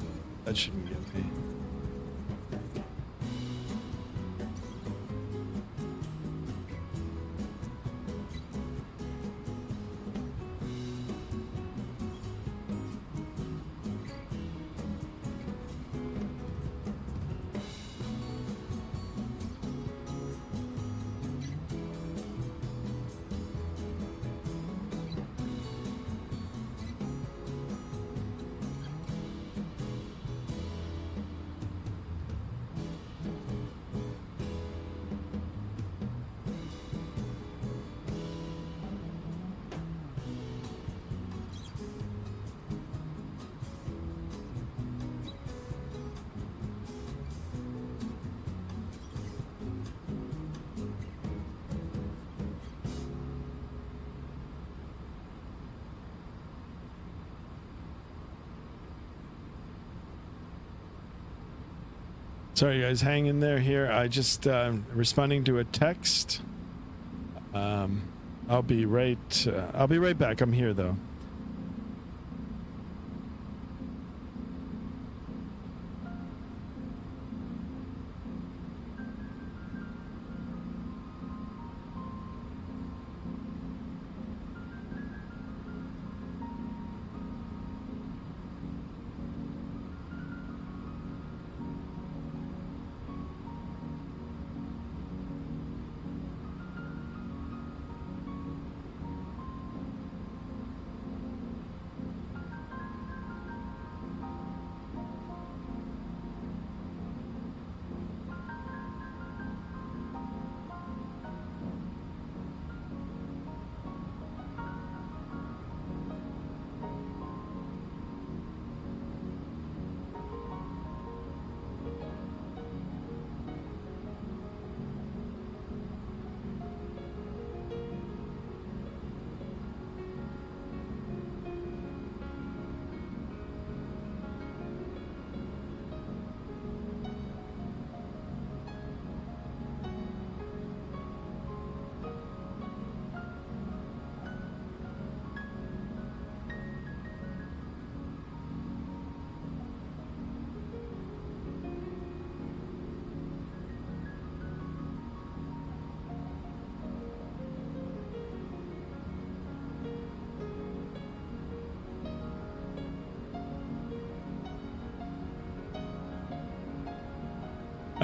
me. Sorry, guys, hang in there here. I just responding to a text. I'll be right back. I'm here though.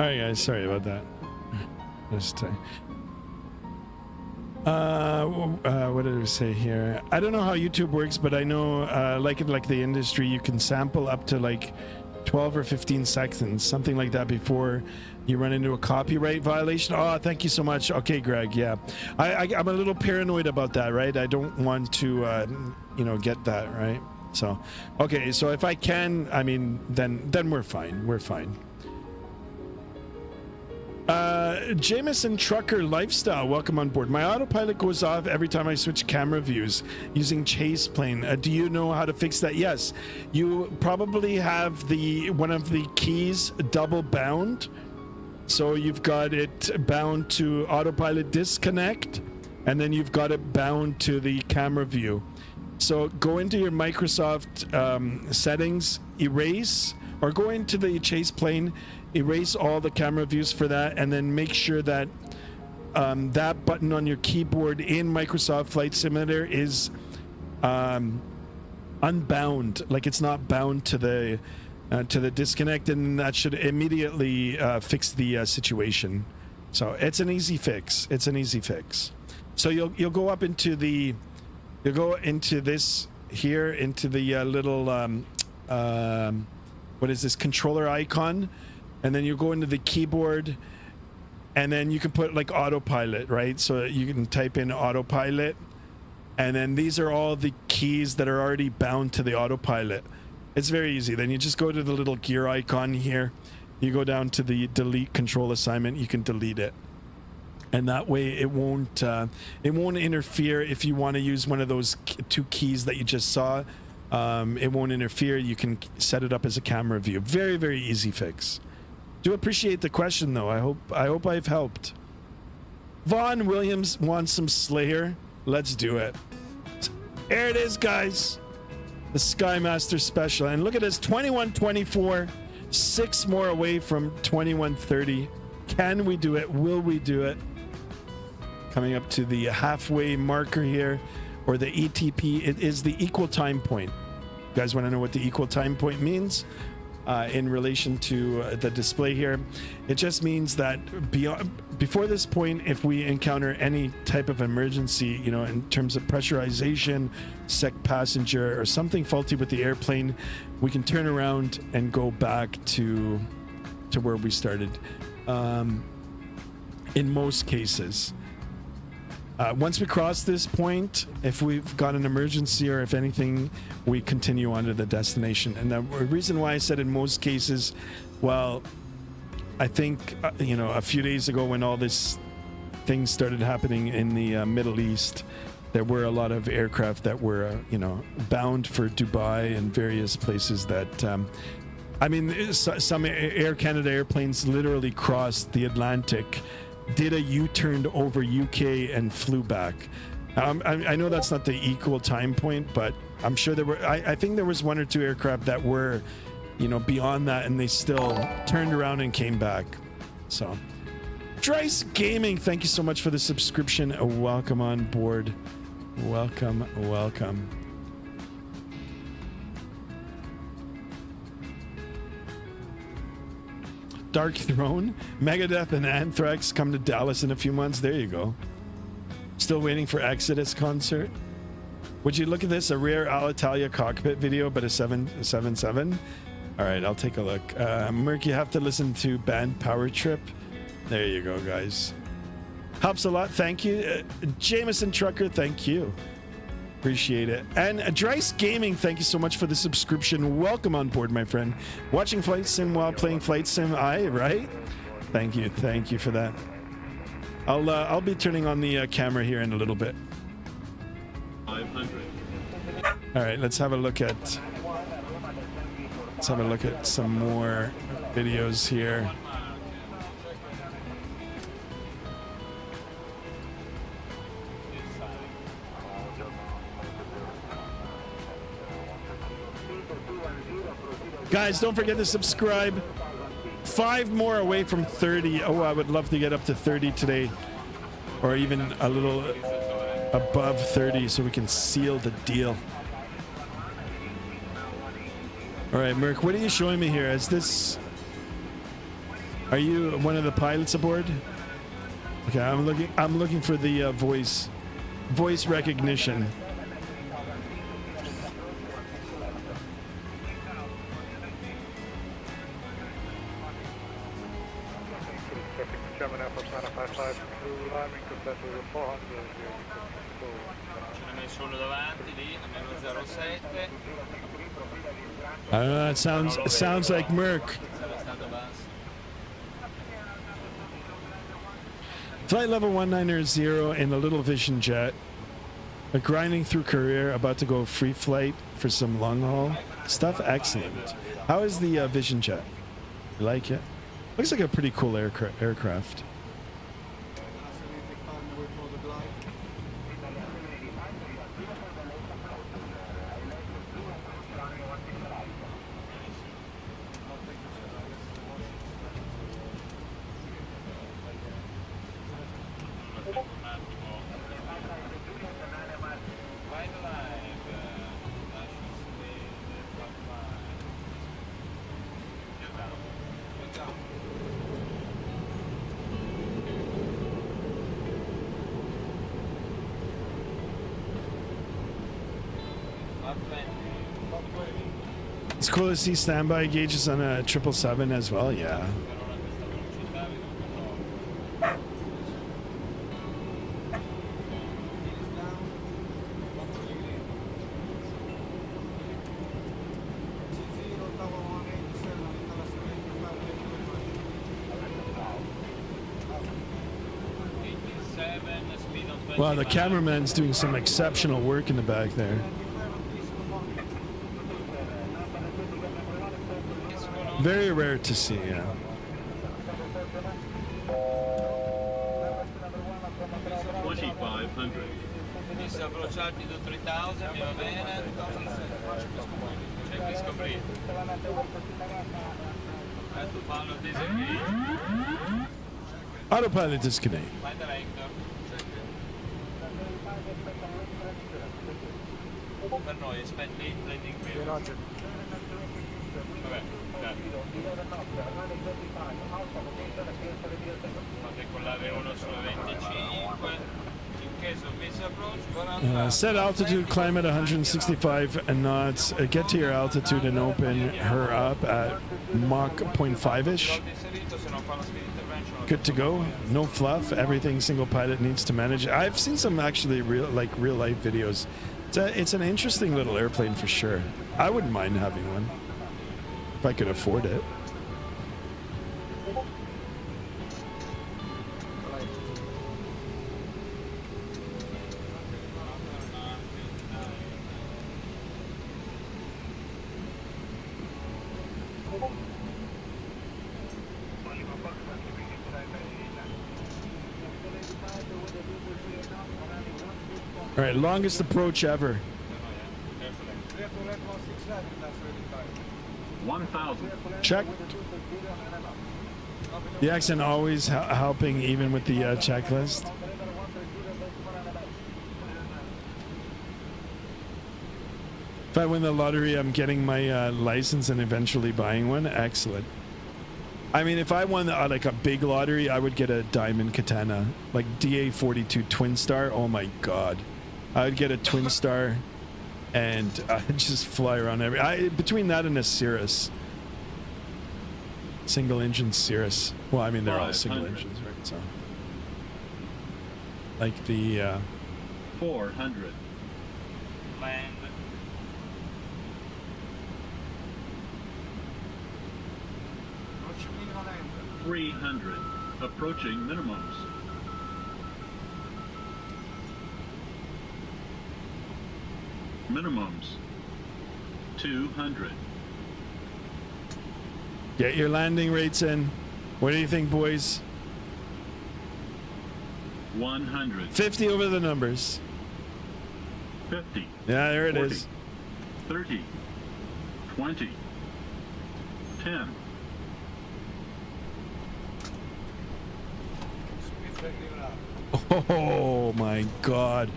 All right, guys. Sorry about that. Just what did I say here? I don't know how YouTube works, but I know, like the industry, you can sample up to like 12 or 15 seconds, something like that, before you run into a copyright violation. Oh, thank you so much. Okay, Greg. Yeah, I'm a little paranoid about that, right? I don't want to, you know, get that, right? So, okay. So if I can, I mean, then we're fine. We're fine. Jameson Trucker Lifestyle, welcome on board. My autopilot goes off every time I switch camera views using chase plane. Do you know how to fix that? Yes, you probably have one of the keys double bound. So you've got it bound to autopilot disconnect, and then you've got it bound to the camera view. So go into your Microsoft settings, erase, or go into the chase plane, erase all the camera views for that, and then make sure that that button on your keyboard in Microsoft Flight Simulator is unbound, like it's not bound to the disconnect, and that should immediately fix the situation. So it's an easy fix. It's an easy fix. So you'll go up into the, you'll go into this here, into the little what is this, controller icon, and then you go into the keyboard, and then you can put like autopilot, right? So you can type in autopilot, and then these are all the keys that are already bound to the autopilot. It's very easy. Then you just go to the little gear icon here, you go down to the delete control assignment, you can delete it, and that way it won't interfere. If you want to use one of those two keys that you just saw, it won't interfere. You can set it up as a camera view. Very, very easy fix. Do appreciate the question, though. I hope I've helped. Vaughn Williams wants some Slayer. Let's do it. There it is, guys. The Skymaster Special. And look at this, 21:24, 6 more away from 21:30. Can we do it? Will we do it? Coming up to the halfway marker here, or the ETP. It is the equal time point. You guys want to know what the equal time point means? In relation to the display here, it just means that before this point, if we encounter any type of emergency, you know, in terms of pressurization, sec passenger, or something faulty with the airplane, we can turn around and go back to where we started. In most cases, once we cross this point, if we've got an emergency or if anything, we continue on to the destination. And the reason why I said in most cases, well, I think, you know, a few days ago when all this things started happening in the Middle East, there were a lot of aircraft that were, you know, bound for Dubai and various places that, I mean, some Air Canada airplanes literally crossed the Atlantic, did a U-turn over UK and flew back. I know that's not the equal time point, but I'm sure there were, I think there was 1 or 2 aircraft that were, you know, beyond that, and they still turned around and came back. So, Drice Gaming, thank you so much for the subscription. Welcome on board. Welcome, welcome. Dark Throne, Megadeth and Anthrax come to Dallas in a few months. There you go. Still waiting for Exodus concert. Would you look at this? A rare Alitalia cockpit video, but a 777. All right, I'll take a look. Merc, you have to listen to Band Power Trip. There you go, guys. Helps a lot. Thank you. Jameson Trucker, thank you. Appreciate it. And Drice Gaming, thank you so much for the subscription. Welcome on board, my friend. Watching Flight Sim while playing Flight Sim, right? Thank you for that. I'll be turning on the camera here in a little bit. 500. All right, let's have a look at some more videos here. Guys, don't forget to subscribe. 5 more away from 30. Oh, I would love to get up to 30 today, or even a little above 30 so we can seal the deal. All right, Merc, what are you showing me here? Is this... Are you one of the pilots aboard? Okay, I'm looking for the voice recognition. I don't know, it sounds like Merc. Flight level 190 in a little Vision jet. A grinding through career, about to go free flight for some long haul stuff. Excellent. How is the Vision jet? You like it? Looks like a pretty cool aircraft. It's cool to see standby gauges on a 777 as well, yeah. Wow, the cameraman's doing some exceptional work in the back there. Very rare to see, yeah. Autopilot disconnect. Per noi, aspetti, landing clear. Vabbè, fate collare uno sulla 25. In case of misapproach, set altitude, climb at 165 knots. Get to your altitude and open her up at Mach 0.5-ish. Good to go. No fluff. Everything single pilot needs to manage. I've seen some actually real life videos. It's an interesting little airplane for sure. I wouldn't mind having one if I could afford it. All right, longest approach ever. 1,000. Check. The accent always helping, even with the checklist. If I win the lottery, I'm getting my license and eventually buying one. Excellent. I mean, if I won like a big lottery, I would get a Diamond Katana, like DA-42 Twin Star. Oh my God. I would get a Twin Star and I'd just fly around between that and a Cirrus. Single engine Cirrus. Well, I mean, they're all single engines, right? So, like the 400. land. $300. 300. Approaching minimums. Minimums. 200. Get your landing rates in. What do you think, boys? 100. 50 over the numbers. 50. Yeah, there it 40, is. 30. 20. 10. Oh my God.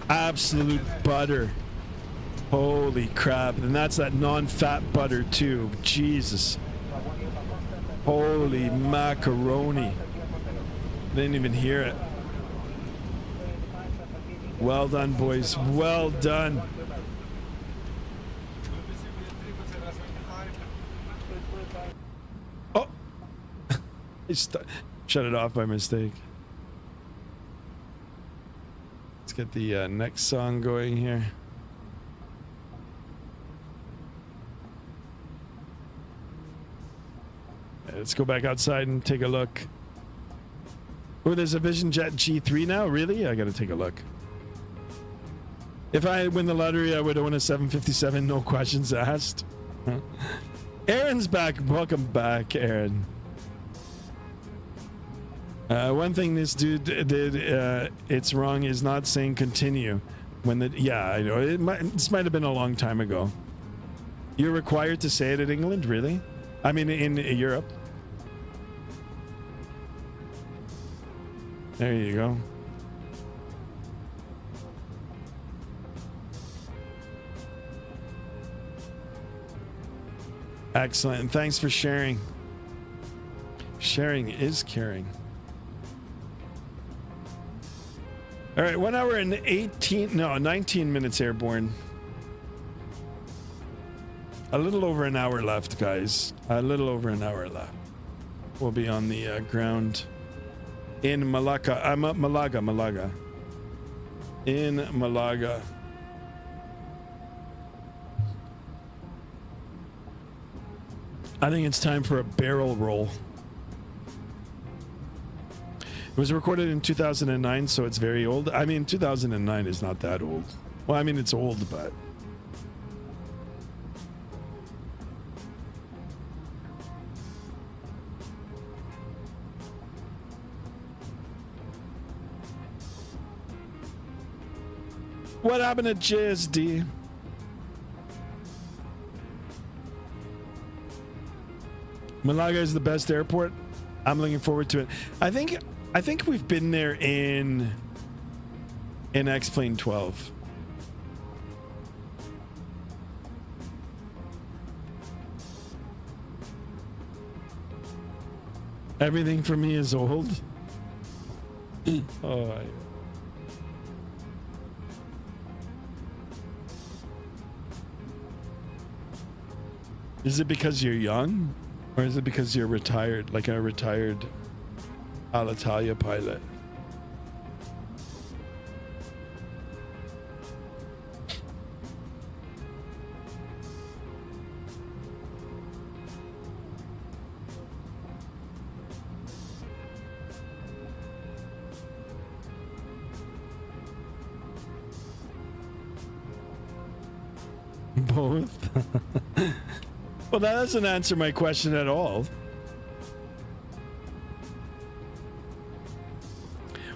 Absolute butter. Holy crap. And that's that non-fat butter too. Jesus. Holy macaroni. Didn't even hear it. Well done, boys. Well done. Oh! I shut it off by mistake. Let's get the next song going here. Let's go back outside and take a look. Oh, there's a Vision Jet G3 now? Really? I gotta take a look. If I win the lottery, I would own a 757, no questions asked. Aaron's back. Welcome back, Aaron. One thing this dude did, it's wrong, is not saying continue. When the, yeah, I know. This might have been a long time ago. You're required to say it in England? Really? I mean, in Europe. There you go. Excellent. Thanks for sharing. Sharing is caring. All right, 1 hour and 19 minutes airborne. A little over an hour left, guys. A little over an hour left. We'll be on the ground in Malaga. I'm at Malaga. In Malaga. I think it's time for a barrel roll. It was recorded in 2009, so it's very old. I mean, 2009 is not that old. Well, I mean, it's old, but... What happened to JSD? Malaga is the best airport. I'm looking forward to it. I think we've been there in X-Plane 12. Everything for me is old. Oh. Is it because you're young? Or is it because you're retired, like a retired Alitalia pilot? Both? Well, that doesn't answer my question at all.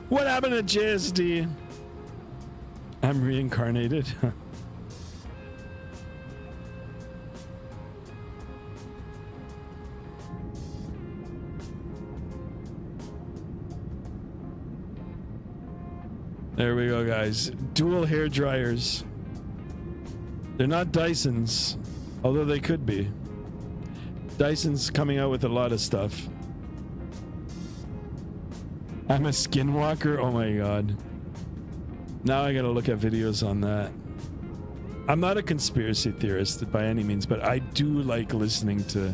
What happened to JSD? I'm reincarnated. There we go, guys. Dual hair dryers. They're not Dysons, although they could be. Dyson's coming out with a lot of stuff. I'm a skinwalker? Oh my god. Now I gotta look at videos on that. I'm not a conspiracy theorist by any means, but I do like listening to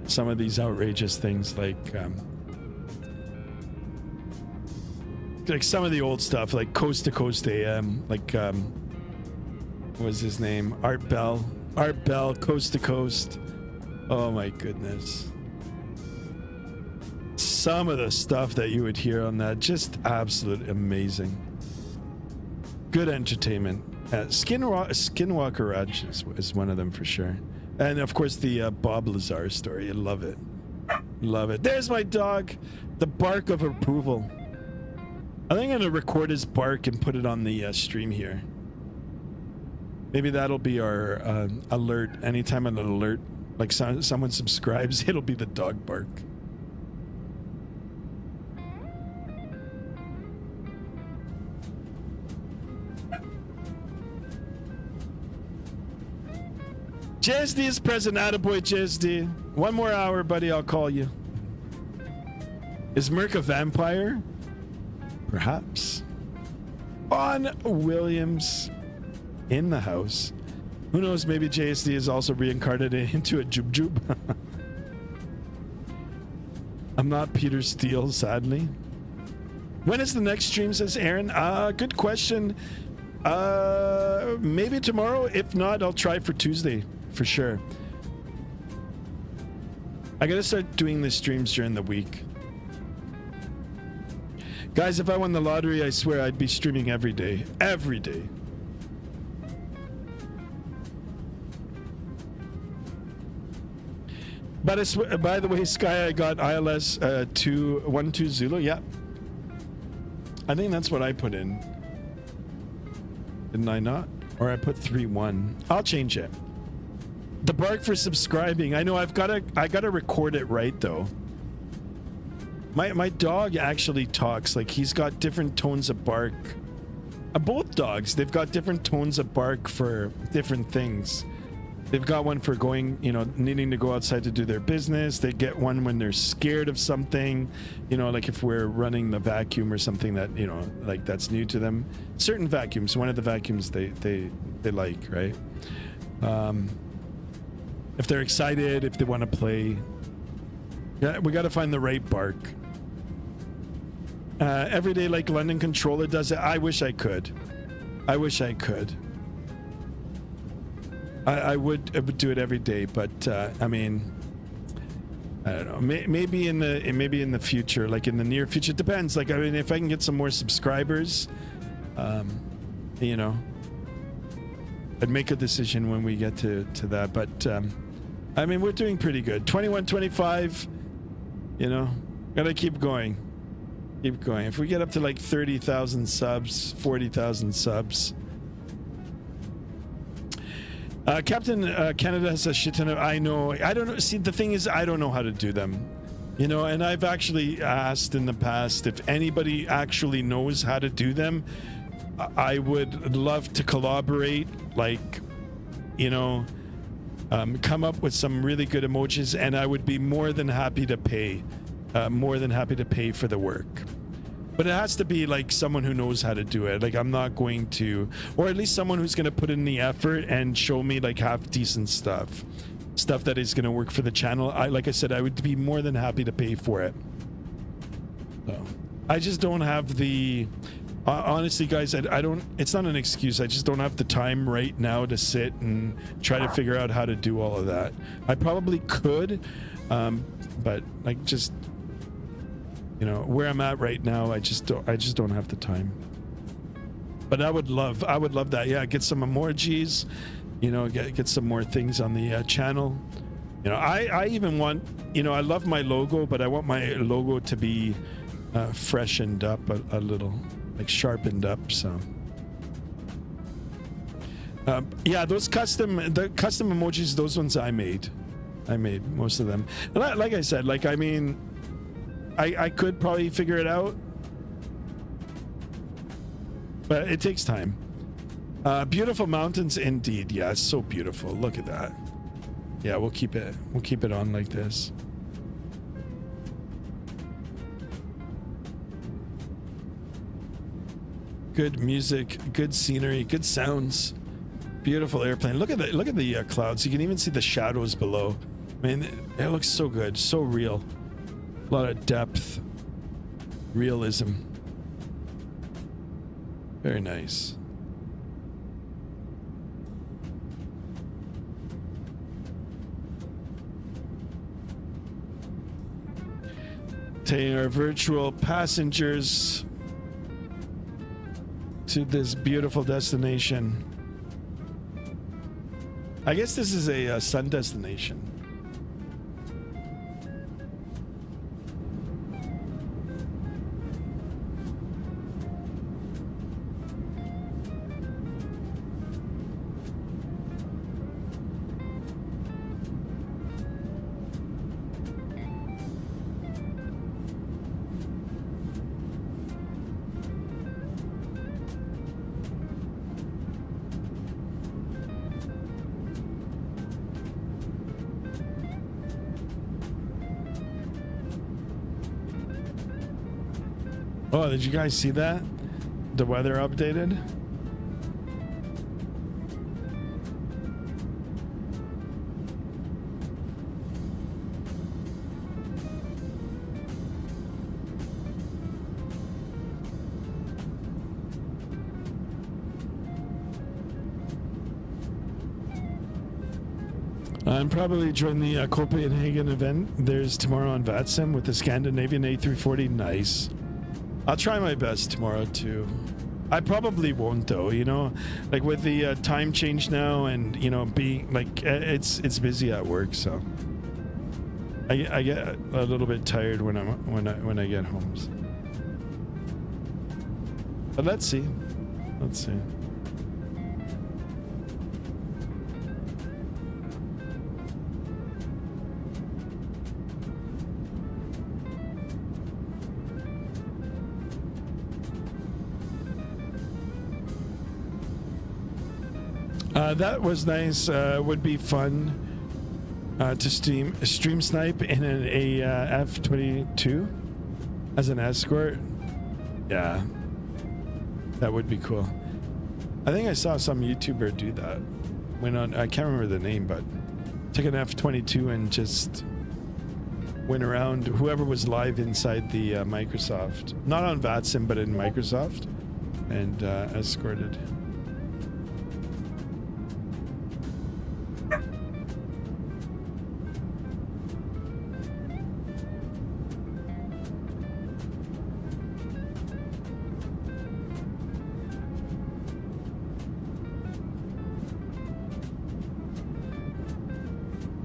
some of these outrageous things, like some of the old stuff, like Coast to Coast AM, like what was his name? Art Bell, Coast to Coast. Oh my goodness. Some of the stuff that you would hear on that, just absolute amazing. Good entertainment. Skinwalker Raj is one of them for sure. And of course the Bob Lazar story. I love it. Love it. There's my dog. The bark of approval. I think I'm going to record his bark and put it on the stream here. Maybe that'll be our alert. Anytime an alert, like someone subscribes, it'll be the dog bark. JSD is present. Attaboy, JSD. One more hour, buddy. I'll call you. Is Merc a vampire? Perhaps. On Williams in the house. Who knows, maybe JSD is also reincarnated into a Jub Jub. I'm not Peter Steele, sadly. When is the next stream, says Aaron? Good question. Maybe tomorrow. If not, I'll try for Tuesday, for sure. I gotta start doing the streams during the week. Guys, if I won the lottery, I swear I'd be streaming every day. Every day. But by the way, Sky, I got ILS 12 Zulu. Yeah. I think that's what I put in. Didn't I not? Or I put 3-1. I'll change it. The bark for subscribing. I know I gotta record it right though. My dog actually talks. Like, he's got different tones of bark. Both dogs, they've got different tones of bark for different things. They've got one for going, you know, needing to go outside to do their business. They get one when they're scared of something, you know, like if we're running the vacuum or something that, you know, like that's new to them. Certain vacuums, one of the vacuums they like, right? If they're excited, if they want to play. Yeah, we got to find the right bark. Every day like London Controller does it. I wish I could. I wish I could. I would do it every day, but I mean, I don't know. Maybe in the future, like in the near future. It depends. Like, I mean, if I can get some more subscribers, you know, I'd make a decision when we get to that. But I mean, we're doing pretty good. 21, 25. You know, gotta keep going. Keep going. If we get up to like 30,000 subs, 40,000 subs. Captain Canada has a shit ton of. I know. I don't know. See, the thing is, I don't know how to do them. You know, and I've actually asked in the past if anybody actually knows how to do them. I would love to collaborate. Like, you know, come up with some really good emojis, and I would be more than happy to pay. More than happy to pay for the work. But it has to be like someone who knows how to do it. Like, I'm not going to, or at least someone who's going to put in the effort and show me like half decent stuff that is going to work for the channel. Like I said, I would be more than happy to pay for it. So I just don't have the, honestly guys, I don't, it's not an excuse. I just don't have the time right now to sit and try to figure out how to do all of that. I probably could, but like, just, you know, where I'm at right now, I just don't have the time. But I would love that. Yeah, get some emojis, you know, get some more things on the channel. You know, I even want, you know, I love my logo, but I want my logo to be freshened up a little, like sharpened up. So yeah, those custom emojis, those ones I made most of them. Like I said, like, I mean, I could probably figure it out, but it takes time. Beautiful mountains indeed. Yeah, it's so beautiful. Look at that. Yeah, we'll keep it on like this. Good music, good scenery, good sounds. Beautiful airplane. Look at the clouds. You can even see the shadows below. I mean, it looks so good, so real. A lot of depth, realism. Very nice. Taking our virtual passengers to this beautiful destination. I guess this is a sun destination. Oh, did you guys see that? The weather updated? I'm probably joining the Copenhagen event. There's tomorrow on Vatsim with the Scandinavian A340. Nice. I'll try my best tomorrow too. I probably won't though, you know, like with the time change now, and you know, being like it's busy at work, so I get a little bit tired when I get home. So. But let's see. Let's see. That was nice. Would be fun to stream snipe in an F-22 as an escort. Yeah, that would be cool. I think I saw some YouTuber do that. Went on. I can't remember the name, but took an F-22 and just went around whoever was live inside the Microsoft, not on Vatsim, but in Microsoft, and escorted.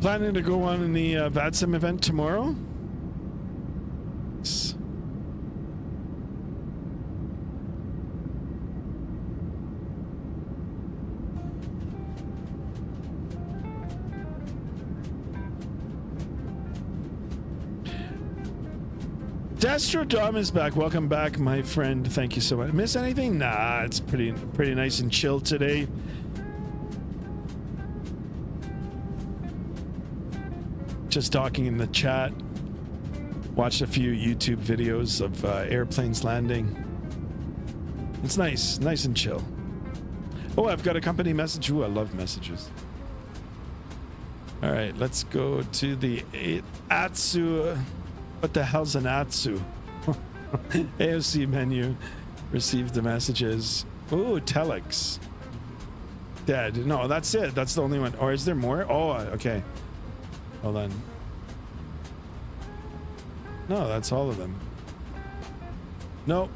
Planning to go on in the Vatsim event tomorrow? Destrodom is back. Welcome back, my friend. Thank you so much. Miss anything? Nah, it's pretty nice and chill today. Just talking in the chat. Watched a few YouTube videos of airplanes landing. It's nice and chill. Oh, I've got a company message. Ooh, I love messages. All right, let's go to the Atsu. What the hell's an Atsu? AOC menu. Received the messages. Ooh, Telex. Dead. No, that's it. That's the only one. Or is there more? Oh, okay. Hold on. No, that's all of them. Nope.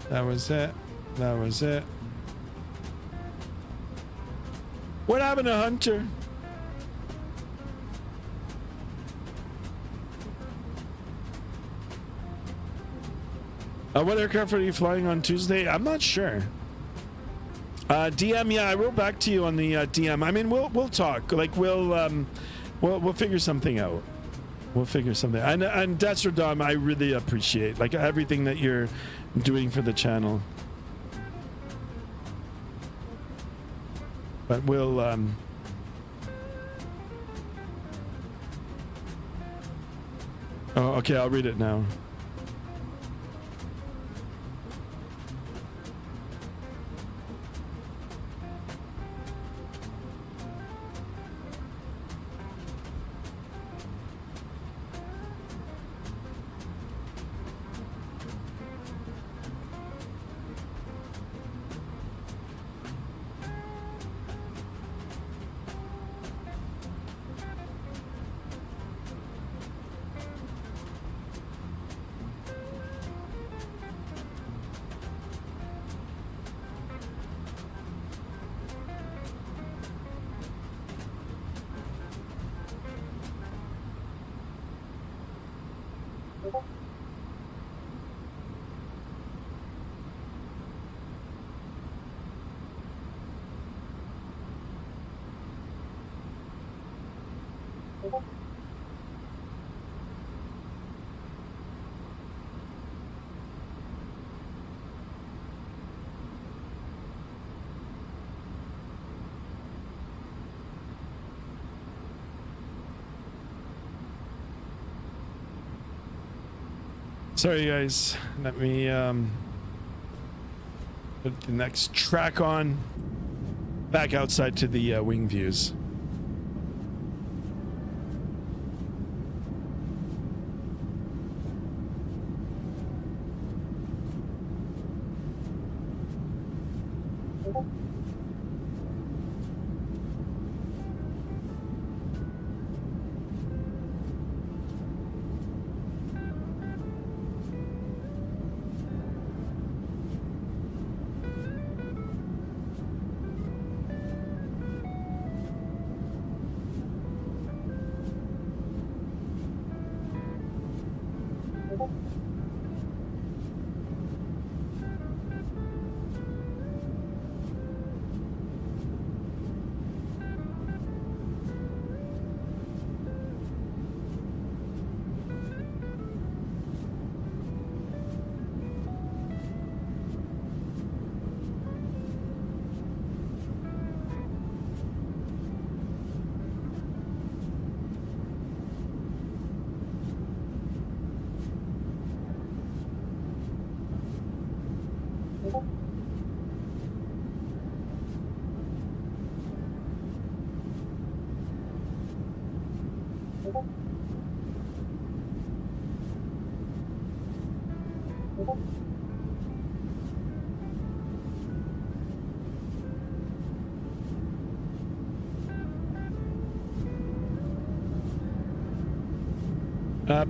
That was it. That was it. What happened to Hunter? What aircraft are you flying on Tuesday? I'm not sure. DM, yeah, I wrote back to you on the DM. I mean, we'll talk. Like we'll figure something out. We'll figure something. And Destrodom, I really appreciate like everything that you're doing for the channel. But we'll Oh, okay, I'll read it now. Sorry guys, let me put the next track on. Back outside to the wing views.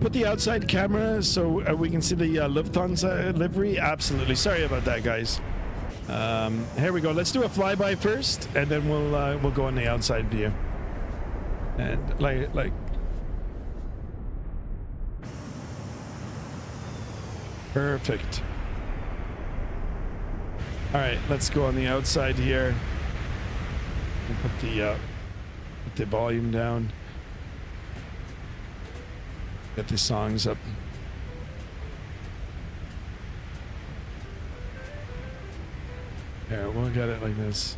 Put the outside camera so we can see the Lufthansa livery. Absolutely. Sorry about that, guys. Here we go. Let's do a flyby first, and then we'll go on the outside view. And like. Perfect. All right, let's go on the outside here. And put the volume down. Get the songs up. Here, we'll get it like this.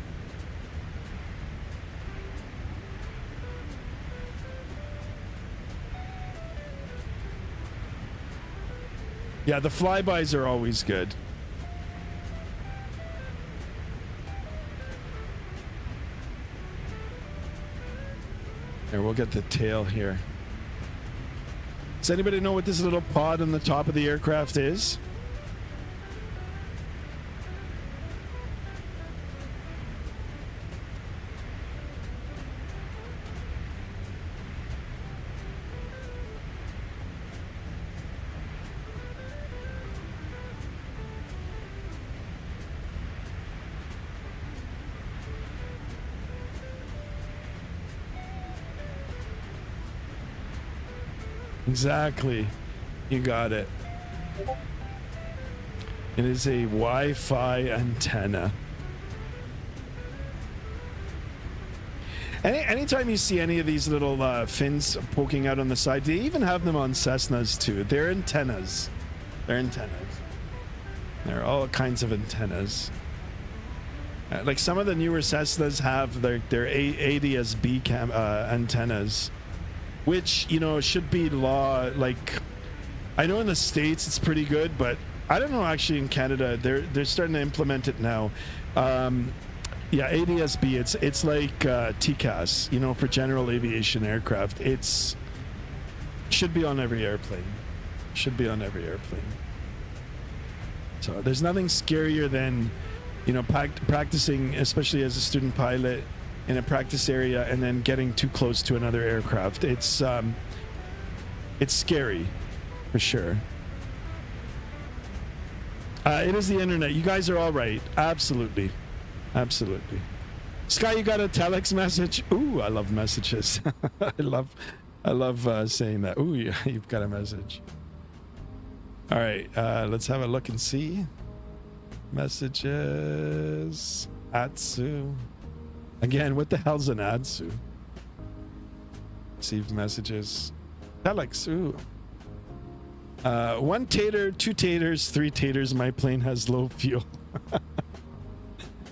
Yeah, the flybys are always good. Here, we'll get the tail here. Does anybody know what this little pod on the top of the aircraft is? Exactly. You got it. It is a Wi-Fi antenna. Anytime you see any of these little fins poking out on the side, they even have them on Cessnas too. They're antennas. They're antennas. There are all kinds of antennas. Like some of the newer Cessnas have their ADS-B antennas. Which, you know, should be law. Like, I know in the States it's pretty good, but I don't know actually in Canada. They're starting to implement it now. Yeah, ADS-B. It's like TCAS, you know, for general aviation aircraft. It's should be on every airplane. Should be on every airplane. So there's nothing scarier than, you know, practicing, especially as a student pilot, in a practice area and then getting too close to another aircraft. It's scary for sure. It is the internet. You guys are all right. Absolutely. Absolutely. Sky, you got a telex message? Ooh, I love messages. I love saying that. Ooh, yeah, you've got a message. All right, let's have a look and see. Messages. Atsu. Again, what the hell's an Atsu? Receive messages. Telex, ooh. 1 tater, 2 taters, 3 taters. My plane has low fuel.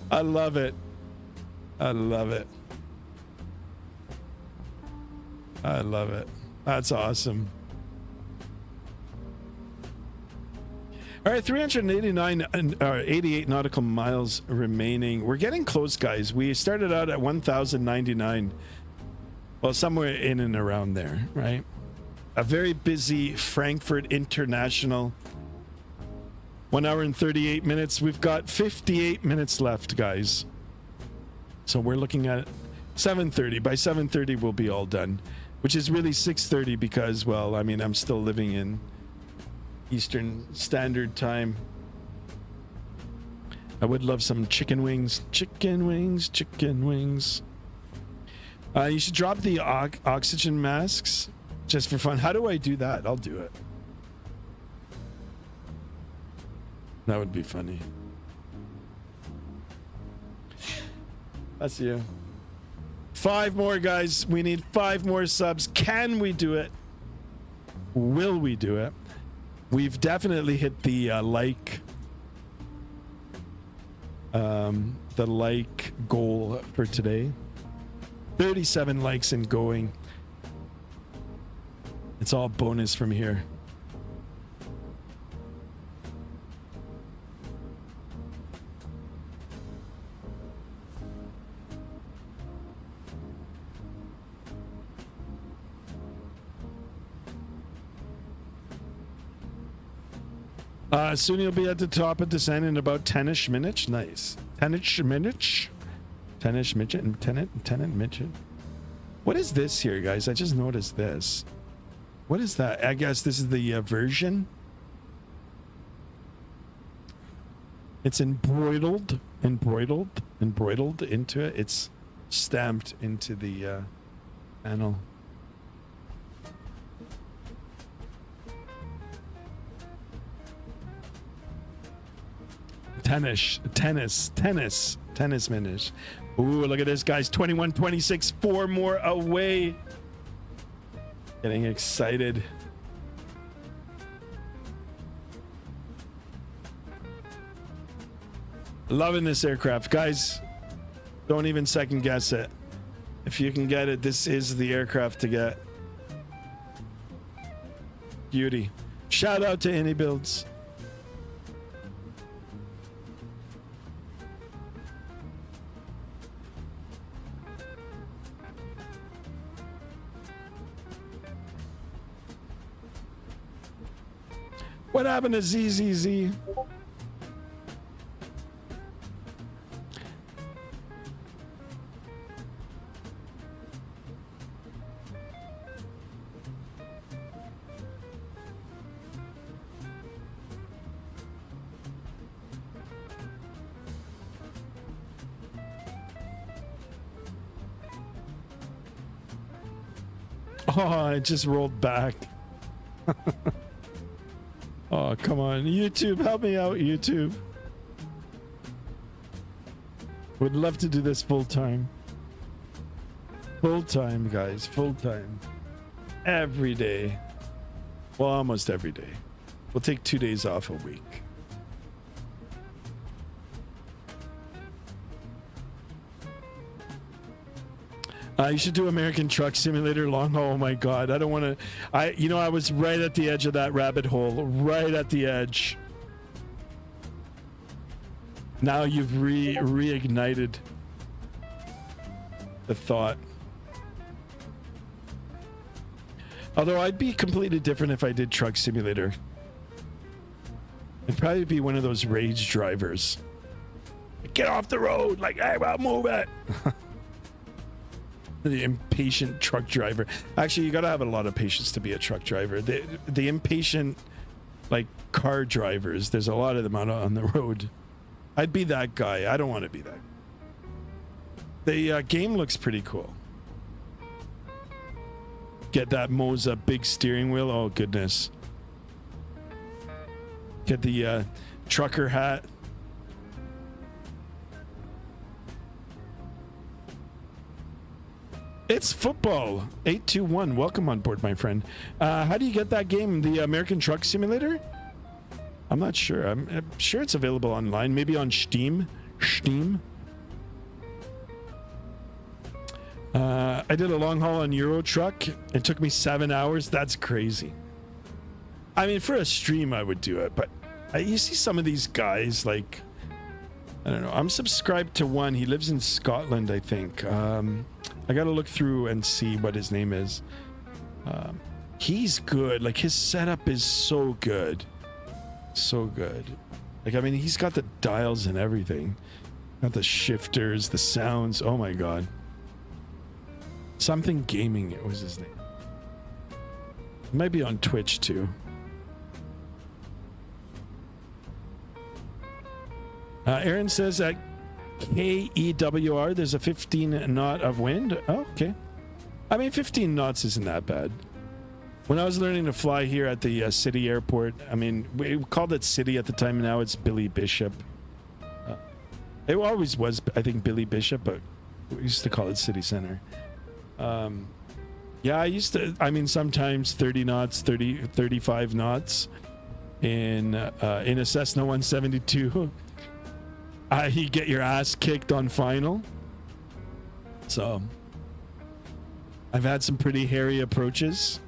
I love it. I love it. I love it. That's awesome. All right, 389 and 88 nautical miles remaining. We're getting close, guys. We started out at 1,099. Well, somewhere in and around there, right? A very busy Frankfurt International. 1 hour and 38 minutes. We've got 58 minutes left, guys. So we're looking at 7:30. By 7:30, we'll be all done, which is really 6:30 because, well, I mean, I'm still living in Eastern Standard Time. I would love some chicken wings. Chicken wings, chicken wings. You should drop the oxygen masks just for fun. How do I do that? I'll do it. That would be funny. That's you. 5 more, guys. We need 5 more subs. Can we do it? Will we do it? We've definitely hit the like goal for today. 37 likes and going. It's all bonus from here. Soon you'll be at the top of descent in about 10-ish minutes. Nice. 10-ish minutes. 10-ish midget and tenant midget. What is this here, guys? I just noticed this. What is that? I guess this is the version. It's embroidered into it. It's stamped into the panel. Tennis minutes. Ooh, look at this, guys. 21-26, 4 more away. Getting excited. Loving this aircraft, guys. Don't even second guess it. If you can get it, this is the aircraft to get. Beauty. Shout out to iniBuilds. What happened to ZZZ? Oh, it just rolled back. Oh, come on. YouTube, help me out, YouTube. Would love to do this full time. Full time, guys. Full time. Every day. Well, almost every day. We'll take 2 days off a week. You should do American Truck Simulator long haul. Oh my God, I don't want to. I was right at the edge of that rabbit hole, right at the edge. Now you've reignited the thought. Although I'd be completely different if I did Truck Simulator. I'd probably be one of those rage drivers. Get off the road, like, hey, well, move it. The impatient truck driver. Actually, you gotta have a lot of patience to be a truck driver. The impatient, like, car drivers, there's a lot of them out on the road. I'd be that guy. I don't want to be that. The game looks pretty cool. Get that Moza big steering wheel. Oh goodness. Get the trucker hat. It's football. 821. Welcome on board, my friend. How do you get that game? The American Truck Simulator? I'm not sure. I'm sure it's available online. Maybe on Steam. I did a long haul on Euro Truck. It took me 7 hours. That's crazy. I mean, for a stream, I would do it, but You see some of these guys, like, I don't know. I'm subscribed to one. He lives in Scotland, I think. I gotta look through and see what his name is. He's good. Like, his setup is so good. So good. Like, I mean, he's got the dials and everything. Got the shifters, the sounds. Oh my god. Something Gaming, it was his name. It might be on Twitch too. Aaron says at KEWR there's a 15 knot of wind. Oh, okay. I mean, 15 knots isn't that bad. When I was learning to fly here at the city airport, I mean, we called it city at the time, and now it's Billy Bishop. It always was, I think, Billy Bishop, but we used to call it City Center. Yeah, I used to, I mean, sometimes 30 knots, 35 knots in a Cessna 172. You get your ass kicked on final. So I've had some pretty hairy approaches.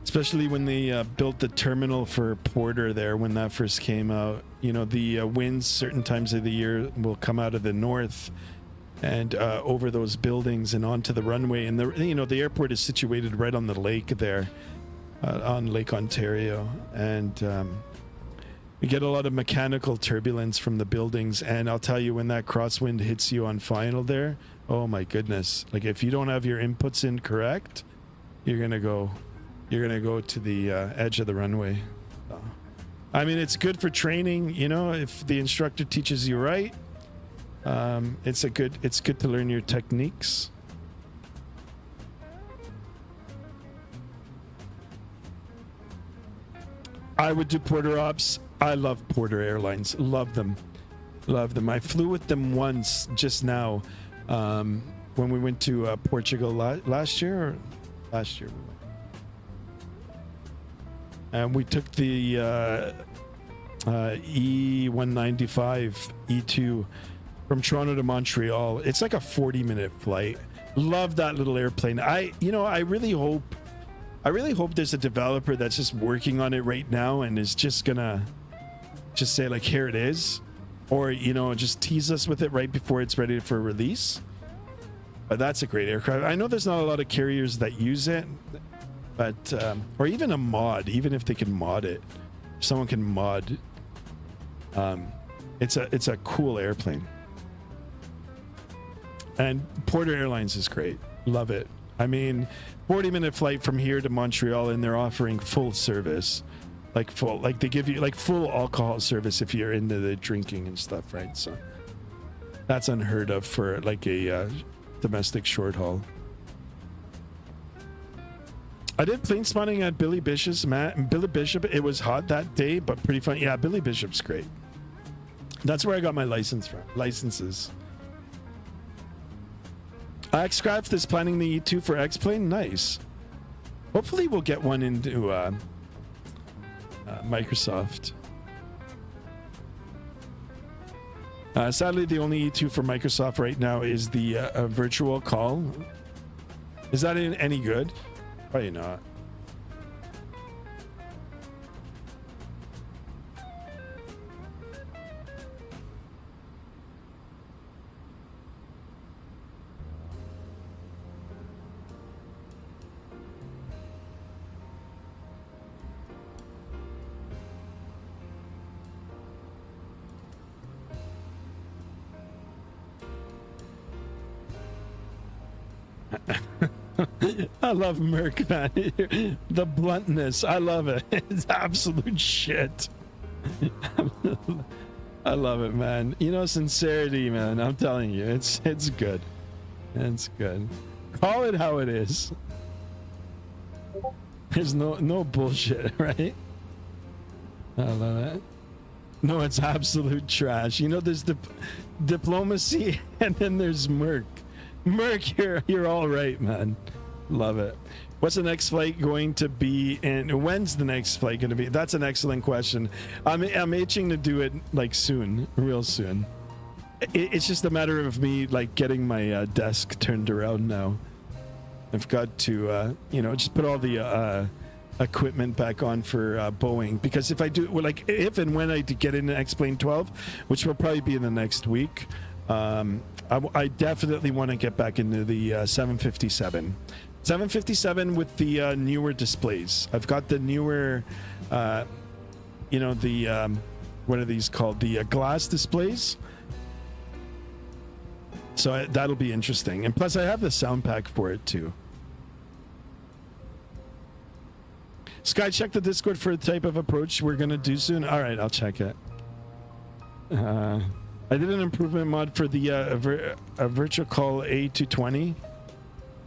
Especially when they built the terminal for Porter there when that first came out. You know, the winds certain times of the year will come out of the north and over those buildings and onto the runway. And the airport is situated right on the lake there, on Lake Ontario. And we get a lot of mechanical turbulence from the buildings. And I'll tell you, when that crosswind hits you on final there, oh my goodness. Like, if you don't have your inputs in correct, you're going to go to the edge of the runway. So, I mean, it's good for training, you know, if the instructor teaches you right. It's good to learn your techniques. I would do Porter ops. I love Porter Airlines. Love them. I flew with them once just now when we went to Portugal last year. And we took the E195 E2 from Toronto to Montreal. It's like a 40-minute flight. Love that little airplane. I really hope there's a developer that's just working on it right now and is just gonna just say, like, here it is, or, you know, just tease us with it right before it's ready for release. But that's a great aircraft. I know there's not a lot of carriers that use it. But or even a mod, even if they can mod it, if someone can mod, it's a cool airplane. And Porter Airlines is great. Love it. I mean, 40-minute flight from here to Montreal, and they're offering full service, like they give you like full alcohol service if you're into the drinking and stuff, right? So that's unheard of for like a domestic short haul. I did plane spotting at Billy Bishop's. Billy Bishop, it was hot that day, but pretty fun. Yeah, Billy Bishop's great. That's where I got my licenses. Xcraft is planning the E2 for X-Plane. Nice. Hopefully we'll get one into Microsoft. Sadly, the only E2 for Microsoft right now is the virtual call. Is that any good? Probably not. I love Merc, man. The bluntness, I love it. It's absolute shit. I love it, man. You know, sincerity, man. I'm telling you, it's good. It's good. Call it how it is. There's no bullshit, right? I love it. No, it's absolute trash. You know, there's diplomacy, and then there's Merc. Merc, you're all right, man. Love it. What's the next flight going to be, and when's the next flight going to be? That's an excellent question. I'm itching to do it like soon, real soon. It's just a matter of me like getting my desk turned around now. I've got to, just put all the equipment back on for Boeing, because if I do, if and when I get in an X-Plane 12, which will probably be in the next week, I definitely want to get back into the 757. 757 with the newer displays. I've got the newer, what are these called? The glass displays. So that'll be interesting. And plus I have the sound pack for it too. Sky, check the Discord for the type of approach we're going to do soon. All right, I'll check it. I did an improvement mod for the virtual call A220.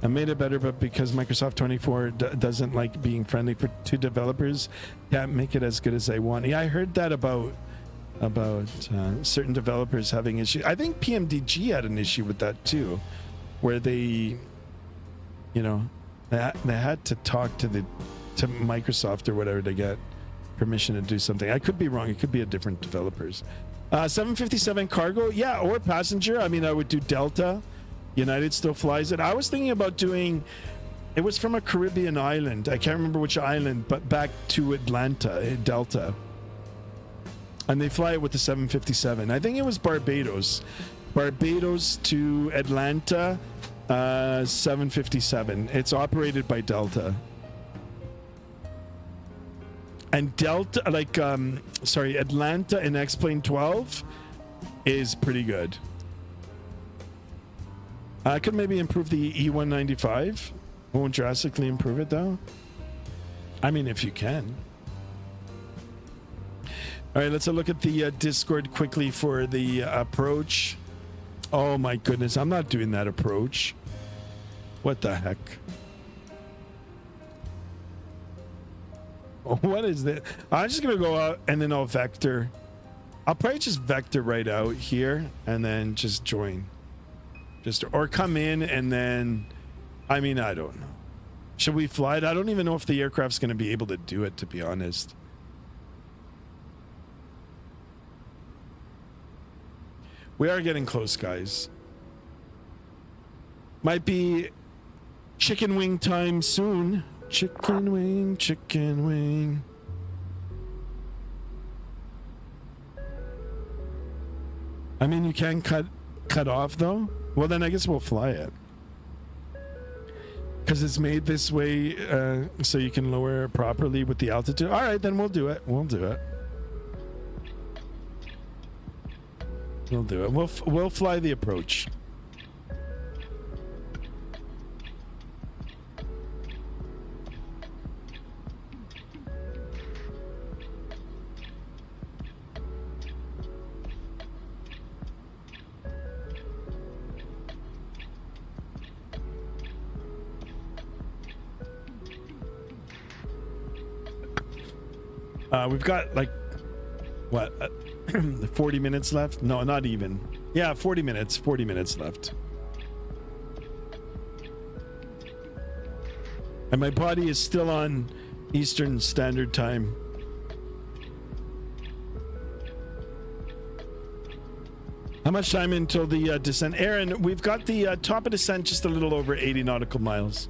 I made it better, but because Microsoft 24 doesn't like being friendly to developers, can't make it as good as I want. Yeah, I heard that about certain developers having issues. I think PMDG had an issue with that too, where they had to talk to Microsoft or whatever to get permission to do something. I could be wrong. It could be a different developers. 757 cargo, yeah, or passenger. I mean, I would do Delta. United still flies it. I was thinking about doing, it was from a Caribbean island. I can't remember which island, but back to Atlanta, Delta. And they fly it with the 757. I think it was Barbados. Barbados to Atlanta, 757. It's operated by Delta. And Delta, Atlanta in X-Plane 12 is pretty good. I could maybe improve the E195. Won't drastically improve it though. I mean, if you can. All right, let's look at the Discord quickly for the approach. Oh my goodness, I'm not doing that approach. What the heck? What is that? I'm just gonna go out and then I'll vector. I'll probably just vector right out here and then just join. Or come in and then, I mean, I don't know. Should we fly it? I don't even know if the aircraft's going to be able to do it, to be honest. We are getting close, guys. Might be chicken wing time soon. Chicken wing, chicken wing. I mean, you can cut off though. Well, then I guess we'll fly it. Because it's made this way so you can lower it properly with the altitude. All right, then we'll do it. We'll do it. We'll do it. We'll fly the approach. We've got like what 40 minutes left. No, not even. Yeah, 40 minutes left, and my body is still on Eastern Standard Time. How much time until the descent? Aaron, we've got the top of descent just a little over 80 nautical miles.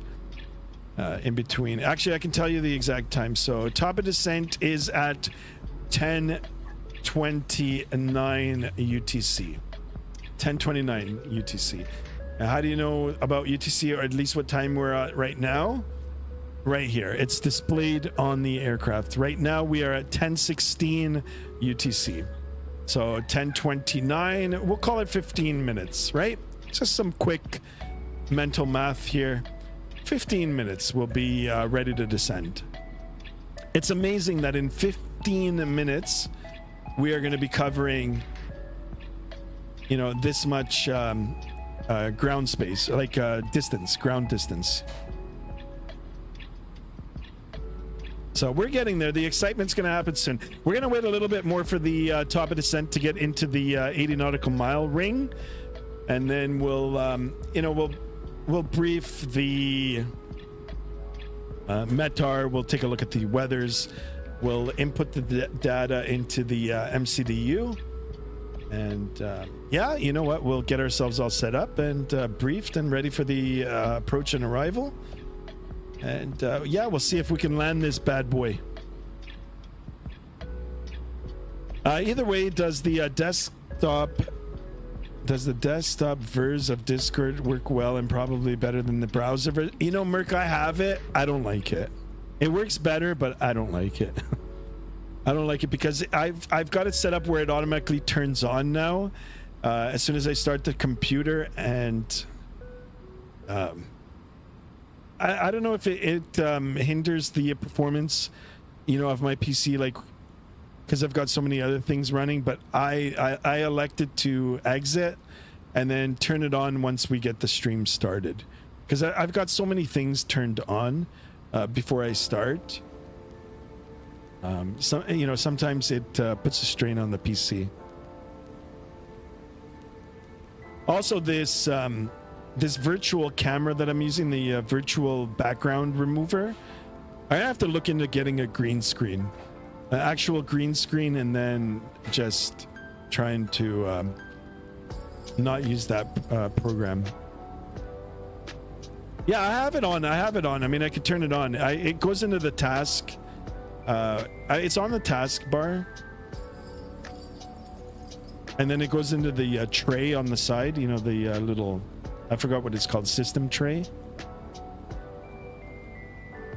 In between. Actually, I can tell you the exact time. So top of descent is at 10:29 UTC. 10:29 UTC. Now, how do you know about UTC, or at least what time we're at right now? Right here. It's displayed on the aircraft. Right now we are at 10:16 UTC. So 10:29. We'll call it 15 minutes, right? Just some quick mental math here. 15 minutes we'll be ready to descend. It's amazing that in 15 minutes we are going to be covering, this much ground space, like ground distance. So we're getting there. The excitement's going to happen soon. We're going to wait a little bit more for the top of descent to get into the 80 nautical mile ring, and then we'll brief the METAR. We'll take a look at the weathers. We'll input the data into the MCDU, And yeah, you know what? We'll get ourselves all set up and briefed and ready for the approach and arrival. And yeah, we'll see if we can land this bad boy. Either way, does the desktop version of Discord work well and probably better than the browser? You know, Merc, I have it. I don't like it. It works better, but I don't like it. I don't like it because I've got it set up where it automatically turns on now as soon as I start the computer, and I don't know if it hinders the performance, you know, of my PC, like, because I've got so many other things running. But I elected to exit and then turn it on once we get the stream started, because I've got so many things turned on before I start. So, you know, sometimes it puts a strain on the PC. Also, this this virtual camera that I'm using, the virtual background remover, I have to look into getting a green screen, an actual green screen, and then just trying to not use that program. Yeah, I have it on. I mean, I could turn it on. It goes into the task. It's on the taskbar, and then it goes into the tray on the side, you know, the little, I forgot what it's called, system tray.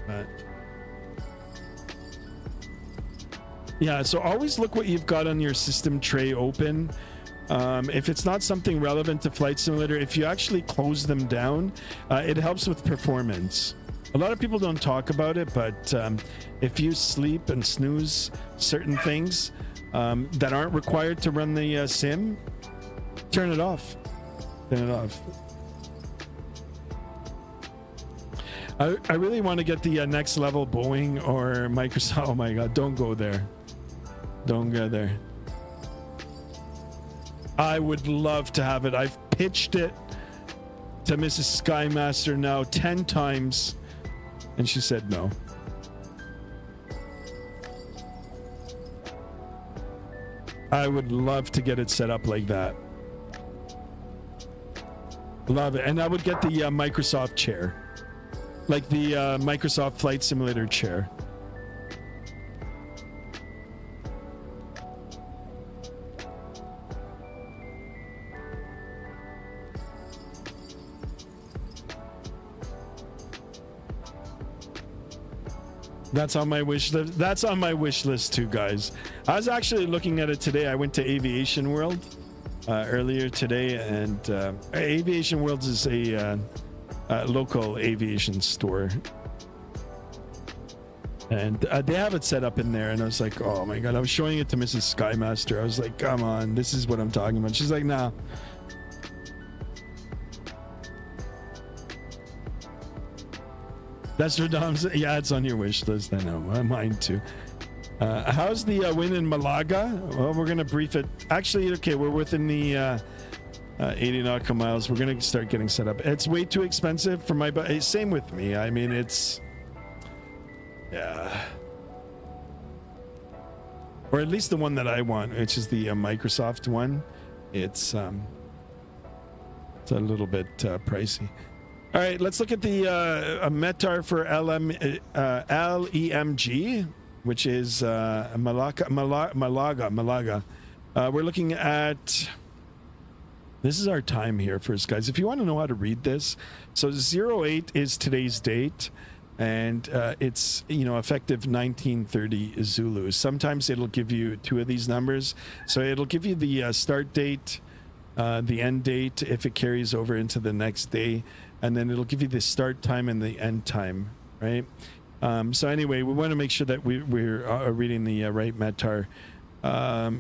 But yeah, so always look what you've got on your system tray open. If it's not something relevant to Flight Simulator, if you actually close them down, it helps with performance. A lot of people don't talk about it, but if you sleep and snooze certain things that aren't required to run the sim, turn it off. Turn it off. I really want to get the next level Boeing or Microsoft. Oh my God, don't go there. Don't go there. I would love to have it. I've pitched it to Mrs. Skymaster now 10 times. And she said no. I would love to get it set up like that. Love it. And I would get the Microsoft chair. Like the Microsoft Flight Simulator chair. That's on my wish list. That's on my wish list too, guys. I was actually looking at it today. I went to Aviation World earlier today, and Aviation World is a local aviation store, and they have it set up in there. And I was like, oh my God! I was showing it to Mrs. Skymaster. I was like, come on, this is what I'm talking about. She's like, nah. That's for Dom's. Yeah, it's on your wish list. I know. Mine too. How's the win in Malaga? Well, we're gonna brief it. Actually, okay, we're within the 80 nautical miles. We're gonna start getting set up. It's way too expensive for my. Same with me. I mean, it's yeah. Or at least the one that I want, which is the Microsoft one. It's a little bit pricey. All right, let's look at the METAR for Lemg, which is Malaga. We're looking at, this is our time here first, guys. If you want to know how to read this, so 08 is today's date, and it's, you know, effective 1930 Zulu. Sometimes it'll give you two of these numbers. So it'll give you the start date, the end date, if it carries over into the next day. And then it'll give you the start time and the end time, right? So anyway, we want to make sure that we're reading the right METAR.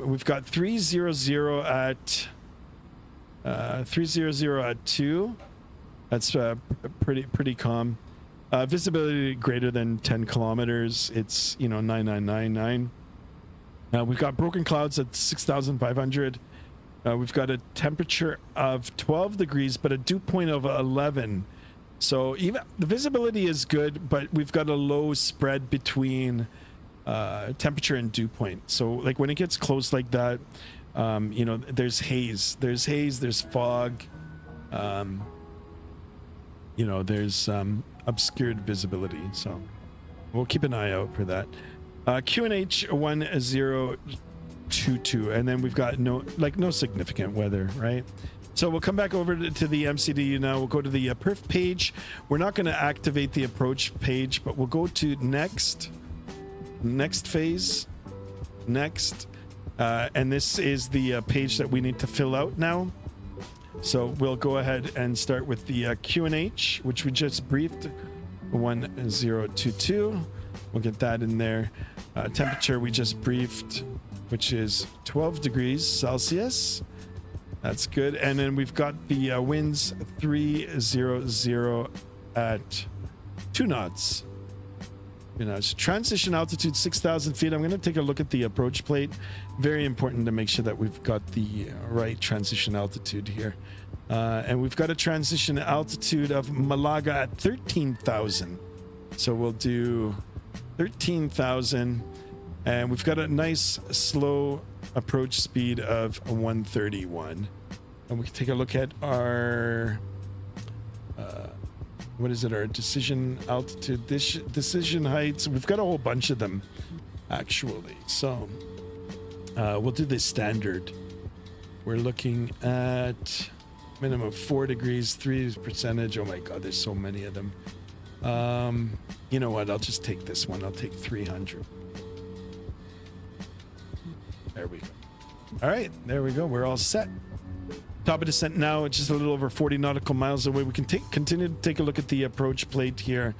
We've got 300 at 300 at 2. That's pretty calm. Visibility greater than 10 kilometers. It's, you know, 9999. We've got broken clouds at 6,500. We've got a temperature of 12 degrees, but a dew point of 11. So even the visibility is good, but we've got a low spread between temperature and dew point. So like when it gets close like that, You know, there's haze, there's fog, you know, there's obscured visibility. So we'll keep an eye out for that. QNH 1022, and then we've got no significant weather, right? So we'll come back over to the MCDU now. We'll go to the perf page. We're not going to activate the approach page, but we'll go to next phase, next. And this is the page that we need to fill out now. So we'll go ahead and start with the QNH, which we just briefed, 1022. We'll get that in there. Temperature we just briefed, which is 12 degrees Celsius. That's good. And then we've got the winds 300 at 2 knots. You know, it's transition altitude 6,000 feet. I'm going to take a look at the approach plate. Very important to make sure that we've got the right transition altitude here. And we've got a transition altitude of Malaga at 13,000. So we'll do 13,000. And we've got a nice slow approach speed of 131. And we can take a look at our... what is it? Our decision altitude, decision heights. We've got a whole bunch of them, actually. So we'll do the standard. We're looking at minimum 4 degrees, 3%. Oh my God, there's so many of them. You know what? I'll just take this one. I'll take 300. There we go. All right, there we go. We're all set. Top of descent now. It's just a little over 40 nautical miles away. We can continue to take a look at the approach plate here,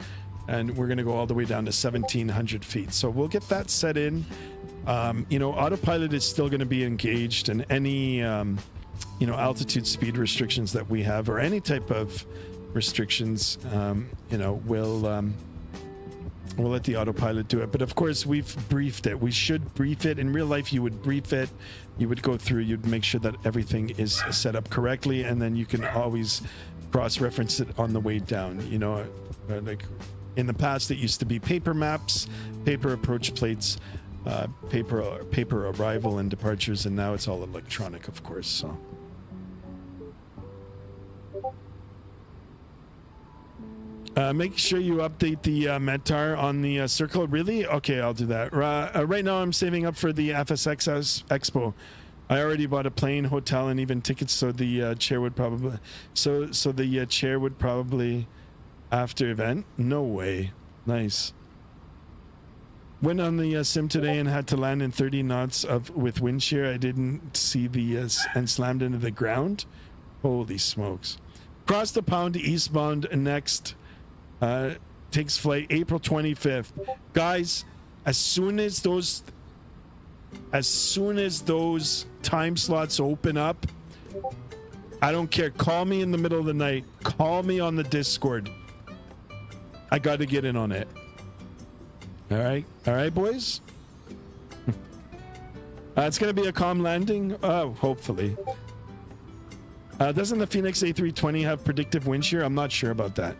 and we're going to go all the way down to 1,700 feet. So we'll get that set in. You know, autopilot is still going to be engaged, and any you know, altitude speed restrictions that we have, or any type of restrictions, you know, we'll let the autopilot do it. But of course, we've briefed it. We should brief it. In real life, you would brief it. You would go through, you'd make sure that everything is set up correctly, and then you can always cross-reference it on the way down. You know, like in the past, it used to be paper maps, paper approach plates, paper arrival and departures, and now it's all electronic, of course. So. Make sure you update the METAR on the circle. Really? Okay, I'll do that. Right now, I'm saving up for the FSX Expo. I already bought a plane, hotel, and even tickets, so the chair would probably... So the chair would probably... After event? No way. Nice. Went on the sim today and had to land in 30 knots with wind shear. I didn't see the... and slammed into the ground. Holy smokes. Cross the pound eastbound next... takes flight April 25th. Guys, as soon as those time slots open up, I don't care. Call me in the middle of the night. Call me on the Discord. I got to get in on it. All right, boys. It's going to be a calm landing. Oh, hopefully. Doesn't the Phoenix A320 have predictive wind shear? I'm not sure about that.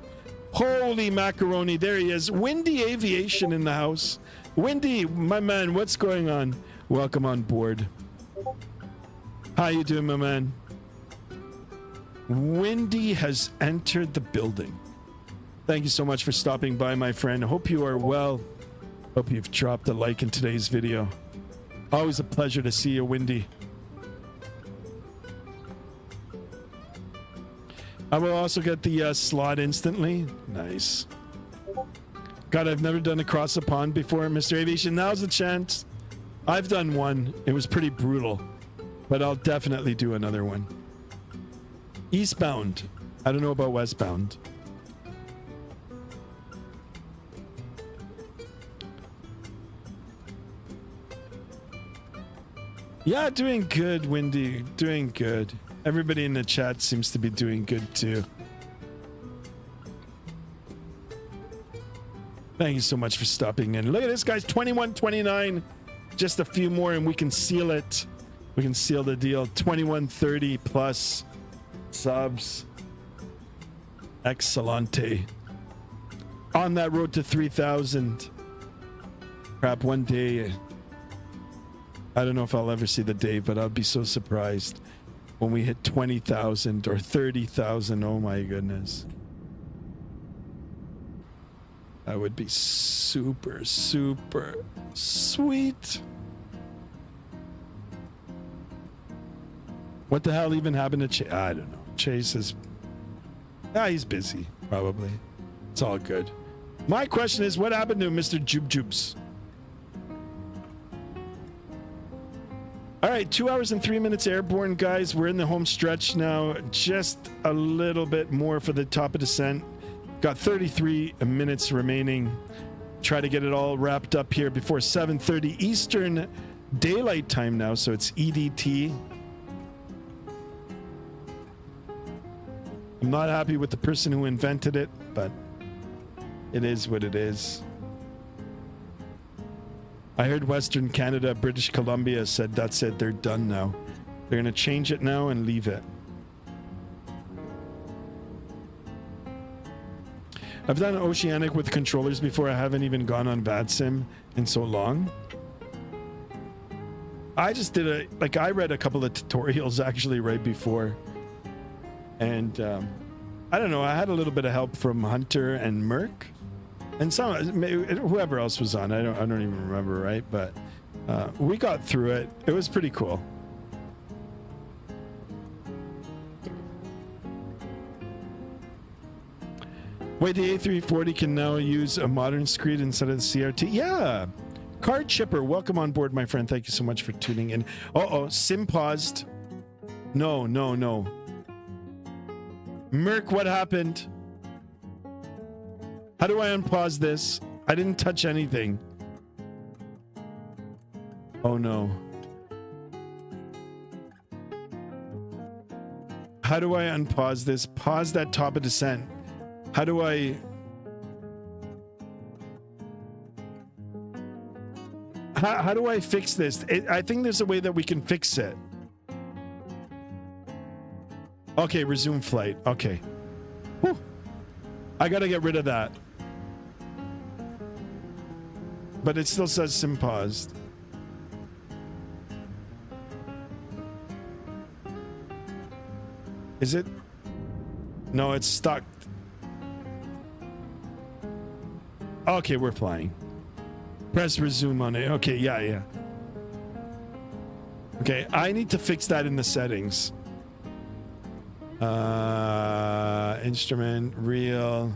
Holy macaroni, there he is. Windy Aviation in the house. Windy, my man, what's going on? Welcome on board. How you doing, my man? Windy has entered the building. Thank you so much for stopping by, my friend. Hope you are well. Hope you've dropped a like in today's video. Always a pleasure to see you, Windy. I will also get the slot instantly. Nice. God, I've never done across the pond before, Mr. Aviation. Now's the chance. I've done one. It was pretty brutal, but I'll definitely do another one. Eastbound. I don't know about westbound. Yeah, doing good, Windy. Doing good. Everybody in the chat seems to be doing good too. Thank you so much for stopping in. Look at this, guys. 2129. Just a few more and we can seal it. We can seal the deal. 2130 plus subs. Excellente. On that road to 3,000. Crap, one day I don't know if I'll ever see the day, but I'll be so surprised when we hit 20,000 or 30,000. Oh my goodness. That would be super, super sweet. What the hell even happened to Chase? I don't know. Chase is... he's busy, probably. It's all good. My question is, what happened to Mr. Jubes? All right, 2 hours and 3 minutes airborne, guys. We're in the home stretch now. Just a little bit more for the top of descent. Got 33 minutes remaining. Try to get it all wrapped up here before 7:30 Eastern Daylight Time now, so it's EDT. I'm not happy with the person who invented it, but it is what it is. I heard Western Canada, British Columbia said that's it, they're done now. They're going to change it now and leave it. I've done Oceanic with controllers before. I haven't even gone on Vatsim in so long. I just did I read a couple of tutorials actually right before. And I don't know, I had a little bit of help from Hunter and Merc. And whoever else was on, I don't even remember, right? But we got through it. It was pretty cool. Wait, the A340 can now use a modern screen instead of the CRT? Yeah. Card Chipper, welcome on board, my friend. Thank you so much for tuning in. Sim paused. No. Merc, what happened? How do I unpause this? I didn't touch anything. Oh no. How do I unpause this? Pause that top of descent. How do I... How do I fix this? I think there's a way that we can fix it. Okay, resume flight. Okay. Whew. I gotta get rid of that. But it still says sim paused. Is it? No, it's stuck. Okay, we're flying. Press resume on it. Okay, yeah. Okay, I need to fix that in the settings. Instrument, reel,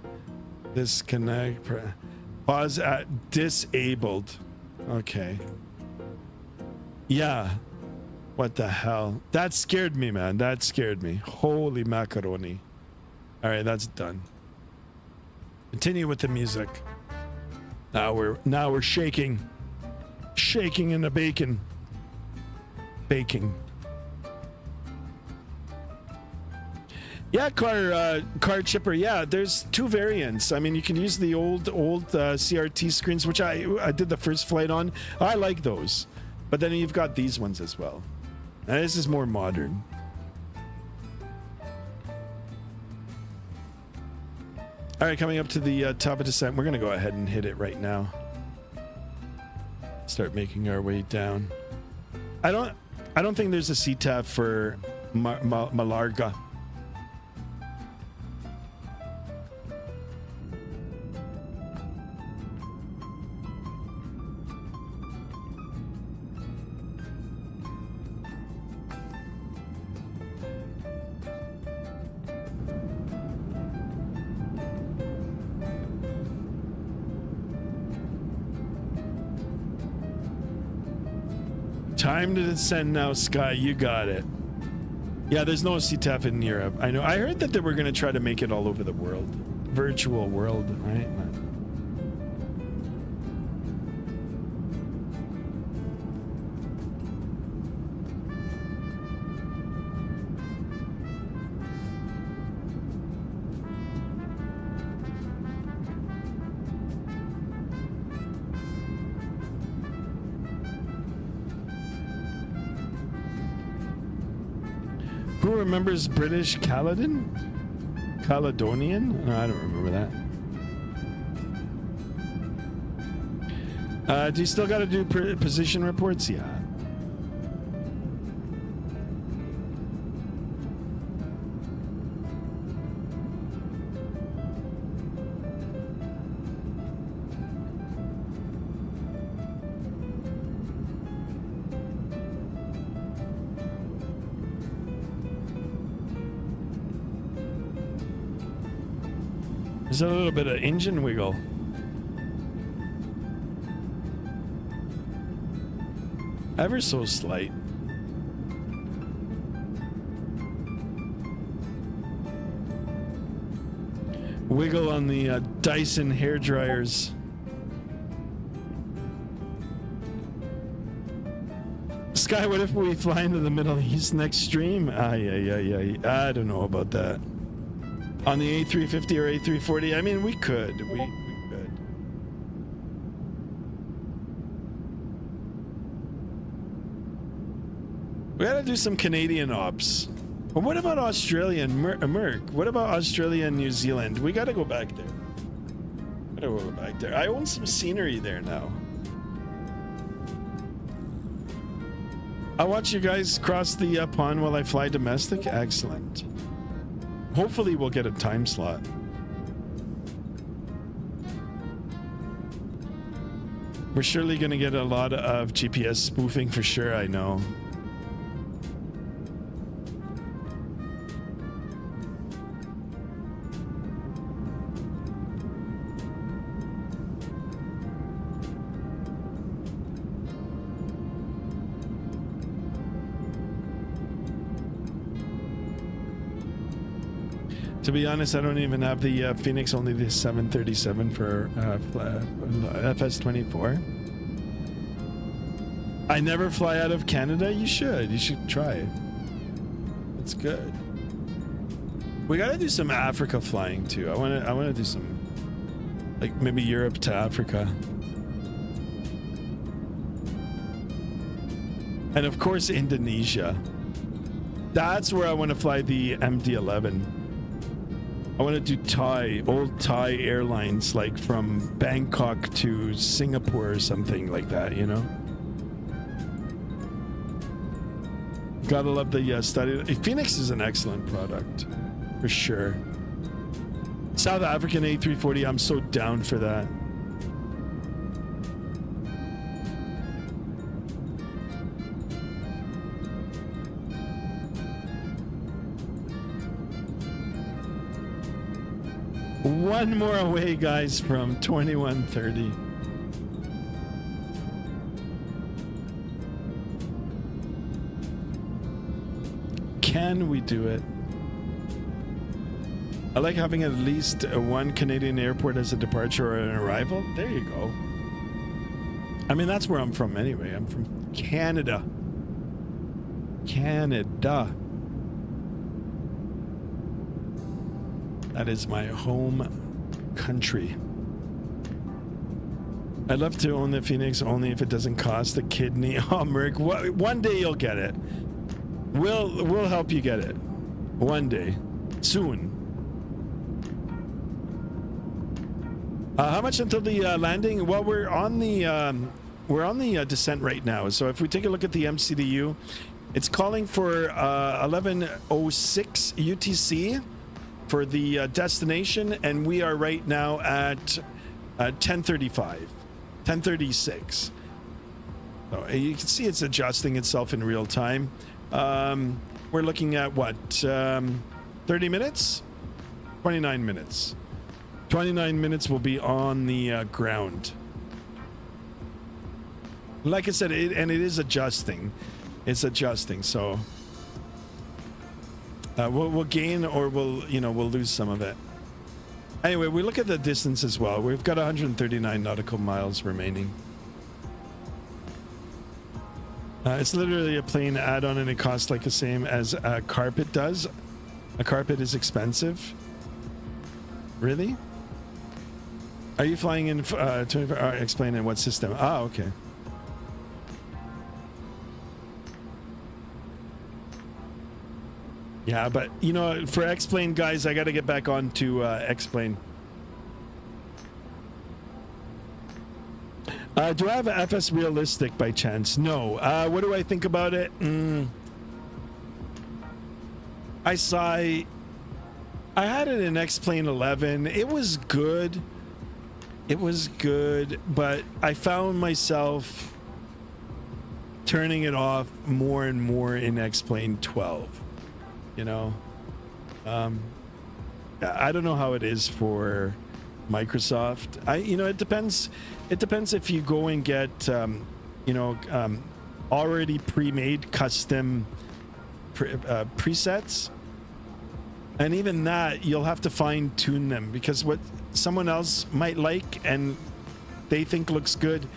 disconnect, pause at disabled. Okay. Yeah. What the hell? That scared me, man. That scared me. Holy macaroni. All right, that's done. Continue with the music. Now we're shaking in the bacon. Baking. Yeah, car chipper. Yeah, there's two variants. I mean, you can use the old CRT screens, which I did the first flight on. I like those, but then you've got these ones as well. And this is more modern. All right, coming up to the top of descent. We're gonna go ahead and hit it right now. Start making our way down. I don't think there's a CTAF for Malaga. Time to descend now, Sky. You got it. Yeah, there's no CTAF in Europe. I know. I heard that they were going to try to make it all over the world. Virtual world, right? Who remembers British Caledonian? No, I don't remember that. Do you still got to do position reports? Yeah. There's a little bit of engine wiggle. Ever so slight. Wiggle on the Dyson hair dryers. Sky, what if we fly into the Middle East next stream? I don't know about that. On the A350 or A340? I mean, we could. We could. We gotta do some Canadian ops. But what about Australia and Merc? What about Australia and New Zealand? We gotta go back there. Gotta go back there. I own some scenery there now. I'll watch you guys cross the pond while I fly domestic. Excellent. Hopefully we'll get a time slot. We're surely gonna get a lot of GPS spoofing for sure, I know. To be honest, I don't even have the Phoenix, only the 737 for FS24. I never fly out of Canada. You should try it. It's good. We gotta do some Africa flying too. I wanna do some, like maybe Europe to Africa. And of course Indonesia. That's where I want to fly the MD-11. I want to do old Thai airlines, like from Bangkok to Singapore or something like that, you know? Gotta love the study. Phoenix is an excellent product, for sure. South African A340, I'm so down for that. One more away, guys, from 2130. Can we do it? I like having at least one Canadian airport as a departure or an arrival. There you go. I mean, that's where I'm from anyway. I'm from Canada. Canada. That is my home country. I'd love to own the Phoenix only if it doesn't cost a kidney. Oh, Merc, one day you'll get it. We'll help you get it. One day. Soon. How much until the landing? Well, we're on the descent right now. So if we take a look at the MCDU, it's calling for 11:06 UTC. For the destination, and we are right now at 10:36. So you can see it's adjusting itself in real time. We're looking at what, 30 minutes? 29 minutes. 29 minutes will be on the ground. Like I said, it is adjusting. It's adjusting, so we'll gain or we'll lose some of it. Anyway, we look at the distance as well. We've got 139 nautical miles remaining. It's literally a plane add-on and it costs like the same as a carpet does. A carpet is expensive. Really? Are you flying in 24? Explain in what system? Ah, okay. Yeah, but for X-Plane, guys, I got to get back on to X-Plane. Do I have a FS Realistic by chance? No. What do I think about it? I had it in X-Plane 11. It was good. It was good, but I found myself turning it off more and more in X-Plane 12. I don't know how it is for Microsoft. It depends. It depends if you go and get, already pre-made custom presets. And even that, you'll have to fine tune them, because what someone else might like and they think looks good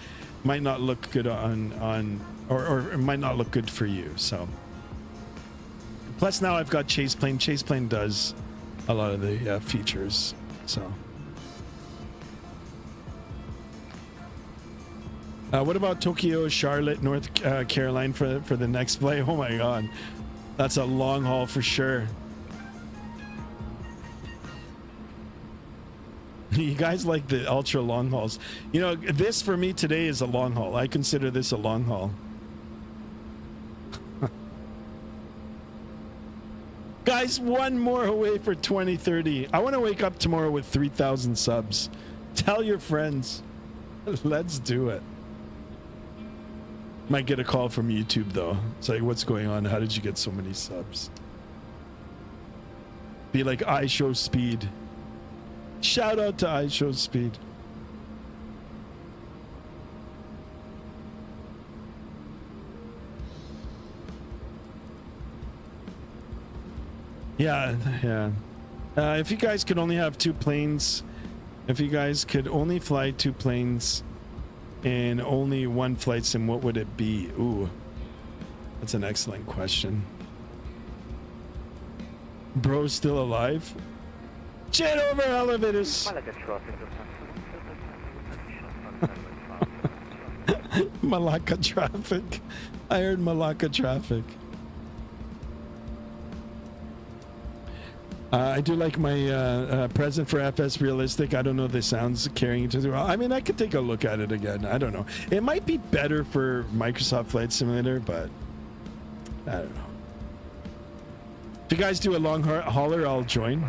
might not look good or it might not look good for you. So plus now I've got Chaseplane. Chaseplane does a lot of the features. So what about Tokyo, Charlotte, North Carolina for the next flight? Oh my god, that's a long haul for sure. You guys like the ultra long hauls. This for me today is a long haul. I consider this a long haul. Guys, one more away for 2030. I want to wake up tomorrow with 3,000 subs. Tell your friends. Let's do it. Might get a call from YouTube though. It's like, what's going on? How did you get so many subs? Be like, I show speed. Shout out to I Show Speed. Yeah. If you guys could only have 2 planes, if you guys could only fly 2 planes in only 1 flight sim, what would it be? Ooh, that's an excellent question. Bro's still alive? Jet over elevators. Malacca traffic. I heard Malacca traffic. I do like my present for FS Realistic. I don't know if the sound's carrying it to I mean, I could take a look at it again. I don't know. It might be better for Microsoft Flight Simulator, but I don't know. If you guys do a long hauler, I'll join.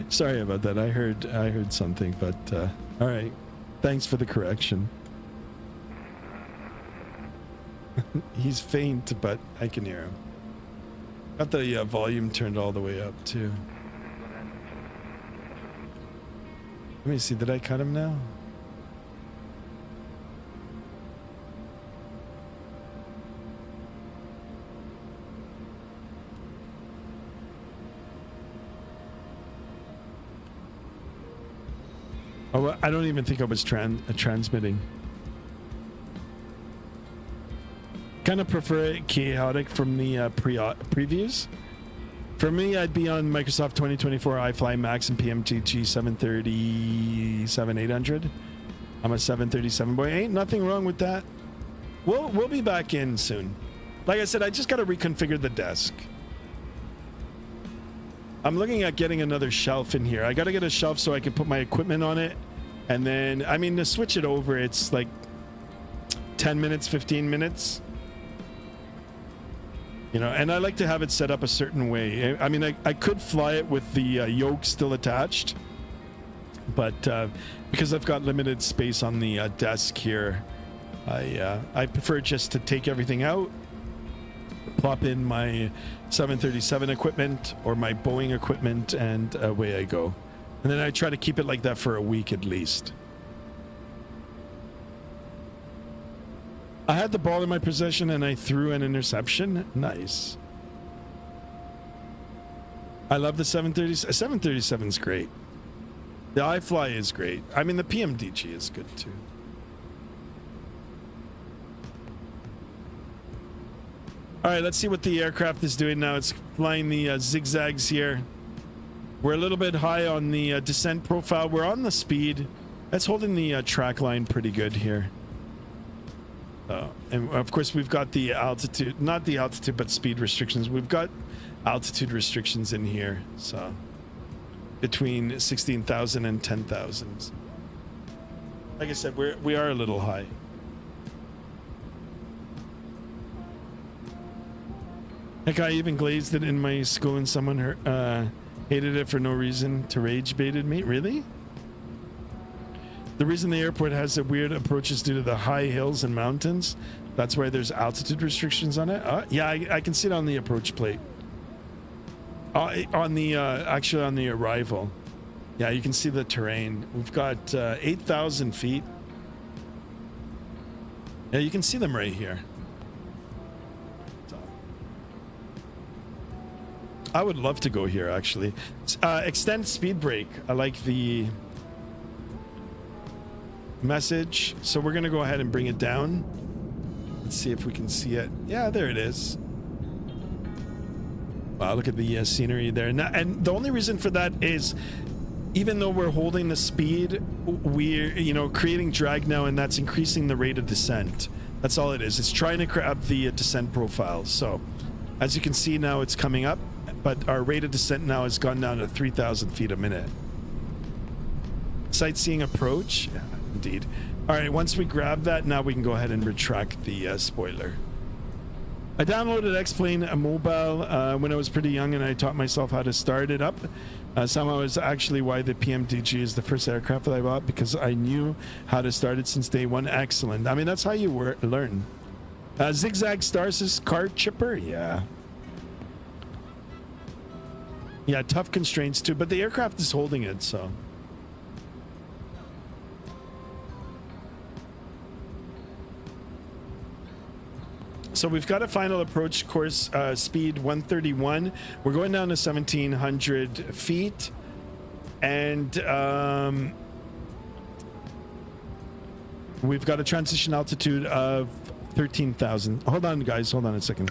Sorry about that. I heard something, but all right. Thanks for the correction. He's faint, but I can hear him. Got the volume turned all the way up too. Let me see. Did I cut him now? Oh, I don't even think I was transmitting. Kind of prefer it chaotic from the previews. For me, I'd be on Microsoft 2024 iFly Max and PMTG 737-800. I'm a 737 boy. Ain't nothing wrong with that. We'll be back in soon. Like I said, I just got to reconfigure the desk. I'm looking at getting another shelf in here. I got to get a shelf so I can put my equipment on it. And then, I mean, to switch it over, it's like 10 minutes, 15 minutes. And I like to have it set up a certain way. I mean, I could fly it with the yoke still attached. But because I've got limited space on the desk here, I prefer just to take everything out, plop in my 737 equipment or my Boeing equipment, and away I go. And then I try to keep it like that for a week at least. I had the ball in my possession and I threw an interception. Nice. I love the 737. 737 is great. The iFly is great. I mean, the PMDG is good too. All right, let's see what the aircraft is doing now. It's flying the zigzags here. We're a little bit high on the descent profile. We're on the speed. That's holding the track line pretty good here. And of course, we've got the altitude, not the altitude, but speed restrictions. We've got altitude restrictions in here. So between 16,000 and 10,000. Like I said, we are a little high. Heck, I even glazed it in my school and someone hated it for no reason to rage baited me. Really? The reason the airport has a weird approach is due to the high hills and mountains. That's why there's altitude restrictions on it. Yeah, I can see it on the approach plate. On the actually on the arrival. Yeah, you can see the terrain. We've got 8,000 feet. Yeah, you can see them right here. I would love to go here, actually. Extend speed brake. I like the message. So we're going to go ahead and bring it down. Let's see if we can see it. Yeah, there it is. Wow, look at the scenery there. Now, and the only reason for that is, even though we're holding the speed, we're, you know, creating drag now, and that's increasing the rate of descent. That's all it is. It's trying to grab the descent profile. So, as you can see now, it's coming up, but our rate of descent now has gone down to 3,000 feet a minute. Sightseeing approach. Yeah, indeed. All right, once we grab that, now we can go ahead and retract the spoiler. I downloaded X-Plane Mobile when I was pretty young, and I taught myself how to start it up. Somehow it's actually why the PMDG is the first aircraft that I bought, because I knew how to start it since day one. Excellent. I mean, that's how you learn. Zigzag Stars' car chipper. Yeah. Yeah, tough constraints too, but the aircraft is holding it, so. So we've got a final approach course speed 131. We're going down to 1,700 feet. And we've got a transition altitude of 13,000. Hold on, guys. Hold on a second.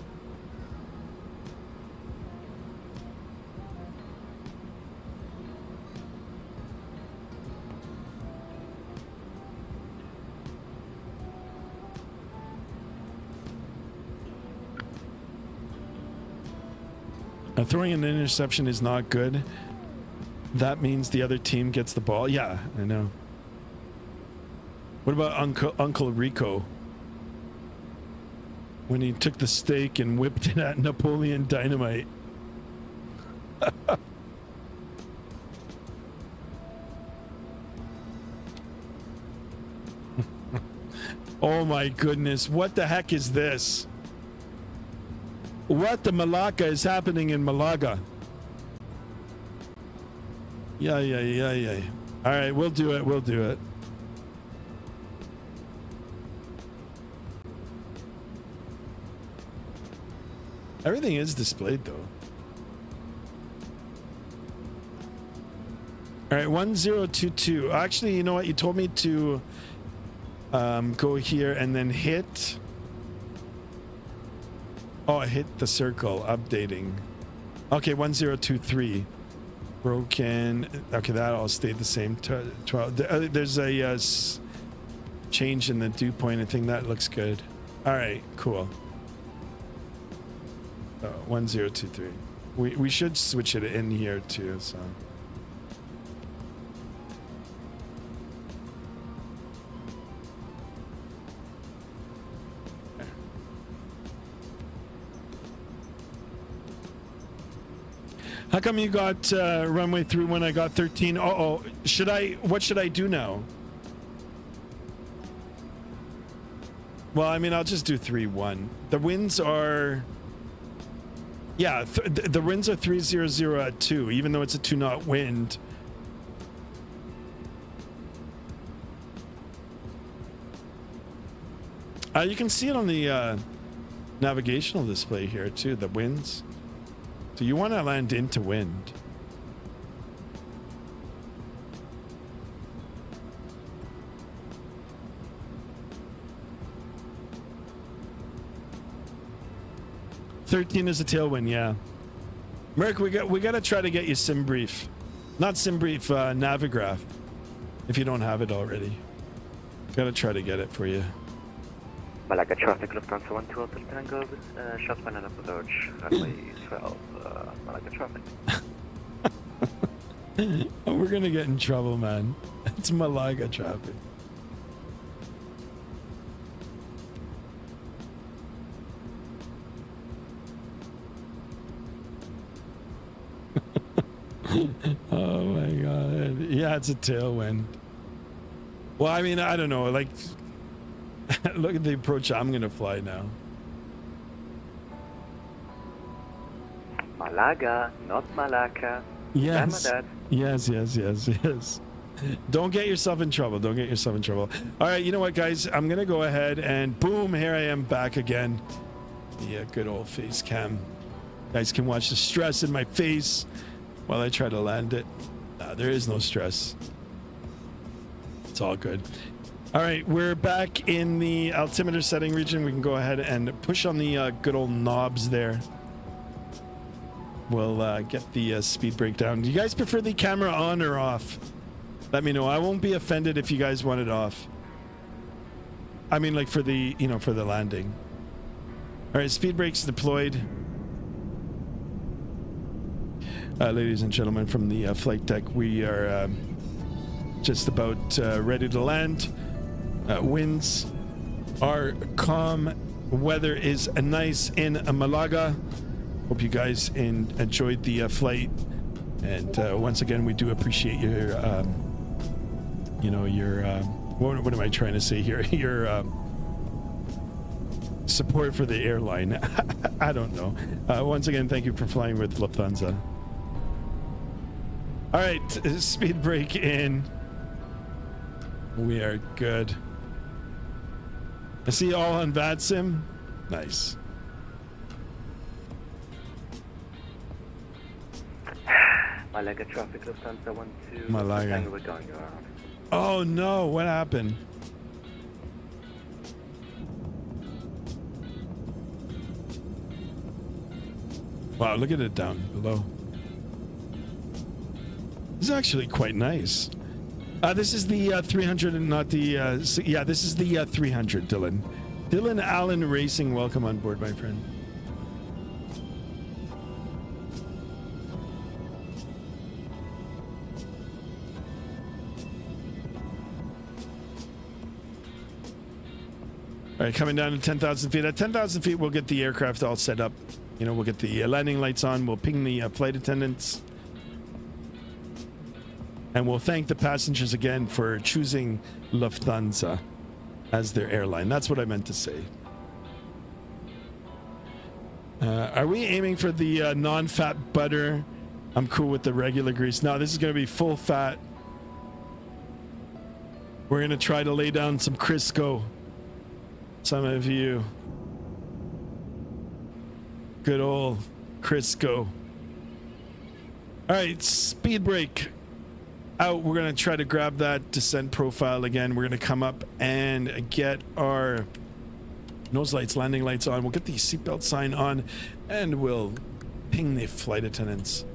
Throwing an interception is not good. That means the other team gets the ball. Yeah, I know. What about Uncle Rico? When he took the steak and whipped it at Napoleon Dynamite. Oh my goodness, what the heck is this? What the Malaga is happening in Malaga? Yeah. All right, we'll do it. Everything is displayed though. All right, 1022. Actually, you know what? You told me to go here and then hit. Oh, I hit the circle, updating. Okay, 1023. Broken. Okay, that all stayed the same. 12. There's a change in the dew point. I think that looks good. All right, cool. 1023. We should switch it in here too, so. How come you got runway through when I got 13? Uh-oh. What should I do now? Well, I mean, I'll just do 3-1. The winds are... Yeah, the winds are 300 at 2, even though it's a 2-knot wind. You can see it on the navigational display here, too, the winds. So you want to land into wind. $13 is a tailwind, yeah. Merc, we got to try to get you SimBrief. Not SimBrief, Navigraph. If you don't have it already. Got to try to get it for you. Malaga traffic, Lufthansa 12 Hotel Tango, shotgun and approach, runway 12, Malaga traffic. Oh, we're gonna get in trouble, man. It's Malaga traffic. Oh my god. Yeah, it's a tailwind. Well, I mean, I don't know, like... Look at the approach I'm gonna fly now. Malaga, not Malacca. Yes. Remember that? Yes. Don't get yourself in trouble. Don't get yourself in trouble. All right, you know what, guys? I'm going to go ahead and boom, here I am back again. Yeah, good old face cam. You guys can watch the stress in my face while I try to land it. There is no stress. It's all good. All right, we're back in the altimeter setting region. We can go ahead and push on the good old knobs there. We'll get the speed brake down. Do you guys prefer the camera on or off? Let me know. I won't be offended if you guys want it off. I mean, like for the, you know, for the landing. All right, speed brakes deployed. Ladies and gentlemen, from the flight deck, we are just about ready to land. Winds are calm. Weather is nice in Malaga. Hope you guys enjoyed the flight. And once again, we do appreciate your, you know, your, what am I trying to say here? Your support for the airline. I don't know. Once again, thank you for flying with Lufthansa. All right, speed brake in. We are good. I see you all on Vatsim. Nice. Malaga traffic, Lufthansa 12. Malaga. We're going around. Oh no, what happened? Wow, look at it down below. This is actually quite nice. This is the 300 and not the... yeah, this is the 300, Dylan. Dylan Allen Racing, welcome on board, my friend. All right, coming down to 10,000 feet. At 10,000 feet, we'll get the aircraft all set up. You know, we'll get the landing lights on. We'll ping the flight attendants. And we'll thank the passengers again for choosing Lufthansa as their airline. That's what I meant to say. Are we aiming for the non-fat butter? I'm cool with the regular grease. No, this is going to be full fat. We're going to try to lay down some Crisco. Some of you. Good old Crisco. All right, speed brake out. We're going to try to grab that descent profile again. We're going to come up and get our nose lights, landing lights on. We'll get the seatbelt sign on and we'll ping the flight attendants.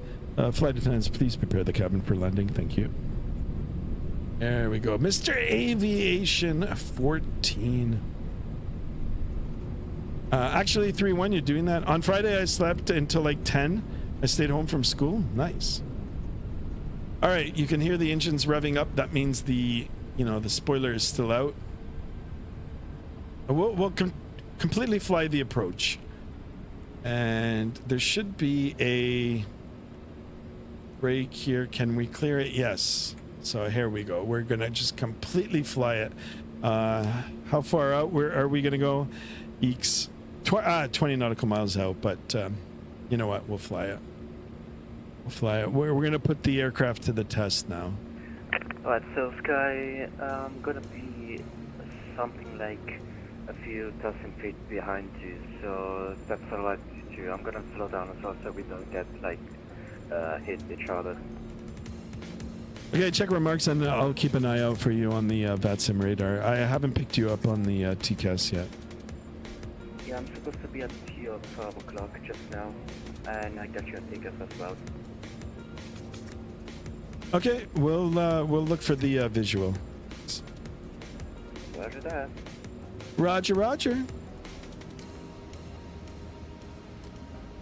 Flight attendants, please prepare the cabin for landing. Thank you. There we go. Mr. Aviation 14. Actually, 3-1, you're doing that. On Friday, I slept until like 10. I stayed home from school. Nice. All right, you can hear the engines revving up. That means the, you know, the spoiler is still out. We'll completely fly the approach. And there should be a brake here. Can we clear it? Yes. So here we go. We're going to just completely fly it. How far out are we going to go? Eeks. 20 nautical miles out, but you know what? We'll fly it. We'll fly it. We're going to put the aircraft to the test now. Alright, so Sky, gonna be something like a few dozen feet behind you, so that's alright with you. I'm gonna slow down as well so we don't get like hit each other. Okay, check remarks and I'll keep an eye out for you on the Vatsim radar. I haven't picked you up on the TCAS yet. Yeah, I'm supposed to be at T of 12 o'clock just now, and I got your tickets as well. Okay, we'll look for the visual. Roger that. Roger, roger.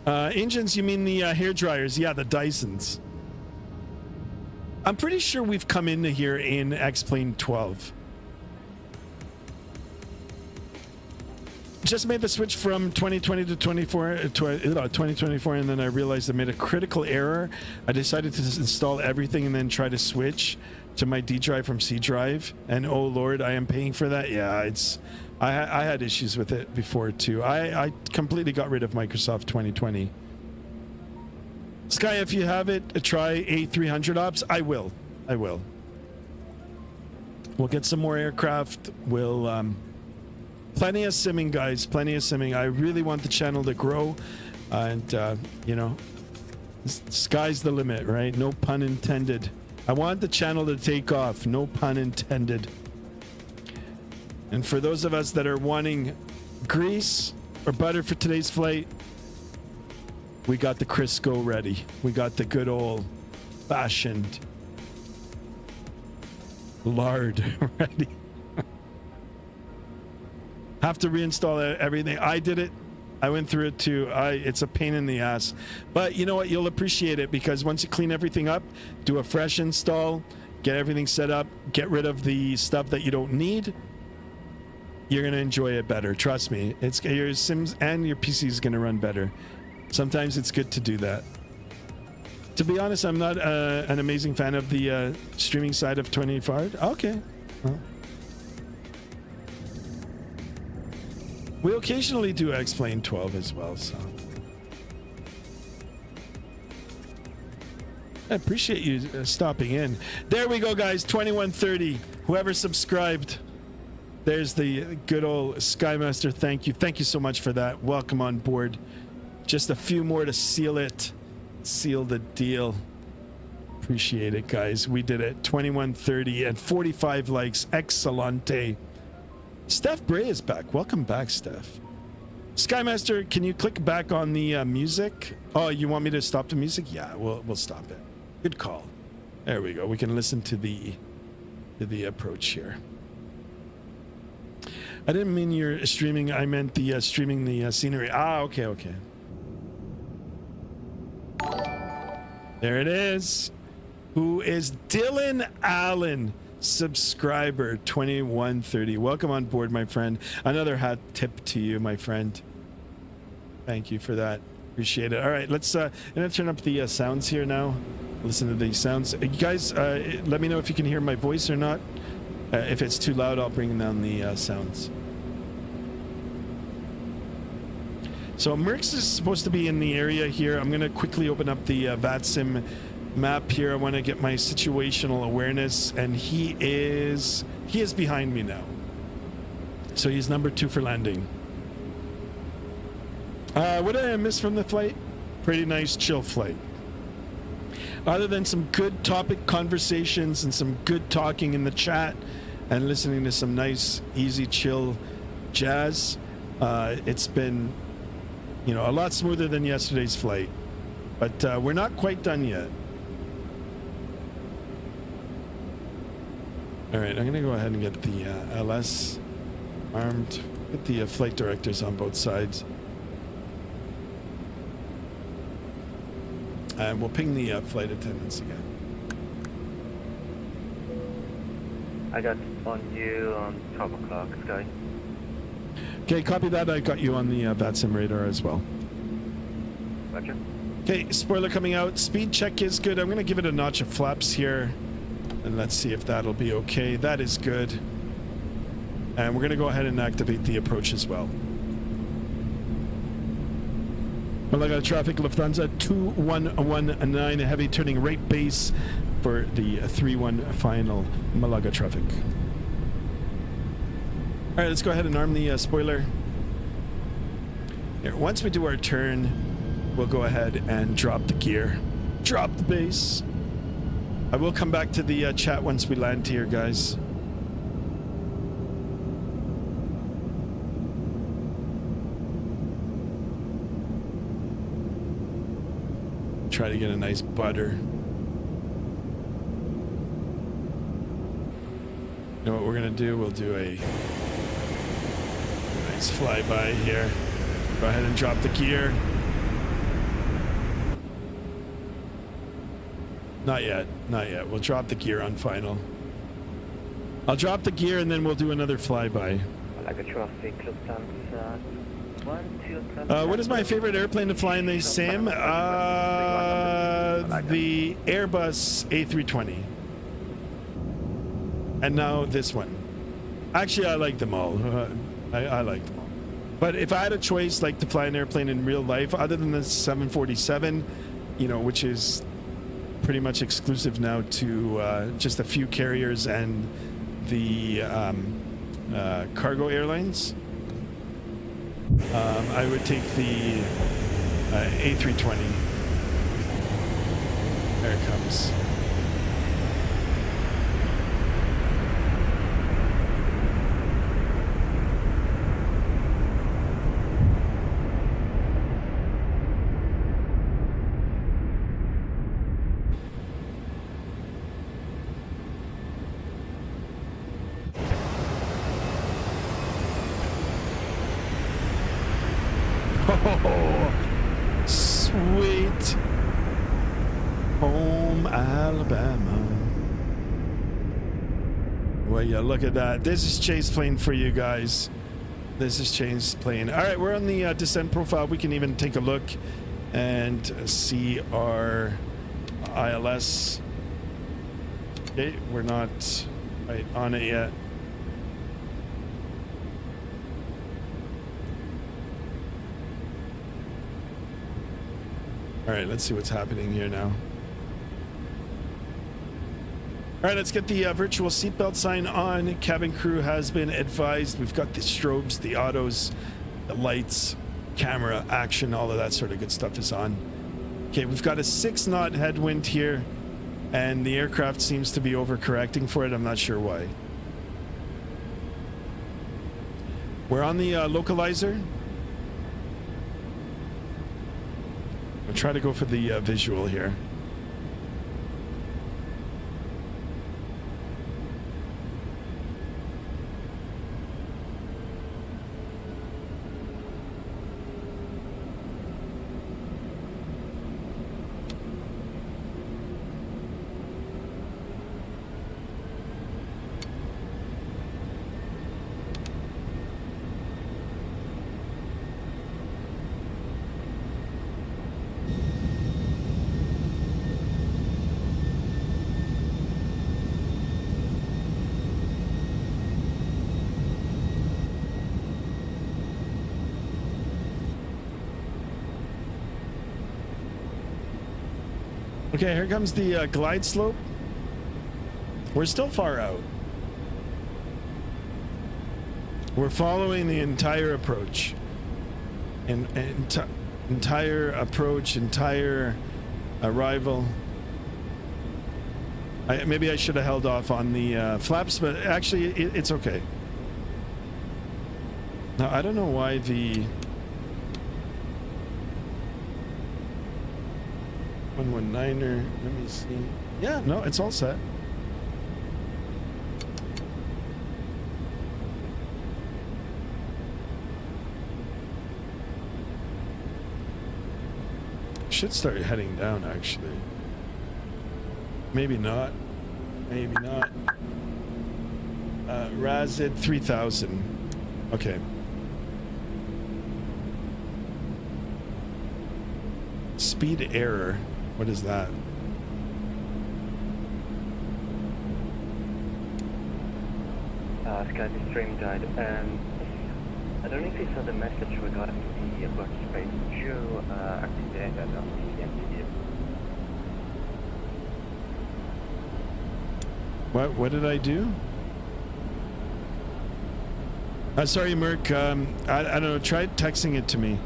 Engines, you mean the hair dryers? Yeah, the Dysons. I'm pretty sure we've come into here in X-Plane 12. Just made the switch from 2020 to 2024, and then I realized I made a critical error. I decided to install everything and then try to switch to my D drive from C drive, and oh lord, I am paying for that. Yeah, it's I had issues with it before too. I completely got rid of Microsoft 2020. Sky, if you have it, try A300 ops. I will. We'll get some more aircraft. We'll plenty of simming, guys. Plenty of simming. I really want the channel to grow, and you know, sky's the limit, right? No pun intended. I want the channel to take off. No pun intended. And for those of us that are wanting grease or butter for today's flight, we got the Crisco ready. We got the good old fashioned lard ready. Have to reinstall everything. I did it. I went through it too. It's a pain in the ass, but you know what? You'll appreciate it, because once you clean everything up, do a fresh install, get everything set up, get rid of the stuff that you don't need, you're going to enjoy it better. Trust me. It's your Sims and your PC is going to run better. Sometimes it's good to do that. To be honest, I'm not an amazing fan of the streaming side of 24. Okay. Well, we occasionally do X-Plane 12 as well, so I appreciate you stopping in. There we go, guys. 2130. Whoever subscribed, there's the good old Skymaster. Thank you. Thank you so much for that. Welcome on board. Just a few more to seal it. Seal the deal. Appreciate it, guys. We did it. 2130 and 45 likes. Excellente. Steph Bray is back. Welcome back, Steph. Skymaster, can you click back on the music? Oh, you want me to stop the music? Yeah, we'll stop it. Good call. There we go. We can listen to the approach here. I didn't mean you're streaming. I meant the streaming the scenery. Ah, okay. There it is. Who is Dylan Allen? Subscriber 2130. Welcome on board, my friend. Another hat tip to you, my friend. Thank you for that. Appreciate it. All right, let's I'm gonna turn up the sounds here now. Listen to these sounds. You guys, let me know if you can hear my voice or not. If it's too loud, I'll bring down the sounds. So Merckx is supposed to be in the area here. I'm gonna quickly open up the Vatsim map here. I want to get my situational awareness, and he is behind me now, so he's number 2 for landing. What did I miss from the flight? Pretty nice chill flight, other than some good topic conversations and some good talking in the chat and listening to some nice easy chill jazz. It's been, you know, a lot smoother than yesterday's flight, but we're not quite done yet. All right, I'm gonna go ahead and get the LS armed. Get the flight directors on both sides. And we'll ping the flight attendants again. I got on you on 12 o'clock, Sky. Okay, copy that. I got you on the Vatsim radar as well. Roger. Okay, spoiler coming out. Speed check is good. I'm gonna give it a notch of flaps here. And let's see if that'll be okay. That is good. And we're going to go ahead and activate the approach as well. Malaga traffic, Lufthansa 2119, heavy turning right base for the 3-1 final Malaga traffic. All right, let's go ahead and arm the spoiler. Here, once we do our turn, we'll go ahead and drop the gear. Drop the base. I will come back to the chat once we land here, guys. Try to get a nice butter. You know what we're gonna do? We'll do a nice flyby here. Go ahead and drop the gear. Not yet. We'll drop the gear on final. I'll drop the gear and then we'll do another flyby. Malaga traffic, Lufthansa 1, 2, what is my favorite airplane to fly in the SAM? The Airbus A320. And now this one. Actually, I like them all. I like them all. But if I had a choice, like to fly an airplane in real life, other than the 747, you know, which is pretty much exclusive now to just a few carriers and the cargo airlines. I would take the A320. There it comes. Oh, sweet home Alabama. Well, yeah, look at that. This is Chase plane for you guys. This is Chase plane. All right, we're on the descent profile. We can even take a look and see our ILS. Okay, we're not right on it yet. All right, let's see what's happening here now. All right, let's get the virtual seatbelt sign on. Cabin crew has been advised. We've got the strobes, the autos, the lights, camera, action, all of that sort of good stuff is on. Okay, we've got a 6-knot headwind here, and the aircraft seems to be overcorrecting for it. I'm not sure why. We're on the localizer. I'll try to go for the visual here. Okay, here comes the glide slope. We're still far out. We're following the entire approach. Entire approach, entire arrival. Maybe I should have held off on the flaps, but actually it's okay. Now, I don't know why the 119er, let me see. Yeah, no, it's all set. Should start heading down, actually. Maybe not. Maybe not. Razid 3000. Okay. Speed error. What is that? Sky, the stream guide. I don't know if you saw the message regarding the approach space. Did you activate that on the MTF? What did I do? Sorry, Merc. I don't know. Try texting it to me.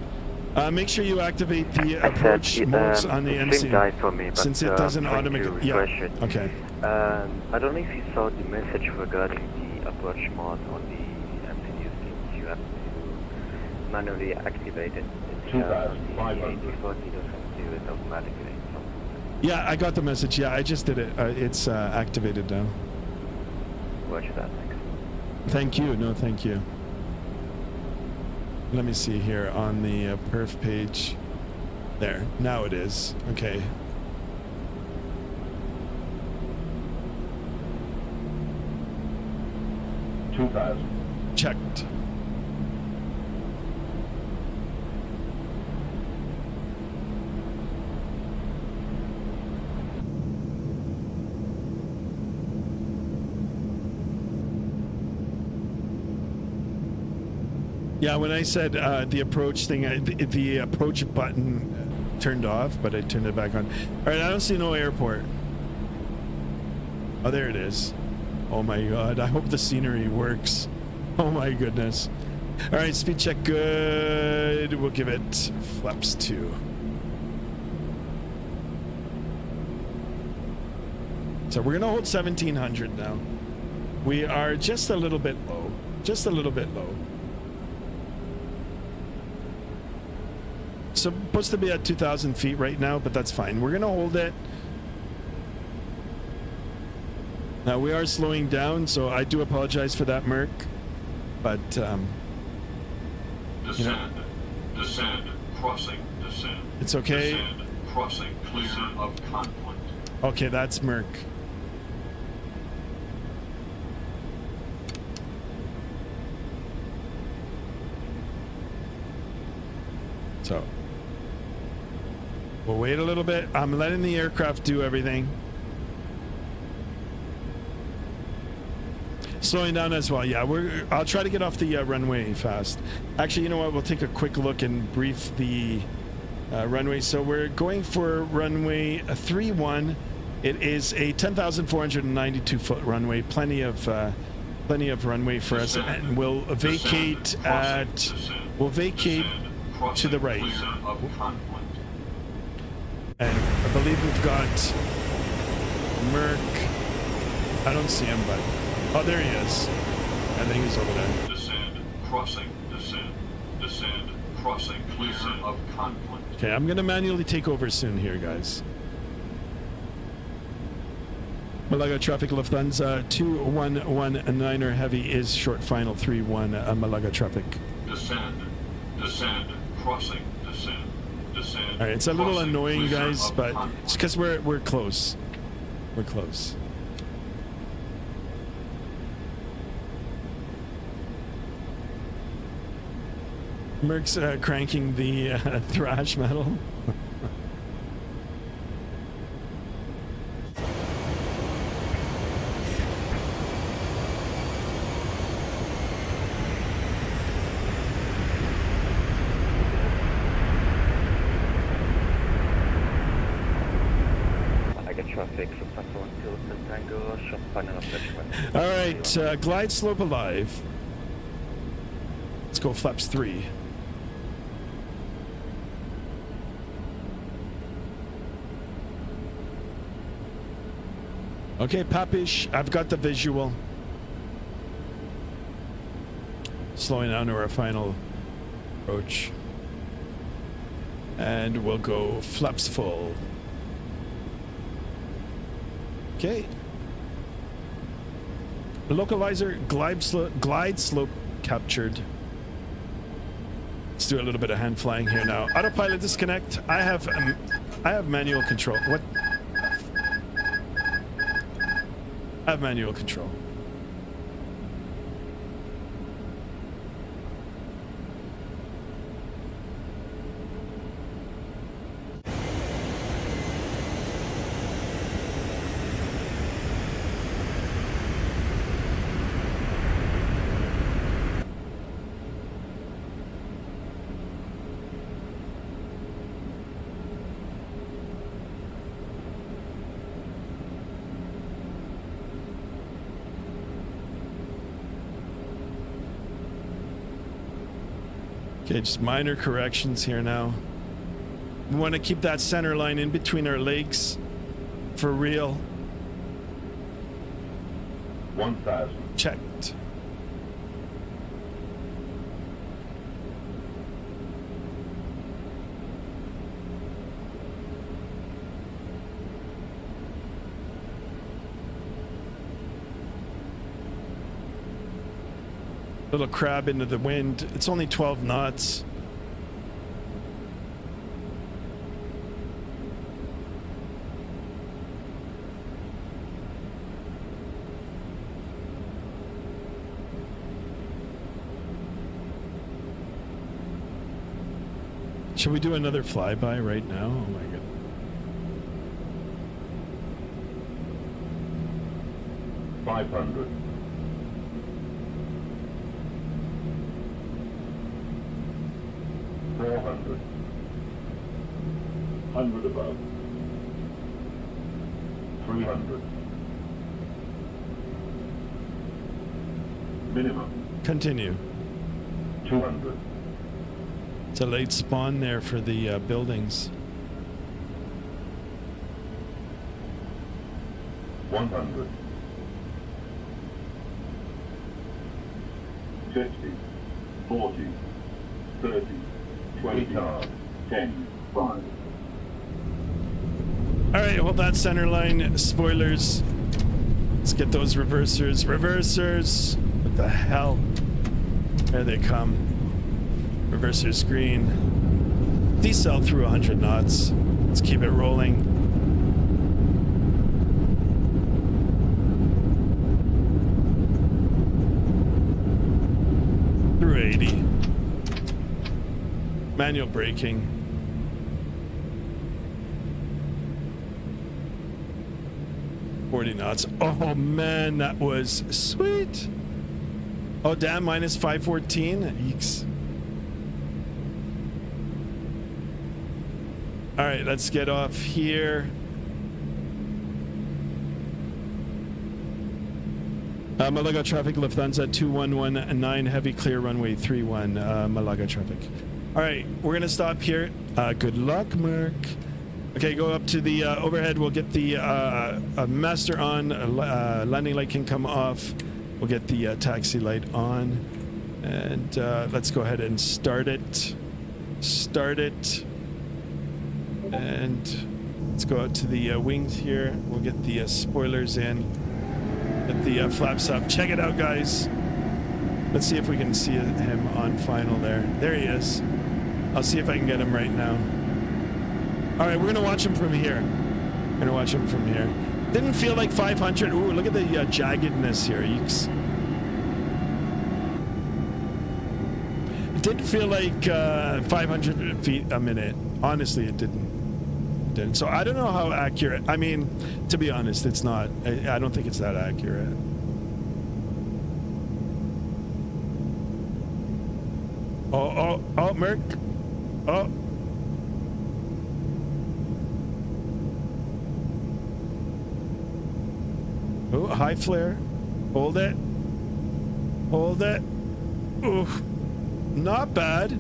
Make sure you activate the approach modes on the MC, for me, but, since it doesn't automatically. Yeah. Okay. I don't know if you saw the message regarding the approach mode on the MCU skins. You have to manually activate it. The A340 doesn't do it automatically. So. Yeah, I got the message. Yeah, I just did it. It's activated now. Roger that. Thanks. Thank you. No, thank you. Let me see here on the perf page. There, now it is. Okay. Checked. Yeah, when I said the approach thing, the approach button turned off, but I turned it back on. All right, I don't see no airport. Oh, there it is. Oh my God, I hope the scenery works. Oh my goodness. All right, speed check good. We'll give it flaps 2. So we're gonna hold 1700 now. We are just a little bit low. Just a little bit low. Supposed to be at 2,000 feet right now, but that's fine. We're gonna hold it. Now we are slowing down, so I do apologize for that, Merc. But Descend. you know, Descend. Crossing. Descend. it's okay. Descend. Crossing. Clear of conflict. Okay, that's Merc. So we'll wait a little bit. I'm letting the aircraft do everything. Slowing down as well. Yeah, I'll try to get off the runway fast. Actually, you know what? We'll take a quick look and brief the runway. So we're going for runway 31. It is a 10,492 foot runway. Plenty of runway for us, and we'll vacate at. We'll vacate to the right. And I believe we've got Merc. I don't see him, but oh, there he is. I think he's over there. Descend. Crossing. Descend. Descend. Crossing. Clear of conflict. Okay, I'm gonna manually take over soon here, guys. Malaga traffic, Lufthansa 2119er heavy is short final 31 Malaga traffic. Descend. Descend. Crossing. Descend. Descend. All right, it's a little annoying, guys, but it's because we're close. We're close. Merc's cranking the thrash metal. All right, glide slope alive. Let's go flaps 3. Okay, Papish, I've got the visual. Slowing down to our final approach. And we'll go flaps full. Okay. Localizer glide slope captured. Let's do a little bit of hand flying here now. Autopilot disconnect. I have manual control. What? I have manual control. Okay, just minor corrections here now. We want to keep that center line in between our legs for real. 1,000. Checked. Little crab into the wind. It's only 12 knots. Should we do another flyby right now? Oh my god. $500. 400. 100 above. 300. Minimum. Continue. 200. It's a late spawn there for the buildings. 100. 50. 40. 30. 20. 10. 5. All right, hold that center line. Spoilers. Let's get those reversers. Reversers. What the hell? There they come. Reversers green. Decel through 100 knots. Let's keep it rolling. Through 80. Manual braking. Knots. Oh man, that was sweet. Oh damn, minus 514. Eeks. All right, let's get off here. Malaga traffic, Lufthansa 2119, heavy clear runway 31, Malaga traffic. All right, we're gonna stop here. Good luck, Merc. Okay, go up to the overhead. We'll get the master on. Landing light can come off. We'll get the taxi light on. And let's go ahead and start it. Start it. And let's go out to the wings here. We'll get the spoilers in. Get the flaps up. Check it out, guys. Let's see if we can see him on final there. There he is. I'll see if I can get him right now. All right, we're gonna watch him from here. We're gonna watch him from here. Didn't feel like 500. Ooh, look at the jaggedness here. Eeks. It didn't feel like 500 feet a minute. Honestly, it didn't. So I don't know how accurate. I mean, to be honest, it's not. I don't think it's that accurate. Oh, Merc. Oh. Oh, high flare. Hold it. Hold it. Ooh. Not bad.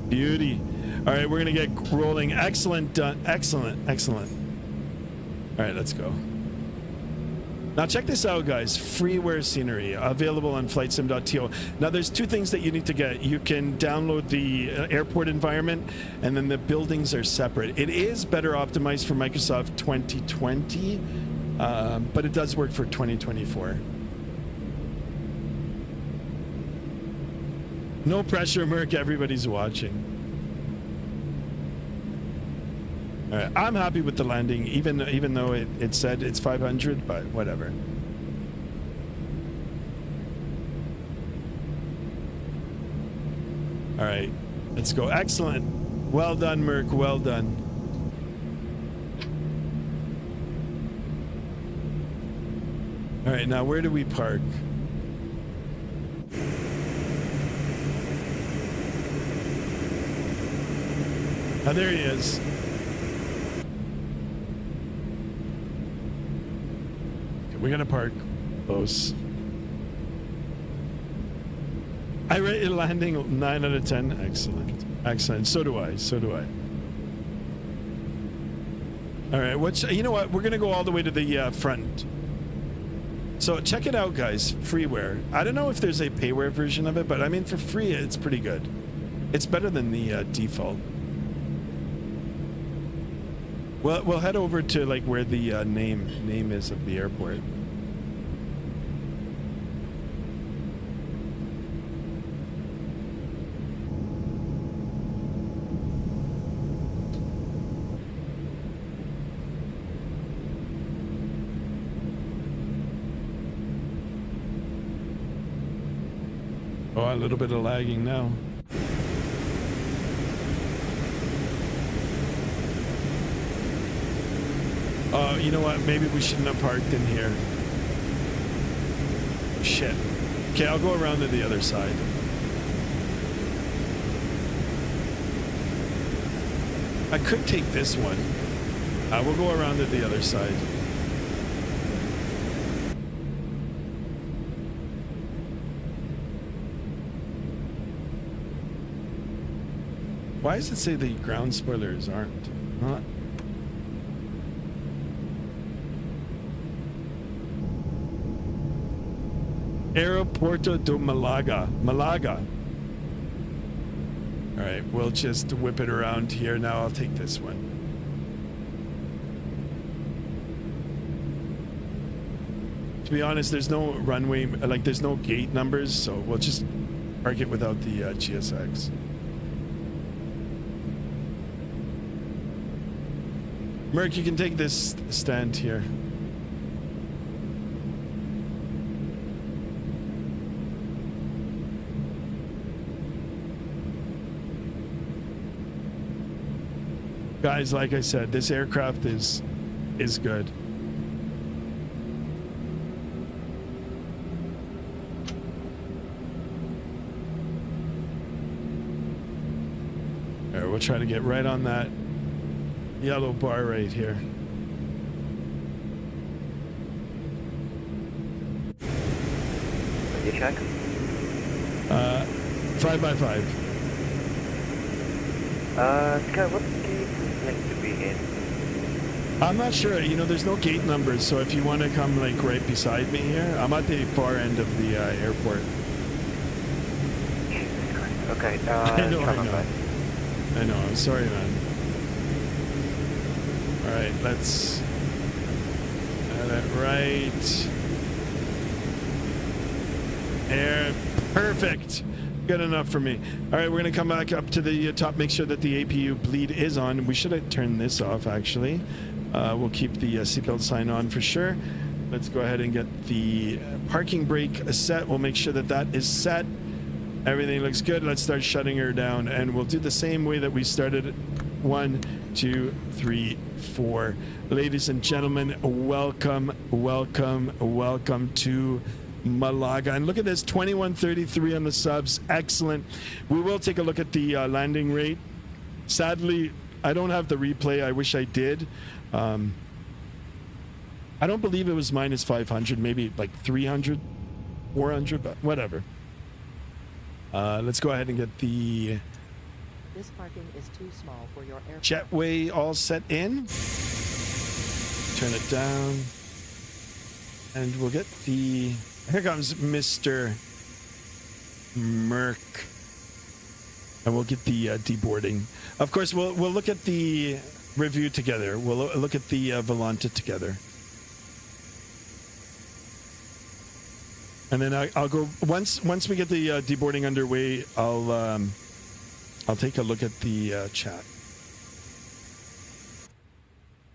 Beauty. All right, we're going to get rolling. Excellent. Done. Excellent. Excellent. All right, let's go. Now check this out, guys. Freeware scenery available on flightsim.to. Now there's two things that you need to get. You can download the airport environment, and then the buildings are separate. It is better optimized for Microsoft 2020, but it does work for 2024. No pressure, Merc. Everybody's watching. All right, I'm happy with the landing, even though it said it's 500, but whatever. All right, let's go. Excellent. Well done, Merc. Well done. All right, now where do we park? Oh, there he is. We're gonna park close. I rate your landing 9 out of 10. Excellent. Excellent. So do I. So do I. All right. You know what? We're gonna go all the way to the front. So check it out, guys. Freeware. I don't know if there's a payware version of it, but I mean, for free, it's pretty good. It's better than the default. Well, we'll head over to like where the name is of the airport. Oh, a little bit of lagging now. Oh, you know what? Maybe we shouldn't have parked in here. Shit. Okay, I'll go around to the other side. I could take this one. We'll go around to the other side. Why does it say the ground spoilers aren't? Not. Aeroporto do Malaga. Malaga. All right, we'll just whip it around here. Now I'll take this one. To be honest, there's no runway, like there's no gate numbers, so we'll just park it without the GSX. Merc, you can take this stand here. Guys, like I said, this aircraft is good. All right, we'll try to get right on that yellow bar right here. You check? 5x5. Sky, what gate is meant to be in? I'm not sure. You know, there's no gate numbers, so if you want to come like right beside me here, I'm at the far end of the airport. Jesus Christ. Okay, I know. I know. I'm sorry, man. All right, let's add it right there. Perfect. Good enough for me. All right, we're going to come back up to the top, make sure that the APU bleed is on. We should have turned this off, actually. We'll keep the seatbelt sign on for sure. Let's go ahead and get the parking brake set. We'll make sure that that is set. Everything looks good. Let's start shutting her down, and we'll do the same way that we started. 1, 2, 3, 4. Ladies and gentlemen, welcome to Malaga. And look at this, 2133 on the subs. Excellent. We will take a look at the landing rate. Sadly, I don't have the replay. I wish I did. I don't believe it was minus 500, maybe like 300, 400, but whatever. Let's go ahead and get the This parking is too small for your aircraft. jetway all set in. Turn it down. And we'll get the... Here comes Mr. Merc. And we'll get the deboarding. Of course, we'll look at the review together. We'll look at the Volanta together. And then I'll go... Once we get the deboarding underway, I'll take a look at the chat.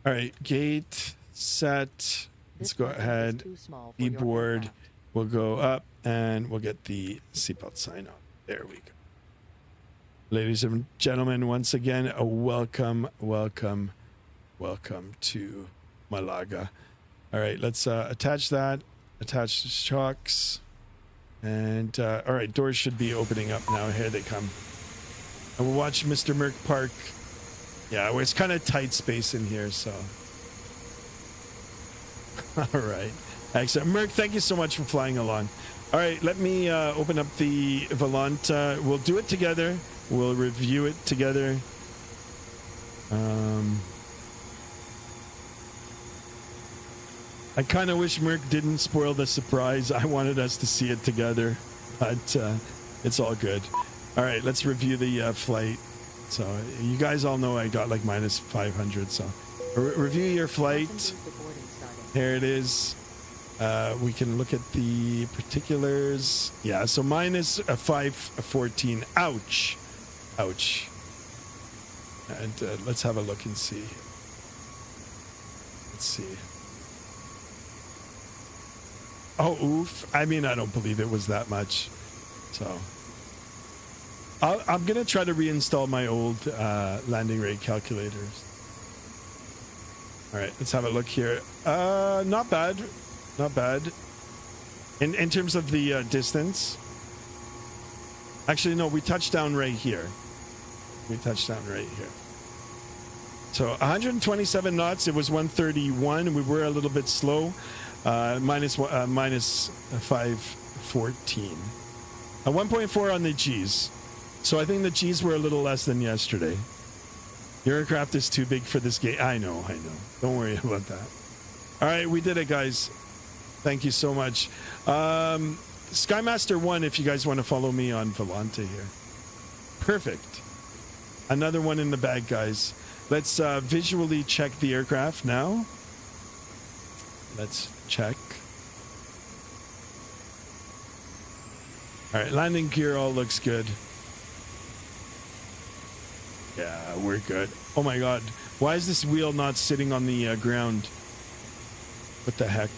All right, gate set. Let's go ahead. Deboard. We'll go up and we'll get the seatbelt sign on. There we go. Ladies and gentlemen, once again, welcome to Malaga. All right, let's attach that. Attach the shocks. And all right, doors should be opening up now. Here they come. And we'll watch Mr. Merc park. Yeah, well, it's kind of tight space in here, so. All right. Excellent. Merc, thank you so much for flying along. All right, let me open up the Volanta. We'll do it together. We'll review it together. I kind of wish Merc didn't spoil the surprise. I wanted us to see it together, but it's all good. All right, let's review the flight. So you guys all know I got like minus 500. So review your flight. Here it is. We can look at the particulars. Yeah, so minus 514. Ouch. Ouch. And let's have a look and see. Let's see. Oh, oof. I mean, I don't believe it was that much. So I'm going to try to reinstall my old landing rate calculators. All right, let's have a look here. Not bad. Not bad. In terms of the distance. Actually, no, we touched down right here. We touched down right here. So 127 knots. It was 131. We were a little bit slow. Minus 514. 1.4 on the G's. So I think the G's were a little less than yesterday. Your aircraft is too big for this gate. I know. Don't worry about that. All right, we did it, guys. Thank you so much. Skymaster 1, if you guys want to follow me on Volante here. Perfect. Another one in the bag, guys. Let's visually check the aircraft now. Let's check. All right, landing gear all looks good. Yeah, we're good. Oh my God. Why is this wheel not sitting on the ground? What the heck?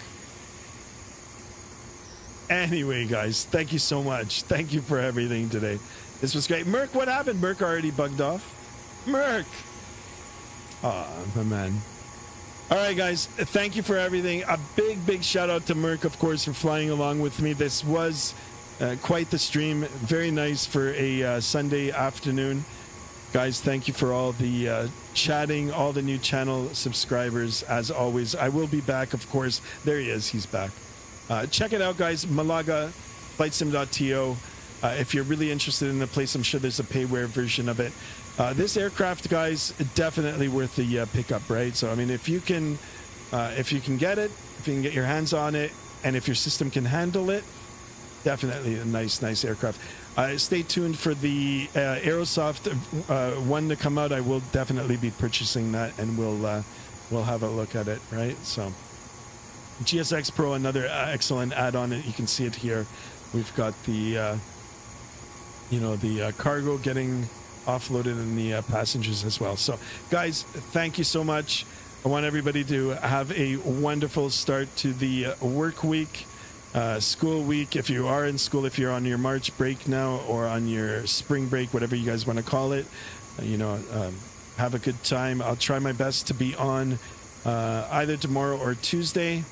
Anyway, guys, thank you so much. Thank you for everything today. This was great. Merc, what happened? Merc already bugged off. Merc! Aw, my man. All right, guys, thank you for everything. A big shout out to Merc, of course, for flying along with me. This was quite the stream. Very nice for a Sunday afternoon. Guys, thank you for all the chatting, all the new channel subscribers, as always. I will be back, of course. There he is. He's back. Check it out, guys. Malaga, flightsim.to. If you're really interested in the place, I'm sure there's a payware version of it. This aircraft, guys, definitely worth the pickup, right? So, I mean, if you can get it, if you can get your hands on it, and if your system can handle it, definitely a nice aircraft. Stay tuned for the Aerosoft one to come out. I will definitely be purchasing that, and we'll have a look at it, right? So, GSX Pro, another excellent add-on. You can see it here. We've got the the cargo getting offloaded and the passengers as well. So, guys, thank you so much. I want everybody to have a wonderful start to the work week. School week, if you are in school, if you're on your March break now or on your spring break, whatever you guys want to call it, have a good time. I'll try my best to be on either tomorrow or Tuesday,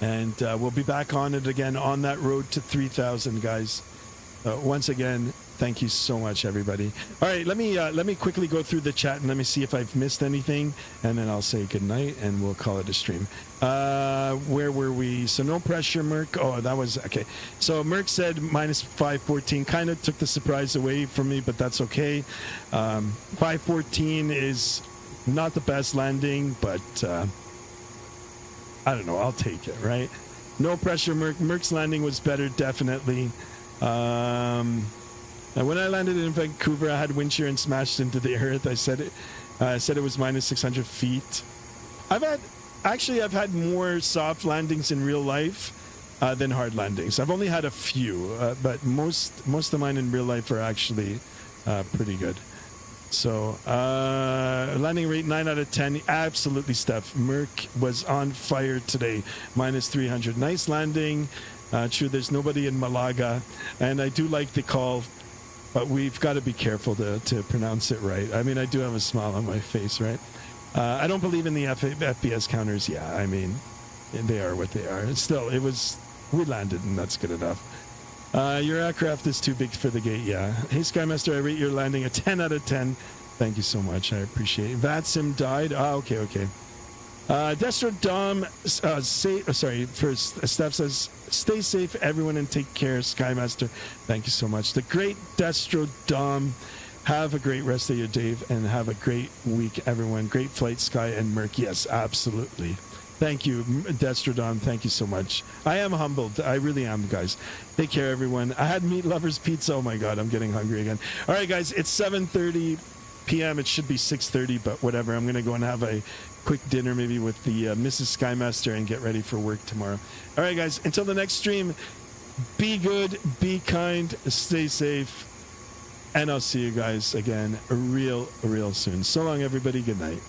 and we'll be back on it again on that road to 3,000, guys. Once again, thank you so much, everybody. All right, let me quickly go through the chat and let me see if I've missed anything, and then I'll say good night and we'll call it a stream. Where were we? So no pressure, Merc. Oh, that was okay. So Merc said minus 514. Kind of took the surprise away from me, but that's okay. 514 is not the best landing, but I don't know. I'll take it, right? No pressure, Merc. Merc's landing was better, definitely. And when I landed in Vancouver, I had wind shear and smashed into the earth. I said it was minus 600 feet. I've had more soft landings in real life than hard landings. I've only had a few, but most of mine in real life are actually pretty good. So landing rate 9 out of 10. Absolutely, Steph. Merc was on fire today. Minus 300. Nice landing. True, there's nobody in Malaga, and I do like the call, but we've got to be careful to pronounce it right. I mean, I do have a smile on my face, right? I don't believe in the FPS counters. Yeah, I mean, they are what they are. Still, we landed, and that's good enough. Your aircraft is too big for the gate. Yeah. Hey, Skymaster, I rate your landing a 10 out of 10. Thank you so much. I appreciate it. Vatsim died. Okay. Destro Dom, first, Steph says, stay safe, everyone, and take care, Skymaster. Thank you so much. The great Destro Dom. Have a great rest of your day, and have a great week, everyone. Great flight, Sky and Merc. Yes, absolutely. Thank you, Destro Dom. Thank you so much. I am humbled. I really am, guys. Take care, everyone. I had Meat Lovers Pizza. Oh, my God. I'm getting hungry again. All right, guys. It's 7:30 p.m. It should be 6:30, but whatever. I'm going to go and have a quick dinner maybe with the Mrs. Skymaster and get ready for work tomorrow. All right, guys. Until the next stream, be good, be kind, stay safe, and I'll see you guys again real soon. So long, everybody. Good night.